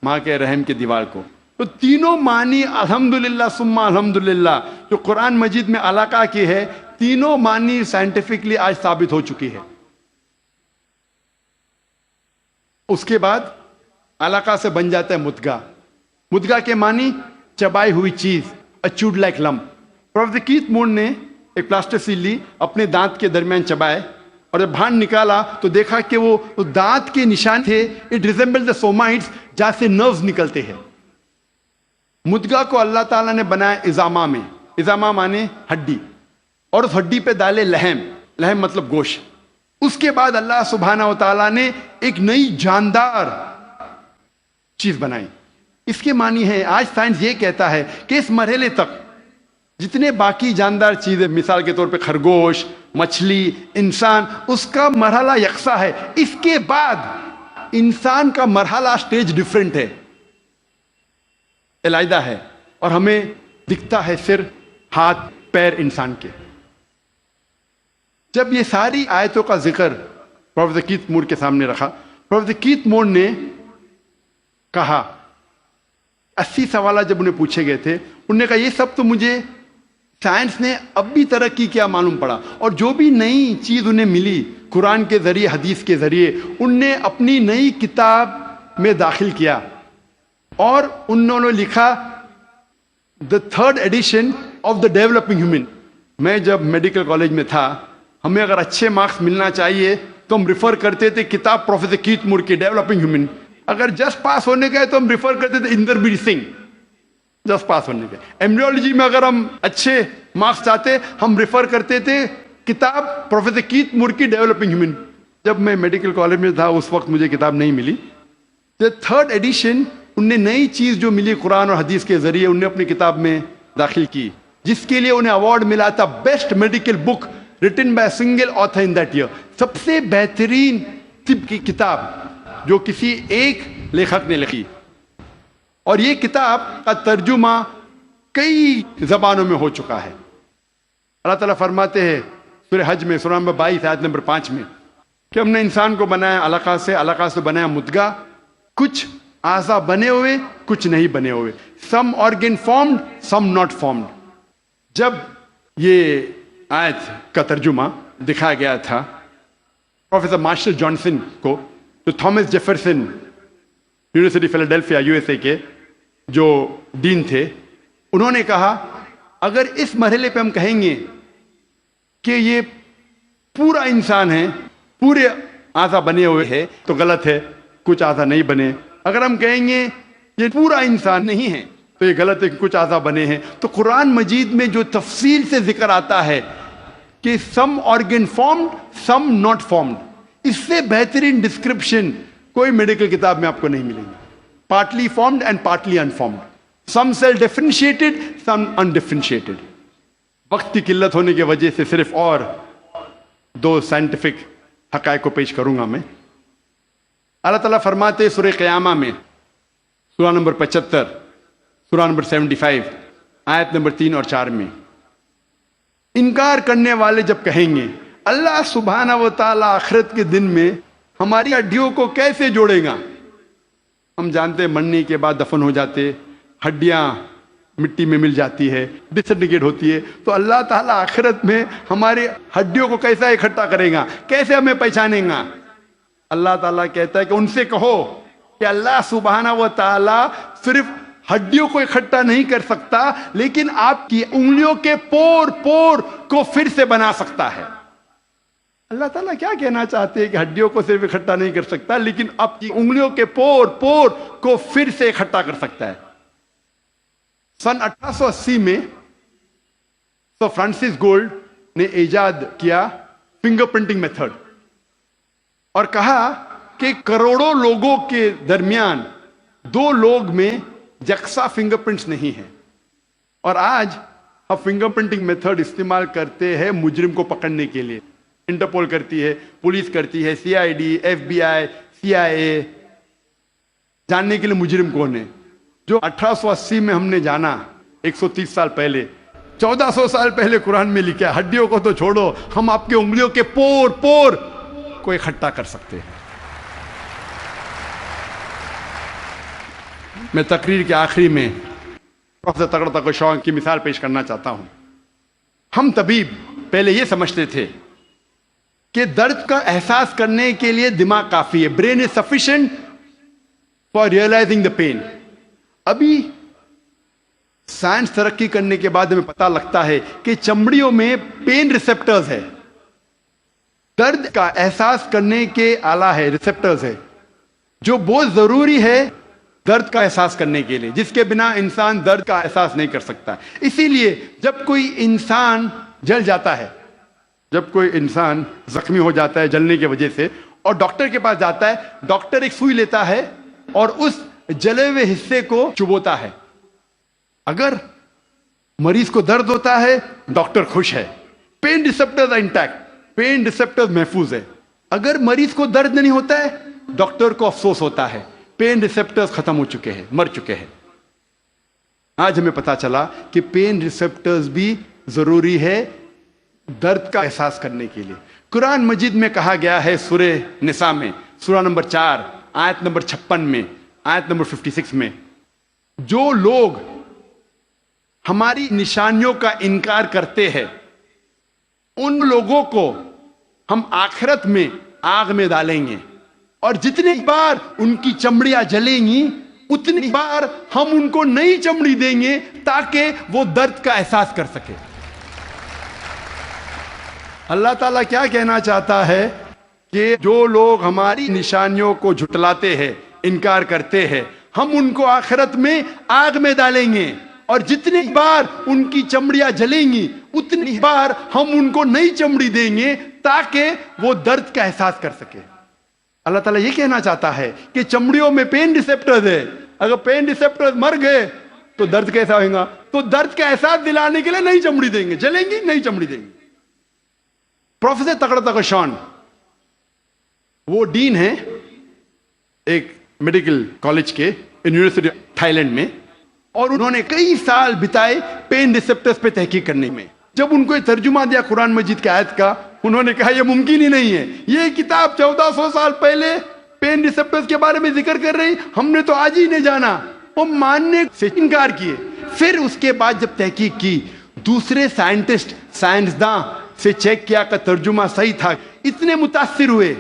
ماں کے رحم کے دیوار کو۔ تو تینوں معنی الحمدللہ ثم الحمدللہ جو قرآن مجید میں علقہ کی ہے، تینوں معنی سائنٹیفکلی آج ثابت ہو چکی ہے۔ اس کے بعد علقہ سے بن جاتا ہے مدغہ۔ مدغہ کے معنی چبائی ہوئی چیز، اچوڈ لائک لمپ۔ پروفیسر کیتھ مون نے ایک پلاسٹر سیل لی، اپنے دانت کے درمیان چبائے، اور جب باہر نکالا تو دیکھا کہ وہ دانت کے نشان تھے، اٹ ریزمبل دا سومائٹس، جہاں سے نروز نکلتے ہیں۔ مدغہ کو اللہ تعالیٰ نے بنایا عظامہ میں، عظامہ مانے ہڈی، اور اس ہڈی پہ ڈالے لحم، لحم مطلب گوشت۔ اس کے بعد اللہ سبحانہ و تعالیٰ نے ایک نئی جاندار چیز بنائی۔ اس کے معنی ہے، آج سائنس یہ کہتا ہے کہ اس مرحلے تک جتنے باقی جاندار چیزیں، مثال کے طور پہ خرگوش، مچھلی، انسان، اس کا مرحلہ یکساں ہے۔ اس کے بعد انسان کا مرحلہ سٹیج ڈیفرنٹ ہے، علیحدہ ہے، اور ہمیں دکھتا ہے صرف ہاتھ پیر انسان کے۔ جب یہ ساری آیتوں کا ذکر پروفیسر کیتھ مور کے سامنے رکھا، پروفیسر کیتھ مور نے کہا، 80 سوالات جب انہیں پوچھے گئے تھے، انہوں نے کہا یہ سب تو مجھے سائنس نے اب بھی ترقی کیا معلوم پڑا، اور جو بھی نئی چیز انہیں ملی قرآن کے ذریعے، حدیث کے ذریعے، ان نے اپنی نئی کتاب میں داخل کیا، اور انہوں نے لکھا دا 3rd addition of the developing human. میں جب میڈیکل کالج میں تھا، ہمیں اگر اچھے مارکس ملنا چاہیے تو ہم ریفر کرتے تھے کتاب پروفیسر کیتھ مور کی، ڈیولپنگ ہیومن۔ اگر جسٹ پاس ہونے گئے تو ہم ریفر کرتے تھے اندربیر سنگھ، جسٹ پاس ہونے گئے۔ ایمبریولوجی میں اگر ہم اچھے مارکس چاہتے ہم ریفر کرتے تھے کتاب پروفیسر کیتھ مور کی، ڈیولپنگ ہیومن۔ جب میں میڈیکل کالج میں تھا اس وقت مجھے کتاب نہیں ملی۔ 3rd ایڈیشن، ان نے نئی چیز جو ملی قرآن اور حدیث کے ذریعے انہیں اپنی کتاب میں داخل کی، جس کے لیے انہیں ایوارڈ ملا تھا best medical book written by a single author in that year۔ سب سے بہترین طب کی کتاب جو کسی ایک لیکھک نے لکھی، اور یہ کتاب کا ترجمہ کئی زبانوں میں ہو چکا ہے۔ اللہ تعالیٰ فرماتے ہیں سورہ حج میں، سورہ نمبر 22 آیت نمبر 5 میں، کہ ہم نے انسان کو بنایا علقہ سے، علقہ سے بنایا مدغہ، کچھ اعضاء بنے ہوئے، کچھ نہیں بنے ہوئے، some organ formed, some not formed۔ جب یہ آیت کا ترجمہ دکھایا گیا تھا پروفیسر مارشل جانسن کو، جو تھامس جیفرسن یونیورسٹی فیلاڈیلفیا USA کے جو ڈین تھے، انہوں نے کہا اگر اس مرحلے پہ ہم کہیں گے کہ یہ پورا انسان ہے، پورے اعضا بنے ہوئے ہیں، تو غلط ہے، کچھ اعضا نہیں بنے. اگر ہم کہیں گے یہ پورا انسان نہیں ہے تو یہ غلط ہے کہ کچھ اعضا بنے ہیں. تو قرآن مجید میں جو تفصیل سے ذکر آتا ہے کہ some organ formed some not formed, اس سے بہترین ڈسکرپشن کوئی میڈیکل کتاب میں آپ کو نہیں ملے گی. Partly formed and partly unformed, some cell differentiated some undifferentiated. وقت کی قلت ہونے کی وجہ سے صرف اور 2 سائنٹیفک حقائق کو پیش کروں گا میں. اللہ تعالیٰ فرماتے سورہ قیامہ میں، سورہ نمبر 75، سورہ نمبر 75، آیت نمبر 3 اور 4 میں، انکار کرنے والے جب کہیں گے اللہ سبحانہ و تعالیٰ آخرت کے دن میں ہماری ہڈیوں کو کیسے جوڑے گا. ہم جانتے ہیں مرنے کے بعد دفن ہو جاتے، ہڈیاں مٹی میں مل جاتی ہے، ڈسنٹیگریٹ ہوتی ہے، تو اللہ تعالیٰ آخرت میں ہماری ہڈیوں کو کیسا اکٹھا کرے گا، کیسے ہمیں پہچانے گا. اللہ تعالیٰ کہتا ہے کہ ان سے کہو کہ اللہ سبحانہ و تعالیٰ صرف ہڈیوں کو اکٹھا نہیں کر سکتا، لیکن آپ کی انگلیوں کے پور پور کو پھر سے بنا سکتا ہے. اللہ تعالیٰ کیا کہنا چاہتے ہیں کہ ہڈیوں کو صرف اکٹھا نہیں کر سکتا، لیکن آپ کی انگلیوں کے پور پور کو پھر سے اکٹھا کر سکتا ہے. سن 1880 میں سر فرانسس گولڈ نے ایجاد کیا فنگر پرنٹنگ میتھڈ اور کہا کہ کروڑوں لوگوں کے درمیان 2 لوگ میں یکساں فنگر پرنٹس نہیں ہیں. اور آج ہم فنگر پرنٹنگ میتھڈ استعمال کرتے ہیں مجرم کو پکڑنے کے لیے. انٹرپول کرتی ہے، پولیس کرتی ہے، CID، FBI، CIA، جاننے کے لیے مجرم کون ہے. جو 1880 میں ہم نے جانا 130 سال پہلے، 1400 سال پہلے قرآن میں لکھا ہے ہڈیوں کو تو چھوڑو، ہم آپ کے انگلیوں کے پور پور کو اکٹھا کر سکتے ہیں. میں تقریر کے آخری میں پروفیسر تغرتغ شان کی مثال پیش کرنا چاہتا ہوں. ہم طبیب پہلے یہ سمجھتے تھے کہ درد کا احساس کرنے کے لیے دماغ کافی ہے، brain is sufficient for realizing the pain. ابھی سائنس ترقی کرنے کے بعد ہمیں پتہ لگتا ہے کہ چمڑیوں میں پین ریسپٹرز ہے، درد کا احساس کرنے کے آلہ ہے، ریسپٹرز ہے، جو بہت ضروری ہے درد کا احساس کرنے کے لیے، جس کے بنا انسان درد کا احساس نہیں کر سکتا. اسی لیے جب کوئی انسان جل جاتا ہے، جب کوئی انسان زخمی ہو جاتا ہے جلنے کی وجہ سے اور ڈاکٹر کے پاس جاتا ہے، ڈاکٹر ایک سوئی لیتا ہے اور اس جلے ہوئے حصے کو چبوتا ہے. اگر مریض کو درد ہوتا ہے ڈاکٹر خوش ہے، pain receptors intact, pain receptors محفوظ ہے. اگر مریض کو درد نہیں ہوتا ہے ڈاکٹر کو افسوس ہوتا ہے، پین ریسپٹرز ختم ہو چکے ہیں، مر چکے ہیں. آج ہمیں پتا چلا کہ پین ریسپٹرز بھی ضروری ہے درد کا احساس کرنے کے لیے. قرآن مجید میں کہا گیا ہے سورہ نساء میں، سورہ نمبر 4، آیت نمبر 56 میں، آیت نمبر 56 میں، جو لوگ ہماری نشانیوں کا انکار کرتے ہیں ان لوگوں کو ہم آخرت میں آگ میں ڈالیں گے، اور جتنی بار ان کی چمڑیاں جلیں گی اتنی بار ہم ان کو نئی چمڑی دیں گے تاکہ وہ درد کا احساس کر سکے. اللہ تعالیٰ کیا کہنا چاہتا ہے کہ جو لوگ ہماری نشانیوں کو جھٹلاتے ہیں، انکار کرتے ہیں، ہم ان کو آخرت میں آگ میں ڈالیں گے، اور جتنی بار ان کی چمڑیاں جلیں گی اتنی بار ہم ان کو نئی چمڑی دیں گے تاکہ وہ درد کا احساس کر سکے. اللہ تعالیٰ یہ کہنا چاہتا ہے کہ چمڑیوں میں پین ریسپٹرز ہے، اگر پین ریسپٹرز مر گئے تو درد کیسا ہوگا؟ تو درد کا احساس دلانے کے لیے نئی چمڑی دیں گے، جلیں گی نئی چمڑی دیں گے. پروفیسر تغرتغ شان وہ ڈین ہیں ایک میڈیکل کالج کے یونیورسٹی تھائی لینڈ میں، اور انہوں نے کئی سال بتائے پین ریسپٹرز پہ تحقیق کرنے میں. جب ان کو یہ ترجمہ دیا قرآن مجید کی آیت کا، انہوں نے کہا یہ ممکن ہی نہیں ہے، یہ کتاب 1400 سال پہلے پین ریسپٹرز کے بارے میں ذکر کر رہی، ہم نے تو آج ہی نہیں جانا. وہ ماننے سے انکار کیے. پھر اس کے بعد جب تحقیق کی، دوسرے سائنٹسٹ، سائنسداں سے چیک کیا کہ ترجمہ صحیح تھا، اتنے متاثر ہوئے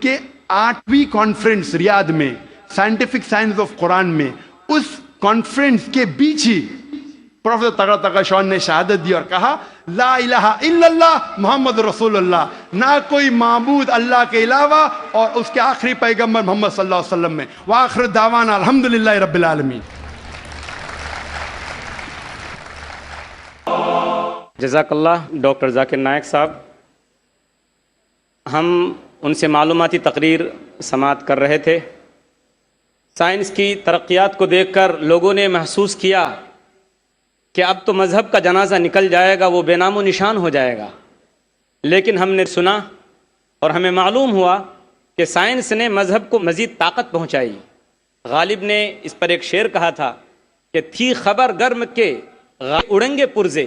کہ 8ویں کانفرنس ریاض میں، سائنٹیفک سائنس آف قرآن میں، اس کانفرنس کے بیچ ہی پروفیسر تغا تغا شون نے شہادت دی اور کہا لا الہ الا اللہ محمد رسول اللہ، نہ کوئی معبود اللہ کے علاوہ، اور اس کے آخری پیغمبر محمد صلی اللہ علیہ وسلم میں. وآخر دعوانا الحمدللہ رب العالمین. جزاک اللہ ڈاکٹر ذاکر نائک صاحب. ہم ان سے معلوماتی تقریر سماعت کر رہے تھے. سائنس کی ترقیات کو دیکھ کر لوگوں نے محسوس کیا کہ اب تو مذہب کا جنازہ نکل جائے گا، وہ بے نام و نشان ہو جائے گا. لیکن ہم نے سنا اور ہمیں معلوم ہوا کہ سائنس نے مذہب کو مزید طاقت پہنچائی. غالب نے اس پر ایک شعر کہا تھا کہ تھی خبر گرم کے اڑنگے پرزے،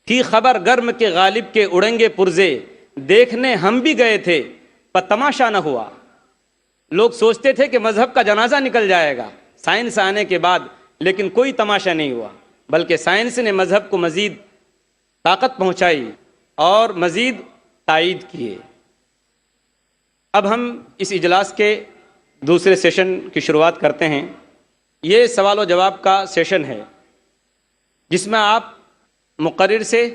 تھی خبر گرم کے غالب کے اڑنگے پرزے، دیکھنے ہم بھی گئے تھے پر تماشا نہ ہوا. لوگ سوچتے تھے کہ مذہب کا جنازہ نکل جائے گا سائنس آنے کے بعد، لیکن کوئی تماشا نہیں ہوا، بلکہ سائنس نے مذہب کو مزید طاقت پہنچائی اور مزید تائید کیے. اب ہم اس اجلاس کے دوسرے سیشن کی شروعات کرتے ہیں. یہ سوال و جواب کا سیشن ہے جس میں آپ مقرر سے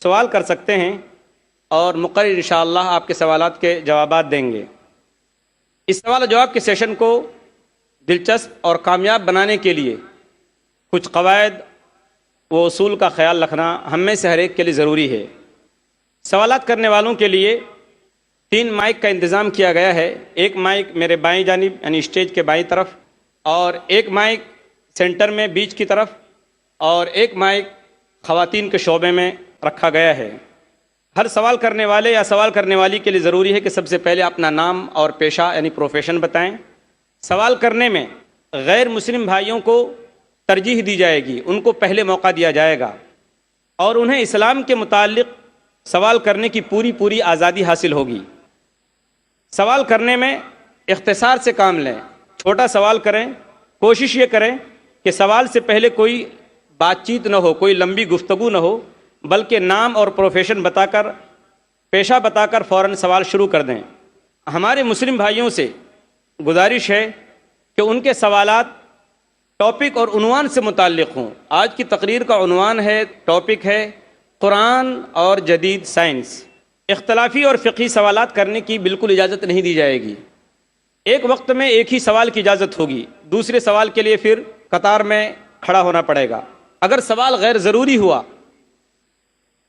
سوال کر سکتے ہیں اور مقرر انشاءاللہ آپ کے سوالات کے جوابات دیں گے. اس سوال و جواب کے سیشن کو دلچسپ اور کامیاب بنانے کے لیے کچھ قواعد و اصول کا خیال رکھنا ہم میں سے ہر ایک کے لیے ضروری ہے. سوالات کرنے والوں کے لیے 3 مائک کا انتظام کیا گیا ہے. ایک مائک میرے بائیں جانب یعنی اسٹیج کے بائیں طرف، اور ایک مائک سینٹر میں بیچ کی طرف، اور ایک مائک خواتین کے شعبے میں رکھا گیا ہے. ہر سوال کرنے والے یا سوال کرنے والی کے لیے ضروری ہے کہ سب سے پہلے اپنا نام اور پیشہ یعنی پروفیشن بتائیں. سوال کرنے میں غیر مسلم بھائیوں کو ترجیح دی جائے گی، ان کو پہلے موقع دیا جائے گا، اور انہیں اسلام کے متعلق سوال کرنے کی پوری آزادی حاصل ہوگی. سوال کرنے میں اختصار سے کام لیں، چھوٹا سوال کریں. کوشش یہ کریں کہ سوال سے پہلے کوئی بات چیت نہ ہو، کوئی لمبی گفتگو نہ ہو، بلکہ نام اور پروفیشن بتا کر، پیشہ بتا کر فوراً سوال شروع کر دیں. ہمارے مسلم بھائیوں سے گزارش ہے کہ ان کے سوالات ٹاپک اور عنوان سے متعلق ہوں. آج کی تقریر کا عنوان ہے، ٹاپک ہے قرآن اور جدید سائنس. اختلافی اور فقہی سوالات کرنے کی بالکل اجازت نہیں دی جائے گی. ایک وقت میں ایک ہی سوال کی اجازت ہوگی، دوسرے سوال کے لیے پھر قطار میں کھڑا ہونا پڑے گا. اگر سوال غیر ضروری ہوا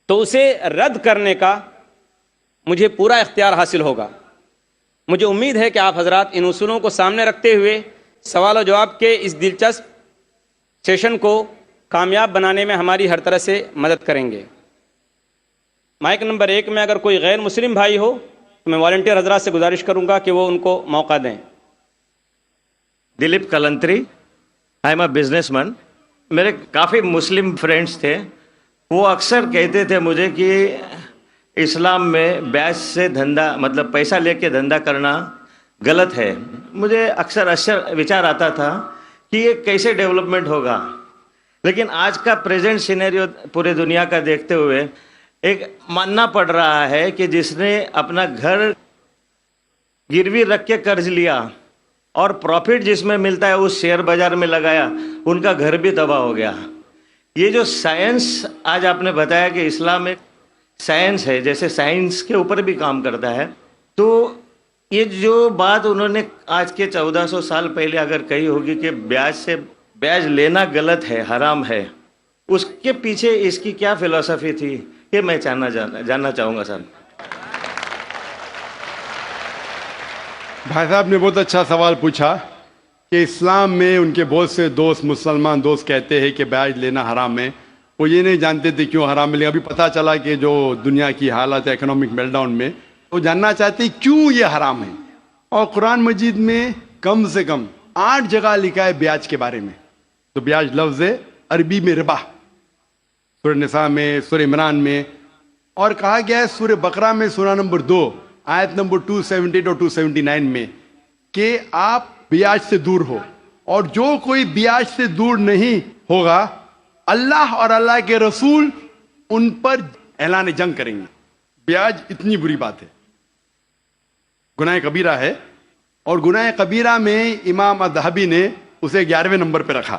تو اسے رد کرنے کا مجھے پورا اختیار حاصل ہوگا. مجھے امید ہے کہ آپ حضرات ان اصولوں کو سامنے رکھتے ہوئے سوال و جواب کے اس دلچسپ سیشن کو کامیاب بنانے میں ہماری ہر طرح سے مدد کریں گے. مائک نمبر 1 میں اگر کوئی غیر مسلم بھائی ہو تو میں والنٹیئر حضرات سے گزارش کروں گا کہ وہ ان کو موقع دیں. Dilip Kalantri, I am a businessman. میرے کافی مسلم فرینڈس تھے، وہ اکثر کہتے تھے مجھے کہ اسلام میں بیچ سے دھندا مطلب پیسہ لے کے دھندا کرنا غلط ہے. مجھے اکثر وچار آتا تھا کہ یہ کیسے ڈیولپمنٹ ہوگا، لیکن آج کا پریزنٹ سینیریو پورے دنیا کا دیکھتے ہوئے ایک ماننا پڑ رہا ہے کہ جس نے اپنا گھر گروی رکھ کے قرض لیا اور پروفٹ جس میں ملتا ہے اس شیئر بازار میں لگایا، ان کا گھر بھی تباہ ہو گیا. یہ جو سائنس آج آپ نے بتایا کہ اسلام ایک سائنس ہے، جیسے سائنس کے اوپر بھی کام کرتا ہے، تو یہ جو بات انہوں نے آج کے 1400 سال پہلے اگر کہی ہوگی کہ بیاج لینا غلط ہے، حرام ہے، اس کے پیچھے اس کی کیا فلسفی تھی، یہ میں جاننا چاہوں گا سر. بھائی صاحب نے بہت اچھا سوال پوچھا کہ اسلام میں ان کے بہت سے دوست مسلمان دوست کہتے ہیں کہ بیاج لینا حرام ہے. وہ یہ نہیں جانتے تھے کیوں حرام ہے، لیکن ابھی پتہ چلا کہ جو دنیا کی حالت ہے اکنامک میل ڈاؤن میں، وہ جاننا چاہتے ہیں کیوں یہ حرام ہے. اور قرآن مجید میں کم سے کم 8 جگہ لکھا ہے بیاج کے بارے میں. تو بیاج لفظ ہے عربی میں ربا، سورہ نساء میں، سورہ عمران میں، اور کہا گیا ہے سورہ بقرہ میں سورہ نمبر 2 آیت نمبر 278 اور 279 میں کہ آپ بیاج سے دور ہو، اور جو کوئی بیاج سے دور نہیں ہوگا اللہ اور اللہ کے رسول ان پر اعلان جنگ کریں گے. بیاج اتنی بری بات ہے، گناہ کبیرہ ہے، اور گناہ کبیرہ میں امام الذہبی نے اسے 11ویں نمبر پہ رکھا.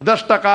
10%,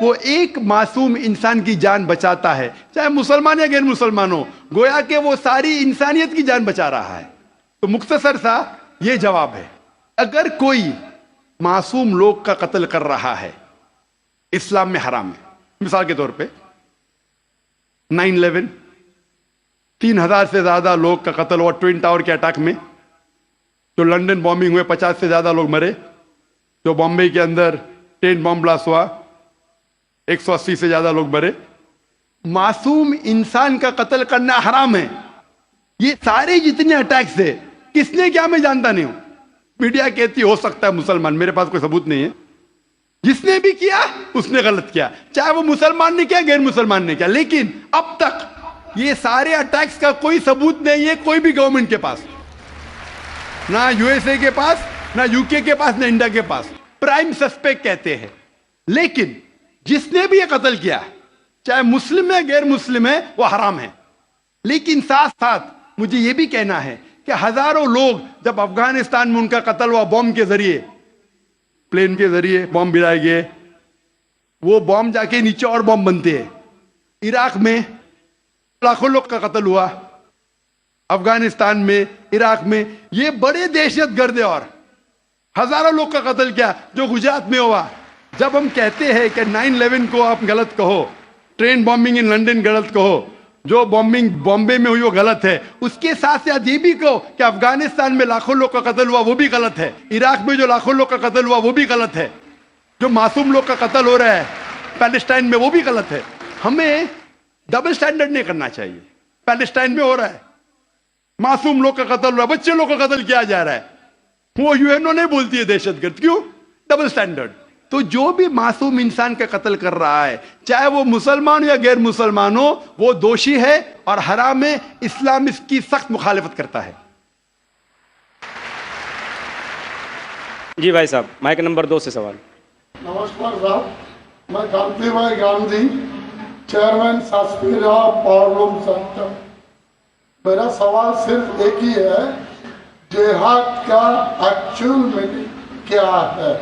وہ ایک معصوم انسان کی جان بچاتا ہے، چاہے مسلمان یا غیر مسلمان ہو، گویا کہ وہ ساری انسانیت کی جان بچا رہا ہے۔ تو مختصر سا یہ جواب ہے، اگر کوئی معصوم لوگ کا قتل کر رہا ہے اسلام میں حرام ہے۔ مثال کے طور پہ 9/11 3,000 سے زیادہ لوگ کا قتل ہوا ٹوئن ٹاور کے اٹیک میں، جو لنڈن بامبنگ ہوئے 50 سے زیادہ لوگ مرے، جو بامبے کے اندر ٹرین بم بلاسٹ ہوا 180 سے زیادہ لوگ مرے۔ معصوم انسان کا قتل کرنا حرام ہے۔ یہ سارے جتنے اٹیکس ہے کس نے کیا میں جانتا نہیں ہوں، میڈیا کہتی ہو سکتا ہے مسلمان، میرے پاس کوئی ثبوت نہیں ہے۔ جس نے بھی کیا اس نے غلط کیا، چاہے وہ مسلمان نے کیا غیر مسلمان نے کیا، لیکن اب تک یہ سارے اٹیکس کا کوئی ثبوت نہیں ہے کوئی بھی گورنمنٹ کے پاس، نہ USA کے پاس، نہ UK کے پاس، نہ انڈیا کے پاس۔ پرائم سسپیکٹ کہتے ہیں، لیکن جس نے بھی یہ قتل کیا چاہے مسلم ہے غیر مسلم ہے وہ حرام ہے۔ لیکن ساتھ ساتھ مجھے یہ بھی کہنا ہے کہ ہزاروں لوگ جب افغانستان میں ان کا قتل ہوا بم کے ذریعے، پلین کے ذریعے بم گرائے گئے، وہ بم جا کے نیچے اور بم بنتے ہیں۔ عراق میں لاکھوں لوگ کا قتل ہوا، افغانستان میں، عراق میں، یہ بڑے دہشت گرد اور ہزاروں لوگ کا قتل کیا جو گجرات میں ہوا۔ جب ہم کہتے ہیں کہ 9/11 کو آپ غلط کہو، ٹرین بامبنگ ان لنڈن غلط کہو، جو بامبنگ بامبے میں ہوئی وہ غلط ہے، اس کے ساتھ ساتھ یہ بھی کہو کہ افغانستان میں لاکھوں لوگ کا قتل ہوا وہ بھی غلط ہے، عراق میں جو لاکھوں لوگ کا قتل ہوا وہ بھی غلط ہے، جو معصوم لوگ کا قتل ہو رہا ہے پیلسٹائن میں وہ بھی غلط ہے۔ ہمیں ڈبل سٹینڈرڈ نہیں کرنا چاہیے۔ پیلسٹائن میں ہو رہا ہے، معصوم لوگ کا قتل ہو رہا ہے، بچے لوگ کا قتل کیا جا رہا ہے، وہ UN نہیں بولتی ہے دہشت گرد، کیوں؟ Double standard. تو جو بھی معصوم انسان کا قتل کر رہا ہے چاہے وہ مسلمان ہو یا غیر مسلمان ہو وہ دوشی ہے اور حرام ہے، اسلام اس کی سخت مخالفت کرتا ہے۔ جی بھائی صاحب، مائک نمبر 2 سے سوال۔ نمسکار صاحب، میں کانتی بھائی گاندھی، چیئرمین ساسپیرا پاورلوم سینٹر۔ میرا سوال صرف ایک ہی ہے، جہاد کا ایکچوئل میننگ کیا ہے،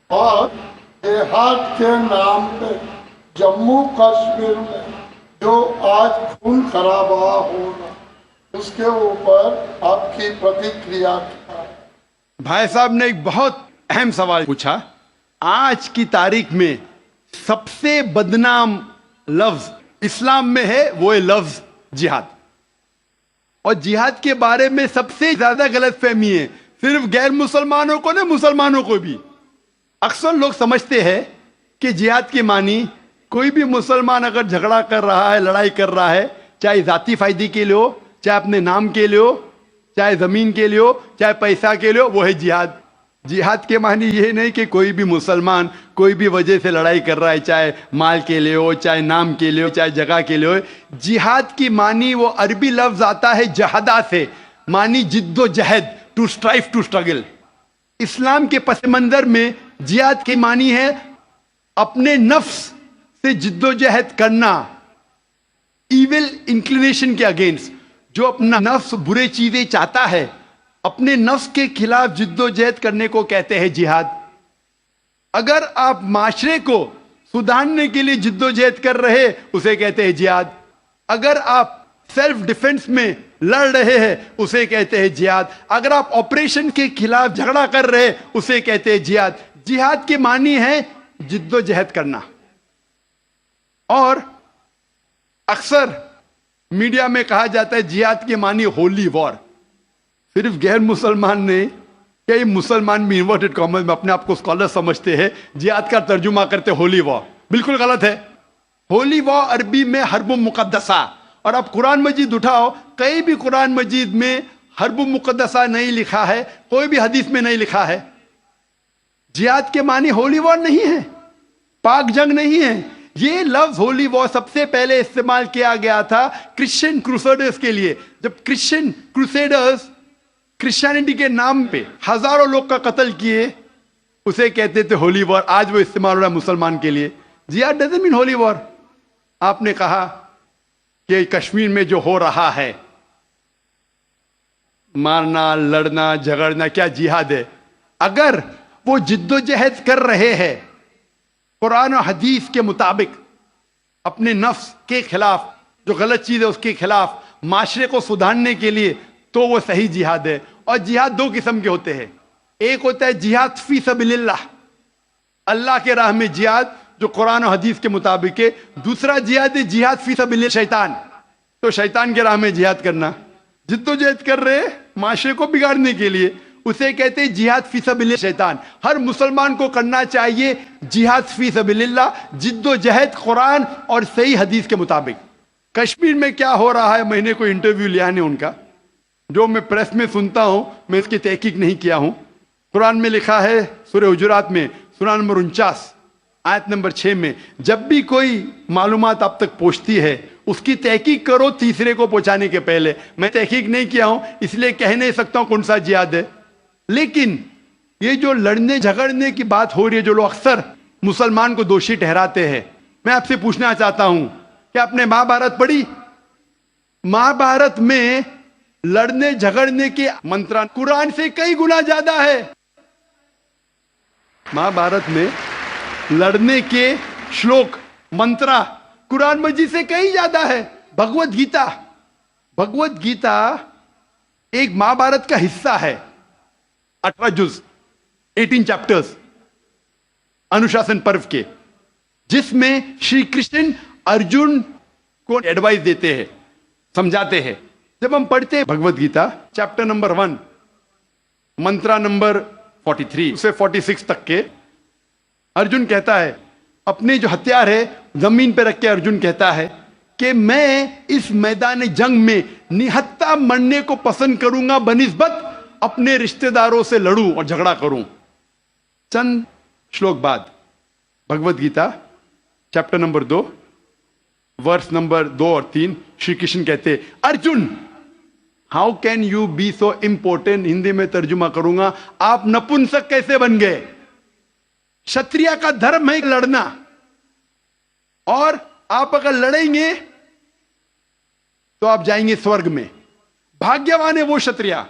اور جہاد کے نام پہ جموں کشمیر میں جو آج خون خرابہ ہو رہا اس کے اوپر آپ کی پرتیکریا کیا ہے؟ بھائی صاحب نے ایک بہت اہم سوال پوچھا۔ آج کی تاریخ میں سب سے بدنام لفظ اسلام میں ہے وہ ہے لفظ جہاد، اور جہاد کے بارے میں سب سے زیادہ غلط فہمی ہے، صرف غیر مسلمانوں کو نہیں مسلمانوں کو بھی۔ اکثر لوگ سمجھتے ہیں کہ جہاد کی معنی کوئی بھی مسلمان اگر جھگڑا کر رہا ہے، لڑائی کر رہا ہے، چاہے ذاتی فائدے کے لیے ہو، چاہے اپنے نام کے لیے ہو، چاہے زمین کے لیے ہو، چاہے پیسہ کے لیے ہو، وہ ہے جہاد۔ جہاد کے معنی یہ نہیں کہ کوئی بھی مسلمان کوئی بھی وجہ سے لڑائی کر رہا ہے، چاہے مال کے لیے ہو، چاہے نام کے لیے ہو، چاہے جگہ کے لیے ہو۔ جہاد کی معنی وہ عربی لفظ آتا ہے جہادہ سے، معنی جد و جہد، ٹو اسٹرائیو، ٹو اسٹرگل۔ اسلام کے پس منظر میں جہاد کی معنی ہے اپنے نفس سے جد و جہد کرنا، ایول انکلینیشن کے اگینسٹ، جو اپنا نفس برے چیزیں چاہتا ہے اپنے نفس کے خلاف جد و جہد کرنے کو کہتے ہیں جہاد۔ اگر آپ معاشرے کو سدھارنے کے لیے جد و جہد کر رہے اسے کہتے ہیں جہاد۔ اگر آپ سیلف ڈیفنس میں لڑ رہے ہیں اسے کہتے ہیں جہاد۔ اگر آپ آپریشن کے خلاف جھگڑا کر رہے اسے کہتے ہیں جہاد۔ جہاد کے معنی ہے جد و جہد کرنا۔ اور اکثر میڈیا میں کہا جاتا ہے جہاد کے معنی ہولی وار، صرف غیر مسلمان نے، کئی مسلمان بھی انورٹڈ کامرس میں اپنے آپ کو اسکالر سمجھتے ہیں، جہاد کا ترجمہ کرتے ہولی وار، بالکل غلط ہے۔ ہولی وار عربی میں حرب مقدسہ، اور اب قرآن مجید اٹھاؤ، کہیں بھی قرآن مجید میں حرب مقدسہ نہیں لکھا ہے، کوئی بھی حدیث میں نہیں لکھا ہے۔ جہاد کے معنی ہولی وار نہیں ہے، پاک جنگ نہیں ہے۔ یہ لفظ ہولی وار سب سے پہلے استعمال کیا گیا تھا کرسچن کروسیڈرز کے لیے، جب کرسچن کروسیڈرز کرسچینٹی کے نام پہ ہزاروں لوگ کا قتل کیے، اسے کہتے تھے ہولی وار۔ آج وہ استعمال ہو رہا ہے مسلمان کے لیے۔ جہاد ڈزنٹ مین ہولی وار۔ آپ نے کہا کہ کشمیر میں جو ہو رہا ہے مارنا، لڑنا، جھگڑنا، کیا جہاد ہے؟ اگر وہ جد و جہد کر رہے ہیں قرآن و حدیث کے مطابق اپنے نفس کے خلاف، جو غلط چیز ہے اس کے خلاف معاشرے کو سدھارنے کے لیے، تو وہ صحیح جہاد ہے. اور جہاد دو قسم کے ہوتے ہیں. ایک ہوتا ہے جہاد فی سبیل اللہ، اللہ کے راہ میں جہاد جو قرآن و حدیث کے مطابق ہے. دوسرا جہاد ہے جہاد فی سبیل شیطان، تو شیطان کے راہ میں جہاد کرنا، جدوجہد کر رہے معاشرے کو بگاڑنے کے لیے، اسے کہتے ہیں جہاد فی سبیل شیطان. ہر مسلمان کو کرنا چاہیے جہاد فی سبیل اللہ، جد و جہد قرآن اور صحیح حدیث کے مطابق. کشمیر میں کیا ہو رہا ہے، میں نے کوئی انٹرویو لیا نہیں ان کا، جو میں پریس میں سنتا ہوں، میں اس کی تحقیق نہیں کیا ہوں. قرآن میں لکھا ہے سورہ حجرات میں سورہ نمبر 49 آیت نمبر 6 میں، جب بھی کوئی معلومات آپ تک پہنچتی ہے اس کی تحقیق کرو تیسرے کو پہنچانے کے پہلے. میں تحقیق نہیں کیا ہوں اس لیے کہہ نہیں سکتا ہوں کون سا جہاد ہے. لیکن یہ جو لڑنے جھگڑنے کی بات ہو رہی ہے، جو لوگ اکثر مسلمان کو دوشی ٹھہراتے ہیں، میں آپ سے پوچھنا چاہتا ہوں کہ آپ نے مہابھارت پڑھی؟ مہابھارت میں لڑنے جھگڑنے کے منتر قرآن سے کئی گنا زیادہ ہے. مہابھارت میں لڑنے کے شلوک منترا قرآن مجید سے کئی زیادہ ہے. بھگوت گیتا ایک مہابھارت کا حصہ ہے، 18 جز 18 چیپٹرز انوشاسن پرو کے، جس میں شری کرشن ارجن کو ایڈوائز دیتے ہیں، سمجھاتے ہیں. جب ہم پڑھتے ہیں Bhagavad Gita chapter number 1 mantra number 43 سے 46 تک کے، ارجن کہتا ہے، اپنے جو ہتھیار ہے زمین پہ رکھ کے ارجن کہتا ہے کہ میں اس میدان جنگ میں نہتا مرنے کو پسند کروں گا بنسبت اپنے رشتہ داروں سے لڑوں اور جھگڑا کروں. چند شلوک بعد Bhagavad Gita chapter number 2 verse number 2 اور 3 شری کرشن کہتے Arjun how can you be so important. Hindi میں ترجمہ کروں گا، آپ نپنسک کیسے بن گئے؟ شتریا کا دھرم ہے لڑنا، اور آپ اگر لڑیں گے تو آپ جائیں گے سورگ میں. بھاگیوان ہے وہ شتریا.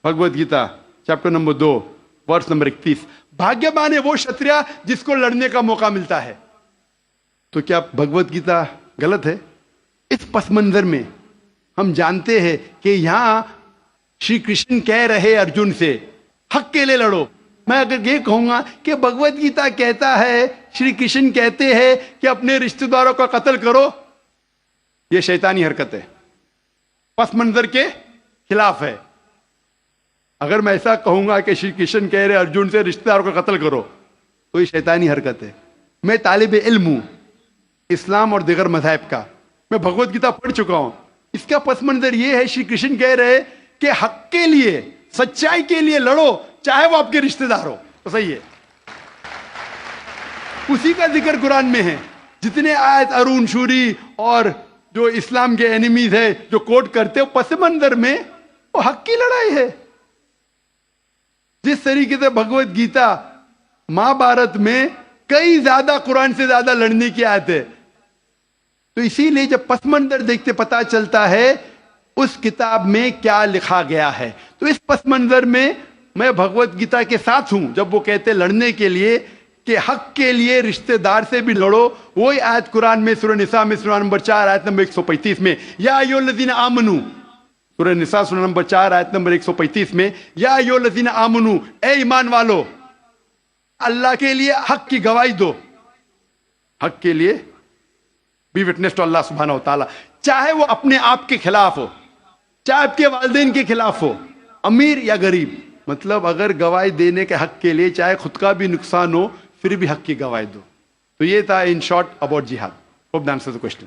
Bhagavad Gita chapter number 2 verse number 31. بھاگیوان ہے وہ شتریا جس کو لڑنے کا موقع ملتا ہے. تو کیا بھگوت گیتا غلط ہے؟ اس پس منظر میں ہم جانتے ہیں کہ یہاں شری کرشن کہہ رہے ارجن سے حق کے لیے لڑو. میں اگر یہ کہوں گا کہ بھگوت گیتا کہتا ہے، شری کرشن کہتے ہیں کہ اپنے رشتہ داروں کا قتل کرو، یہ شیطانی حرکت ہے، پس منظر کے خلاف ہے. اگر میں ایسا کہوں گا کہ شری کرشن کہہ رہے ارجن سے رشتہ داروں کا قتل کرو، تو یہ شیطانی حرکت ہے. میں طالب علم ہوں اسلام اور دیگر مذاہب کا، میں بھگوت گیتا پڑھ چکا ہوں. اس کا پس منظر یہ ہے، شری کرشن کہہ رہے کہ حق کے لیے، سچائی کے لیے لڑو، چاہے وہ آپ کے رشتہ دار ہو. تو صحیح ہے، اسی کا ذکر قرآن میں ہے. جتنے آیت ارون شوری اور جو اسلام کے اینیمیز ہے جو کوٹ کرتے ہو، پس منظر میں وہ حق کی لڑائی ہے. جس طریقے سے بھگوت گیتا مہابھارت میں کئی زیادہ قرآن سے زیادہ لڑنے کی آیت ہے. تو اسی لیے جب پس منظر دیکھتے پتا چلتا ہے اس کتاب میں کیا لکھا گیا ہے. تو اس پس منظر میں میں بھگوت گیتا کے ساتھ ہوں جب وہ کہتے لڑنے کے لیے کہ حق کے لیے رشتہ دار سے بھی لڑو. وہی آیت قرآن میں سورہ نساء میں سورہ نمبر 4 آیت نمبر 135 میں، یا ایھا الذین آمنو، سورہ نساء سورہ نمبر 4 آیت نمبر 135 میں، یا ایھا الذین آمنو، اے ایمان والو، اللہ کے لیے حق کی گواہی دو. حق کے لیے بی وٹنس ٹو اللہ سبحانہ و تعالیٰ، چاہے وہ اپنے آپ کے خلاف ہو، چاہے آپ کے والدین کے خلاف ہو، امیر یا غریب. مطلب اگر گواہی دینے کے حق کے لیے چاہے خود کا بھی نقصان ہو پھر بھی حق کی گواہی دو. تو یہ تھا ان شارٹ اباؤٹ جہاد. Hope the answer the question.